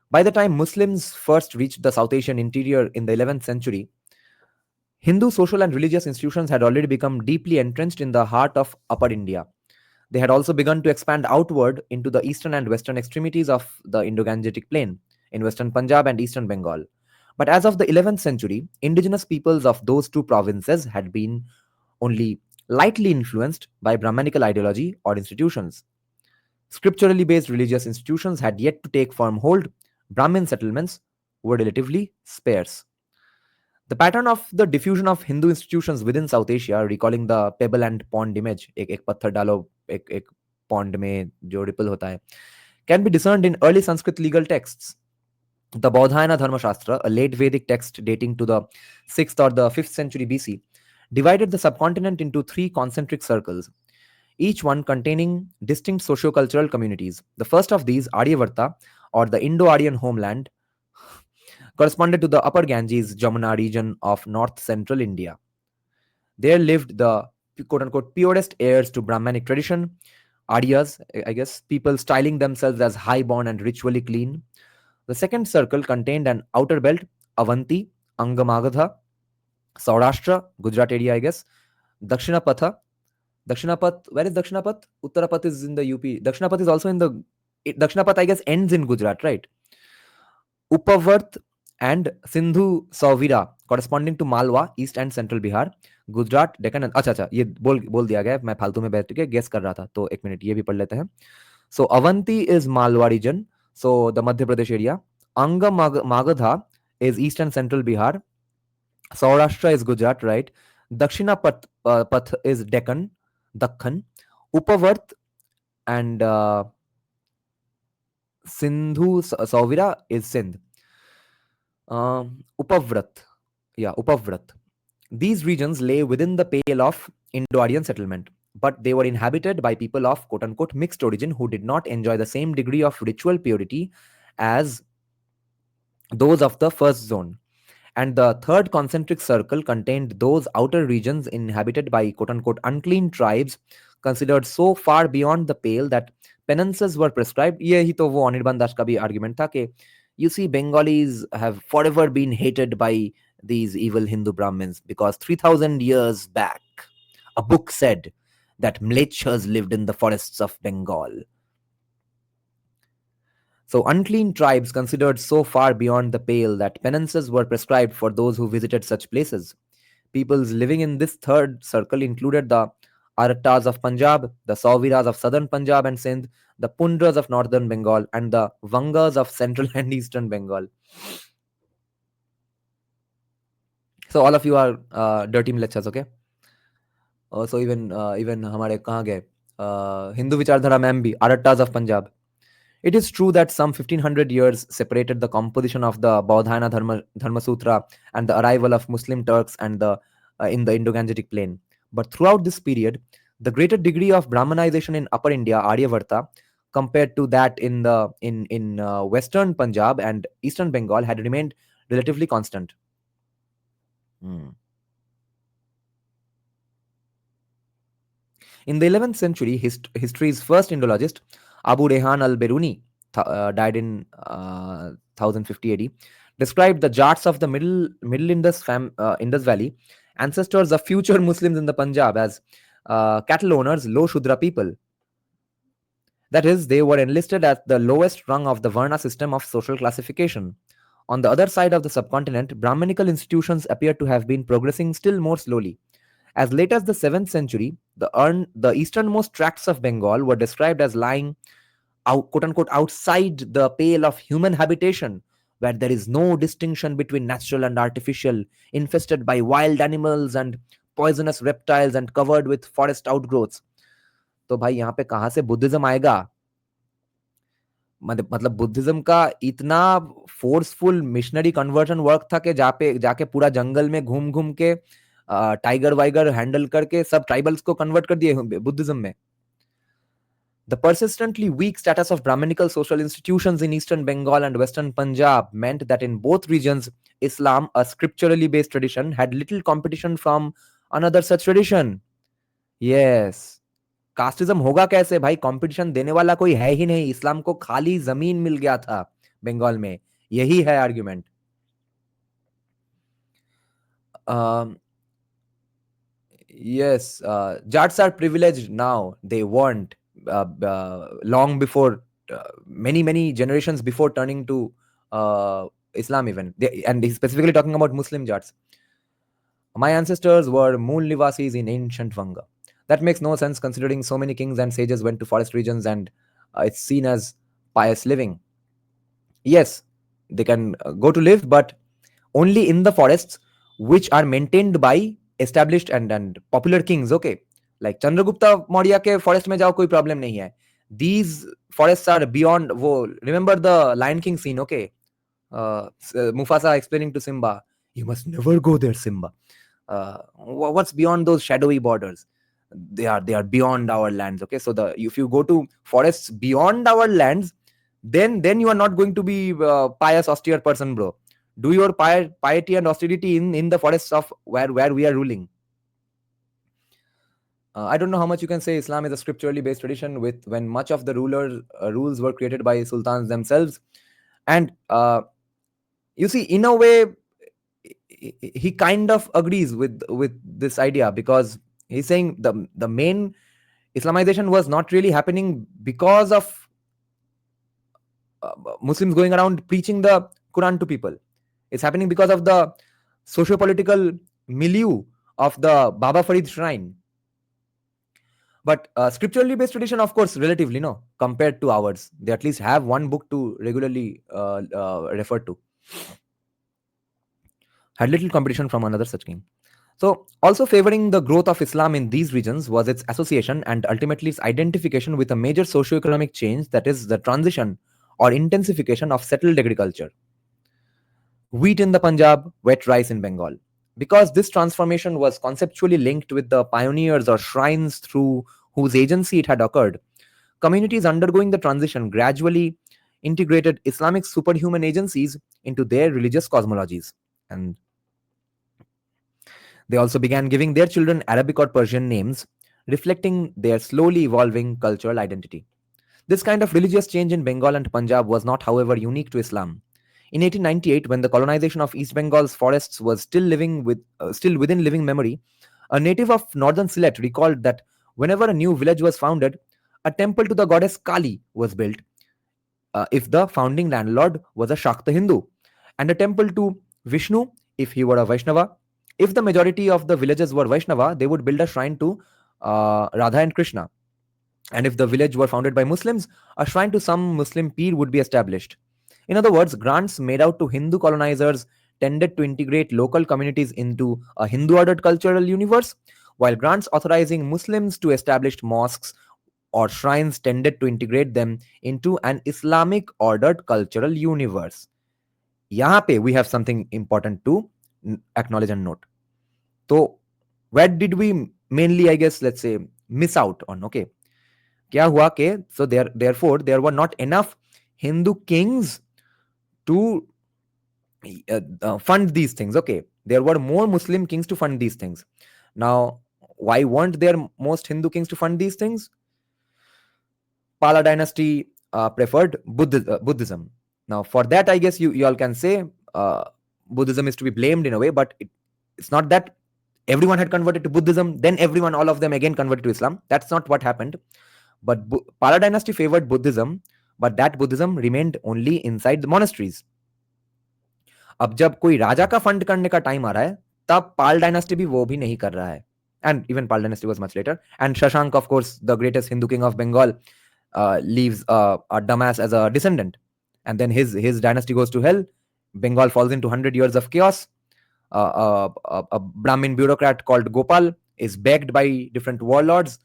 By the time Muslims first reached the South Asian interior in the 11th century, Hindu social and religious institutions had already become deeply entrenched in the heart of Upper India. They had also begun to expand outward into the eastern and western extremities of the Indo-Gangetic plain, in western Punjab and eastern Bengal. But as of the 11th century, indigenous peoples of those two provinces had been only lightly influenced by Brahmanical ideology or institutions. Scripturally based religious institutions had yet to take firm hold. Brahmin settlements were relatively sparse. The pattern of the diffusion of Hindu institutions within South Asia, recalling the pebble and pond image, एक पत्थर डालो एक pond में जो ripple होता है, can be discerned in early Sanskrit legal texts. The Baudhayana Dharmashastra, a late Vedic text dating to the 6th or the 5th century BC, divided the subcontinent into three concentric circles, each one containing distinct socio-cultural communities. The first of these, Aryavarta, or the Indo-Aryan homeland, corresponded to the upper Ganges Jamuna region of north-central India. There lived the quote-unquote purest heirs to Brahmanic tradition, Aryas, I guess, people styling themselves as high-born and ritually clean. The second circle contained an outer belt, Avanti, Angamagadha, Saurashtra, Gujarat area, I guess, Dakshinapatha. Dakshinapat, where is Dakshinapat? Uttarapat is in the UP. Dakshinapat is also in the. Dakshinapat, I guess, ends in Gujarat, right? Upavarth and Sindhu Sauvira, corresponding to Malwa, East and Central Bihar, Gujarat Deccan अच्छा अच्छा ये बोल दिया गया है, मैं फालतू में बैठ के गेस कर रहा था, तो एक मिनट ये भी पढ़ लेते हैं. So Avanti is Malwa region, so the Madhya Pradesh area. Anga Magadha is east and central Bihar. Saurashtra is Gujarat, right? Dakshina Path is Deccan, Dakhan. Upavarth and Sindhu Sauvira is Sindh. Upavrat, yeah, Upavrat. These regions lay within the pale of Indo-Aryan settlement, but they were inhabited by people of quote-unquote mixed origin who did not enjoy the same degree of ritual purity as those of the first zone. And the third concentric circle contained those outer regions inhabited by quote-unquote unclean tribes considered so far beyond the pale that penances were prescribed. यही तो वो अनिर्बान दास का भी argument था कि you see Bengalis have forever been hated by these evil Hindu Brahmins because 3000 years back a book said that Mlechas lived in the forests of Bengal. So unclean tribes considered so far beyond the pale that penances were prescribed for those who visited such places. Peoples living in this third circle included the Arattas of Punjab, the Sauviras of southern Punjab and Sindh, the Pundras of northern Bengal, and the Vangas of central and eastern Bengal. So all of you are dirty Mlechas, okay? So even हमारे कहाँ गए हिंदू विचारधारा ma'am भी Arattas of Punjab. It is true that some 1500 years separated the composition of the Baudhayana Dharma Sutra and the arrival of Muslim Turks and in the Indo-Gangetic plain. But throughout this period, the greater degree of Brahmanization in Upper India, Aryavarta, compared to that in Western Punjab and Eastern Bengal, had remained relatively constant. In the 11th century, history's first Indologist, Abu Rehan al-Biruni, died in 1050 AD, described the Jats of the Middle Indus Valley, ancestors of future Muslims in the Punjab, as cattle owners, low Shudra people. That is, they were enlisted at the lowest rung of the Varna system of social classification. On the other side of the subcontinent, Brahmanical institutions appear to have been progressing still more slowly. As late as the 7th century, the easternmost tracts of Bengal were described as lying quote unquote outside the pale of human habitation, where there is no distinction between natural and artificial, infested by wild animals and poisonous reptiles and covered with forest outgrowths. तो भाई यहाँ पे कहाँ से Buddhism आएगा? मतलब Buddhism का इतना फोर्सफुल मिशनरी कन्वर्जन वर्क था कि जाके पूरा जंगल में घूम घूम के टाइगर वाइगर हैंडल करके सब ट्राइबल्स को कन्वर्ट कर दिए बुद्धिज्म में. The persistently weak status of Brahmanical social institutions in eastern Bengal and western Punjab meant that in both regions, Islam, a scripturally based tradition, had little competition from another such tradition. Yes. Casteism होगा कैसे भाई? Competition देने वाला कोई है ही नहीं. इस्लाम को खाली जमीन मिल गया था बंगाल में. यही है argument. Yes, Jats are privileged now. They weren't long before, many generations before turning to Islam even. And he's specifically talking about Muslim Jats. My ancestors were Mool Nivasis in ancient Vanga. That makes no sense considering so many kings and sages went to forest regions and it's seen as pious living. Yes, they can go to live, but only in the forests which are maintained by established and popular kings. Okay, like Chandragupta Maurya ke forest mein jao, koi problem nahi hai. These forests are beyond wo. Remember the Lion King scene? Okay, Mufasa explaining to Simba, you must never go there, Simba. What's beyond those shadowy borders? They are beyond our lands. Okay, so the if you go to forests beyond our lands, then you are not going to be pious austere person, bro. Do your piety and austerity in the forests of where we are ruling. I don't know how much you can say Islam is a scripturally based tradition with when much of the rules were created by sultans themselves. And you see, in a way, he kind of agrees with this idea, because he's saying the main Islamization was not really happening because of Muslims going around preaching the Quran to people. It's happening because of the socio-political milieu of the Baba Farid shrine. But scripturally based tradition, of course, relatively no compared to ours. They at least have one book to regularly refer to. Had little competition from another such king. So, also favoring the growth of Islam in these regions was its association and ultimately its identification with a major socio-economic change, that is, the transition or intensification of settled agriculture. Wheat in the Punjab, wet rice in Bengal. Because this transformation was conceptually linked with the pioneers or shrines through whose agency it had occurred, communities undergoing the transition gradually integrated Islamic superhuman agencies into their religious cosmologies. And they also began giving their children Arabic or Persian names, reflecting their slowly evolving cultural identity. This kind of religious change in Bengal and Punjab was not, however, unique to Islam. In 1898, when the colonization of East Bengal's forests was still within living memory, a native of northern Sylhet recalled that whenever a new village was founded, a temple to the goddess Kali was built, if the founding landlord was a Shakta Hindu, and a temple to Vishnu if he were a Vaishnava. If the majority of the villages were Vaishnava, they would build a shrine to Radha and Krishna. And if the village were founded by Muslims, a shrine to some Muslim peer would be established. In other words, grants made out to Hindu colonizers tended to integrate local communities into a Hindu ordered cultural universe, while grants authorizing Muslims to establish mosques or shrines tended to integrate them into an Islamic ordered cultural universe. यहाँ पे we have something important to acknowledge and note. So, where did we mainly, I guess, let's say, miss out on? Okay, क्या हुआ के so therefore there were not enough Hindu kings to fund these things. Okay, there were more Muslim kings to fund these things. Now, why weren't there most Hindu kings to fund these things? Pala dynasty preferred Buddhism. Now, for that, I guess you all can say Buddhism is to be blamed in a way, but it's not that everyone had converted to Buddhism, then all of them again converted to Islam. That's not what happened. But Pala dynasty favored Buddhism, but that Buddhism remained only inside the monasteries. अब जब कोई राजा का fund करने का time आ रहा है, तब पाल dynasty भी वो भी नहीं कर रहा है. And even Pal dynasty was much later. And Shashank, of course, the greatest Hindu king of Bengal, leaves a dumbass as a descendant. And then his dynasty goes to hell. Bengal falls into 100 years of chaos. A Brahmin bureaucrat called Gopal is begged by different warlords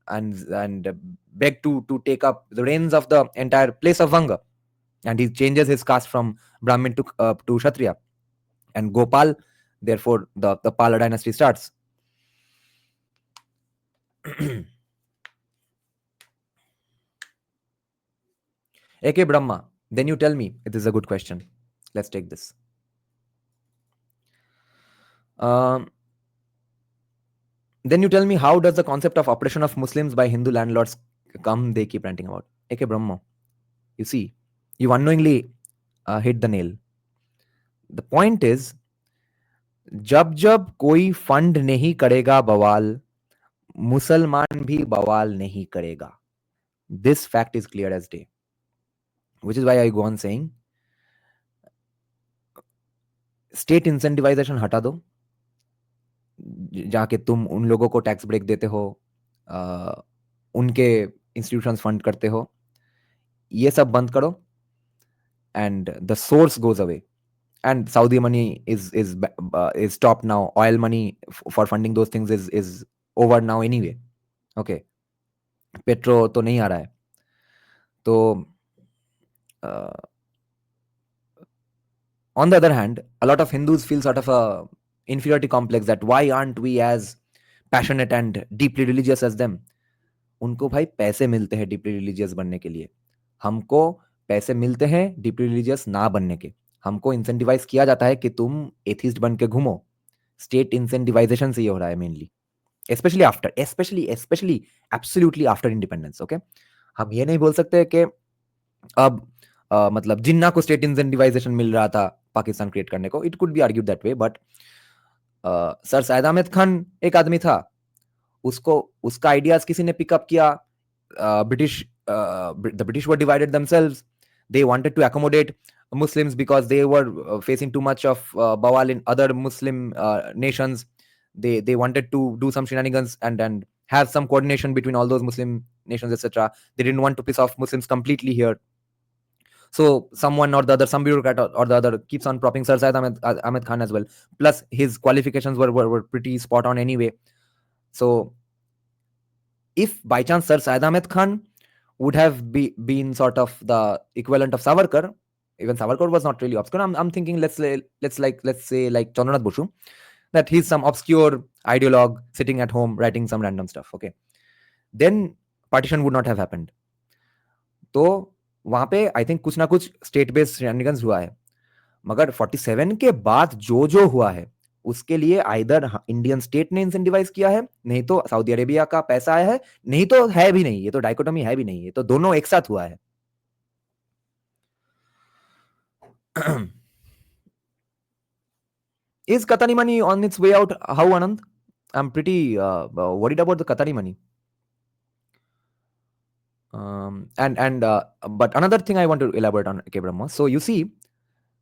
and begged to take up the reins of the entire place of Vanga. And he changes his caste from Brahmin to Kshatriya. And Gopal, therefore, the Pala dynasty starts. AK Brahma, then you tell me, it is a good question. Let's take this. Then you tell me, how does the concept of oppression of Muslims by Hindu landlords come? They keep ranting about. AK Brahma, you see, you unknowingly hit the nail. The point is, जब जब कोई fund नहीं करेगा बवाल, मुसलमान भी बवाल नहीं करेगा. This fact is clear as day. Which is why I go on saying, state incentivisation हटा दो, जाके तुम उन लोगों को टैक्स ब्रेक देते हो, उनके इंस्टीट्यूशंस फंड करते हो, ये सब बंद करो, and the source goes away. And Saudi money is stopped now. Oil money for funding those things is over now anyway. Okay, petro तो नहीं आ रहा है. तो on the other hand, a lot of Hindus feel sort of a inferiority complex that why aren't we as passionate and deeply religious as them. उनको भाई पैसे मिलते हैं डीपली रिलीजियस बनने के लिए, हमको पैसे मिलते हैं डीपली रिलीजियस ना बनने के. हमको इंसेंटिवाइज किया जाता है कि तुम एथिस्ट बन के घूमो. स्टेट इंसेंटिवाइजेशन से ये हो रहा है mainly, specially absolutely after independence. Okay, हम ये नहीं बोल सकते कि अब मतलब जिन्ना को स्टेट इंसेंटिवाइजेशन मिल रहा था पाकिस्तान क्रिएट करने को. It could be argued that way, but sir Syed Ahmad Khan एक आदमी था, उसको उसका आइडियाज किसी ने पिकअप किया. British the British were divided themselves. They wanted to accommodate Muslims because they were facing too much of bawal in other Muslim nations. They wanted to do some shenanigans and have some coordination between all those Muslim nations, etc. They didn't want to piss off Muslims completely here. So someone or the other, some bureaucrat or the other keeps on propping Sir Syed Ahmed Khan as well. Plus his qualifications were pretty spot on anyway. So if by chance Sir Syed Ahmed Khan would have been sort of the equivalent of Savarkar, even Savarkar was not really obscure. I'm thinking let's say like Chandranath Boshu, that he's some obscure ideologue sitting at home writing some random stuff. Okay, then partition would not have happened. तो वहां पे I think कुछ ना कुछ state based शेननिगन्स हुआ है, मगर 47 के बाद जो हुआ है उसके लिए आइदर इंडियन स्टेट ने इंसेंटिवाइज किया है, नहीं तो सऊदी अरेबिया का पैसा आया है, नहीं तो है भी नहीं. ये तो डाइकोटोमी है भी नहीं, ये तो दोनों एक साथ हुआ है. Is Qatari money on its way out? How, Anand? I'm pretty worried about the Qatari money. But another thing I want to elaborate on, K. Brahma. So you see,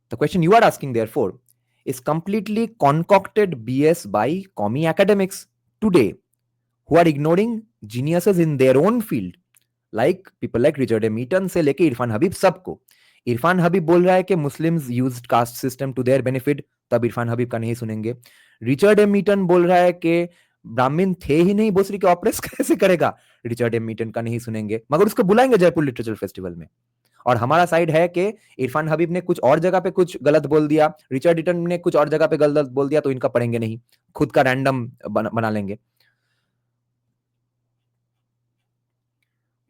the question you are asking, therefore, is completely concocted BS by commie academics today, who are ignoring geniuses in their own field, like people like Richard M. Eaton से लेके इरफान हबीब सबको. इरफान हबीब बोल रहा है कि Muslims used caste system to their benefit, तब इरफान हबीब का नहीं सुनेंगे. रिचर्ड एम ईटन बोल रहा है कि ब्राह्मण थे ही नहीं, भोसरी के ऑपरेस कैसे करेगा, रिचर्ड एम ईटन का नहीं सुनेंगे, मगर उसको बुलाएंगे जयपुर लिटरेचर फेस्टिवल में. और हमारा साइड है कि इरफान हबीब ने कुछ और जगह पे कुछ गलत बोल दिया, रिचर्ड ईटन ने कुछ और जगह पे गलत बोल दिया, तो इनका पढ़ेंगे नहीं, खुद का रैंडम बना लेंगे.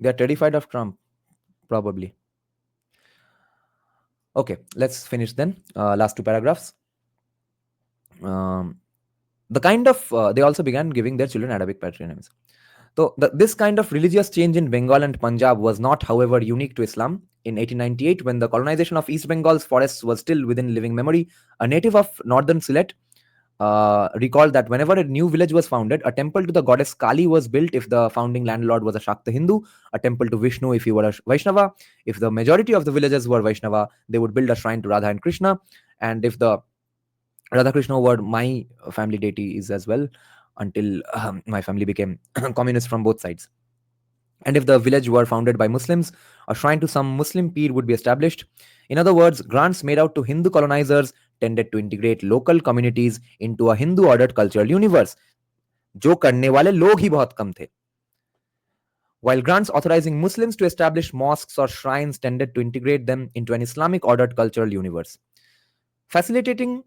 They are terrified of Trump, probably. Okay, let's finish then. Last two paragraphs. The kind of they also began giving their children Arabic patronyms. So this kind of religious change in Bengal and Punjab was not, however, unique to Islam. In 1898, when the colonization of East Bengal's forests was still within living memory, a native of northern Sylhet recalled that whenever a new village was founded, a temple to the goddess Kali was built if the founding landlord was a Shakta Hindu, a temple to Vishnu if he were a Vaishnava. If the majority of the villagers were Vaishnava, they would build a shrine to Radha and Krishna. And if the Radha Krishna were my family deities as well, until my family became communist from both sides. And if the village were founded by Muslims, a shrine to some Muslim peer would be established. In other words, grants made out to Hindu colonizers tended to integrate local communities into a Hindu ordered cultural universe. जो करने वाले लोग ही बहुत कम थे. While grants authorizing Muslims to establish mosques or shrines tended to integrate them into an Islamic ordered cultural universe. Facilitating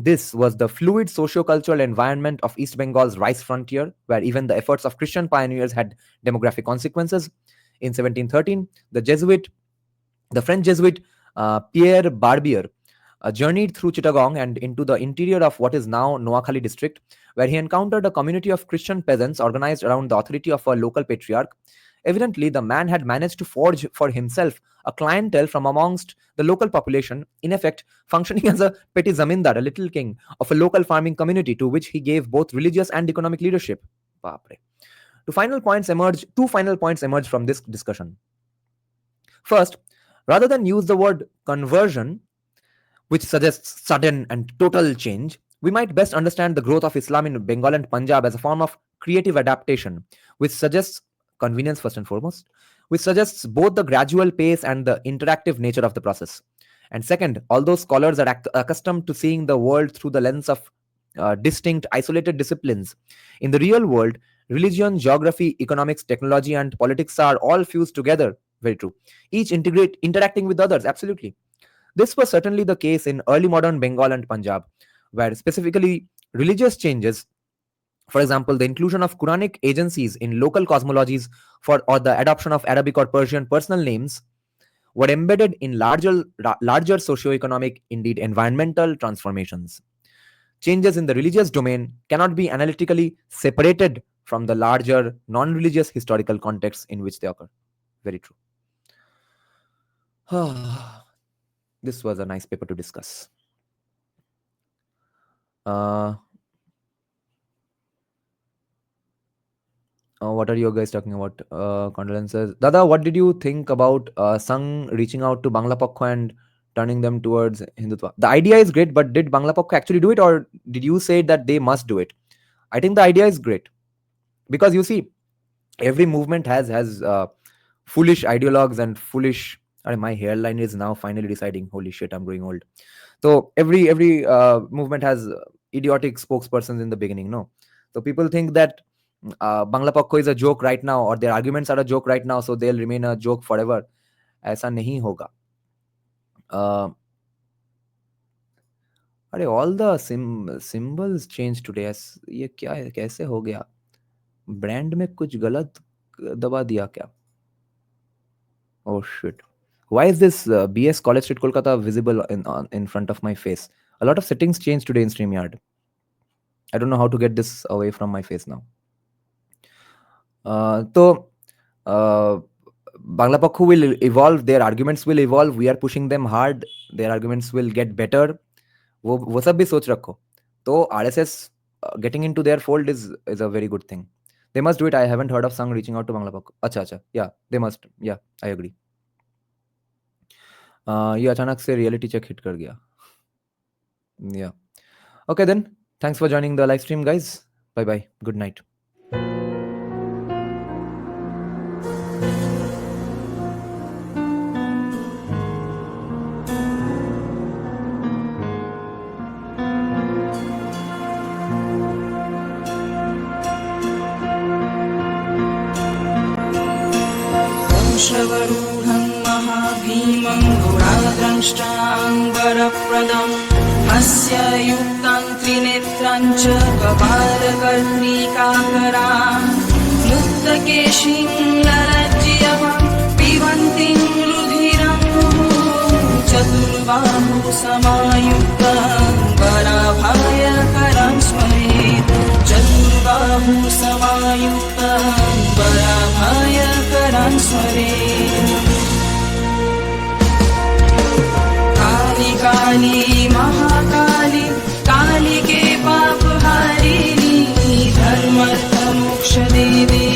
this was the fluid socio-cultural environment of East Bengal's rice frontier, where even the efforts of Christian pioneers had demographic consequences. In 1713, the French Jesuit Pierre Barbier journeyed through Chittagong and into the interior of what is now Noakhali district, where he encountered a community of Christian peasants organized around the authority of a local patriarch. Evidently, the man had managed to forge for himself a clientele from amongst the local population, in effect functioning as a petty zamindar, a little king of a local farming community to which he gave both religious and economic leadership. Two final points emerge from this discussion. First, rather than use the word conversion, which suggests sudden and total change, we might best understand the growth of Islam in Bengal and Punjab as a form of creative adaptation, which suggests convenience first and foremost, which suggests both the gradual pace and the interactive nature of the process. And second, although scholars are accustomed to seeing the world through the lens of distinct, isolated disciplines, in the real world, religion, geography, economics, technology, and politics are all fused together. Very true. Each interacting with others. Absolutely. This was certainly the case in early modern Bengal and Punjab, where specifically religious changes, for example, the inclusion of Quranic agencies in local cosmologies or the adoption of Arabic or Persian personal names, were embedded in larger socio-economic, indeed environmental transformations. Changes in the religious domain cannot be analytically separated from the larger non-religious historical contexts in which they occur. Very true. This was a nice paper to discuss. What are you guys talking about? Condolences. Dada, what did you think about Sangh reaching out to Bangla Pakho and turning them towards Hindutva? The idea is great, but did Bangla Pakho actually do it, or did you say that they must do it? I think the idea is great, because you see, every movement has foolish ideologues and foolish. My hairline is now finally deciding. Holy shit, I'm growing old. So every movement has idiotic spokespersons in the beginning. No, so people think that Bangla Pakho is a joke right now, or their arguments are a joke right now, so they'll remain a joke forever. ऐसा नहीं होगा. अरे all the symbols changed today. ये क्या है? कैसे हो गया? ब्रांड में कुछ गलत दबा दिया क्या? Oh shit. Why is this BS College Street Kolkata visible in front of my face? A lot of settings changed today in StreamYard. I don't know how to get this away from my face now. So Bangla Pakho will evolve, their arguments will evolve, we are pushing them hard, their arguments will get better. वो सब भी सोच रखो. तो RSS getting into their fold is a very good thing. They must do it. I haven't heard of Sangh reaching out to Bangla Pakho. अच्छा. Yeah, they must. Yeah, I agree. ये अचानक से reality check hit कर गया. Yeah. Okay then. Thanks for joining the live stream, guys. Bye bye. Good night. श्रवरूढं महाभीमं गुणाद्रष्टाङ्गरप्रदम् अस्य युक्तं त्रिनेत्रं च कपालकर्णिकाकरान् मुक्तकेशीं ललज्जयं पिबन्तीं रुधिरं चतुर्बाहु समायुक्तं वराभयकरं स्मरेत् चतुर्बाहु समायुक्तं वराभयकरं स्मरेत् काली काली महाकाली कालिके पापहारिणी धर्मर्थ मोक्ष देवी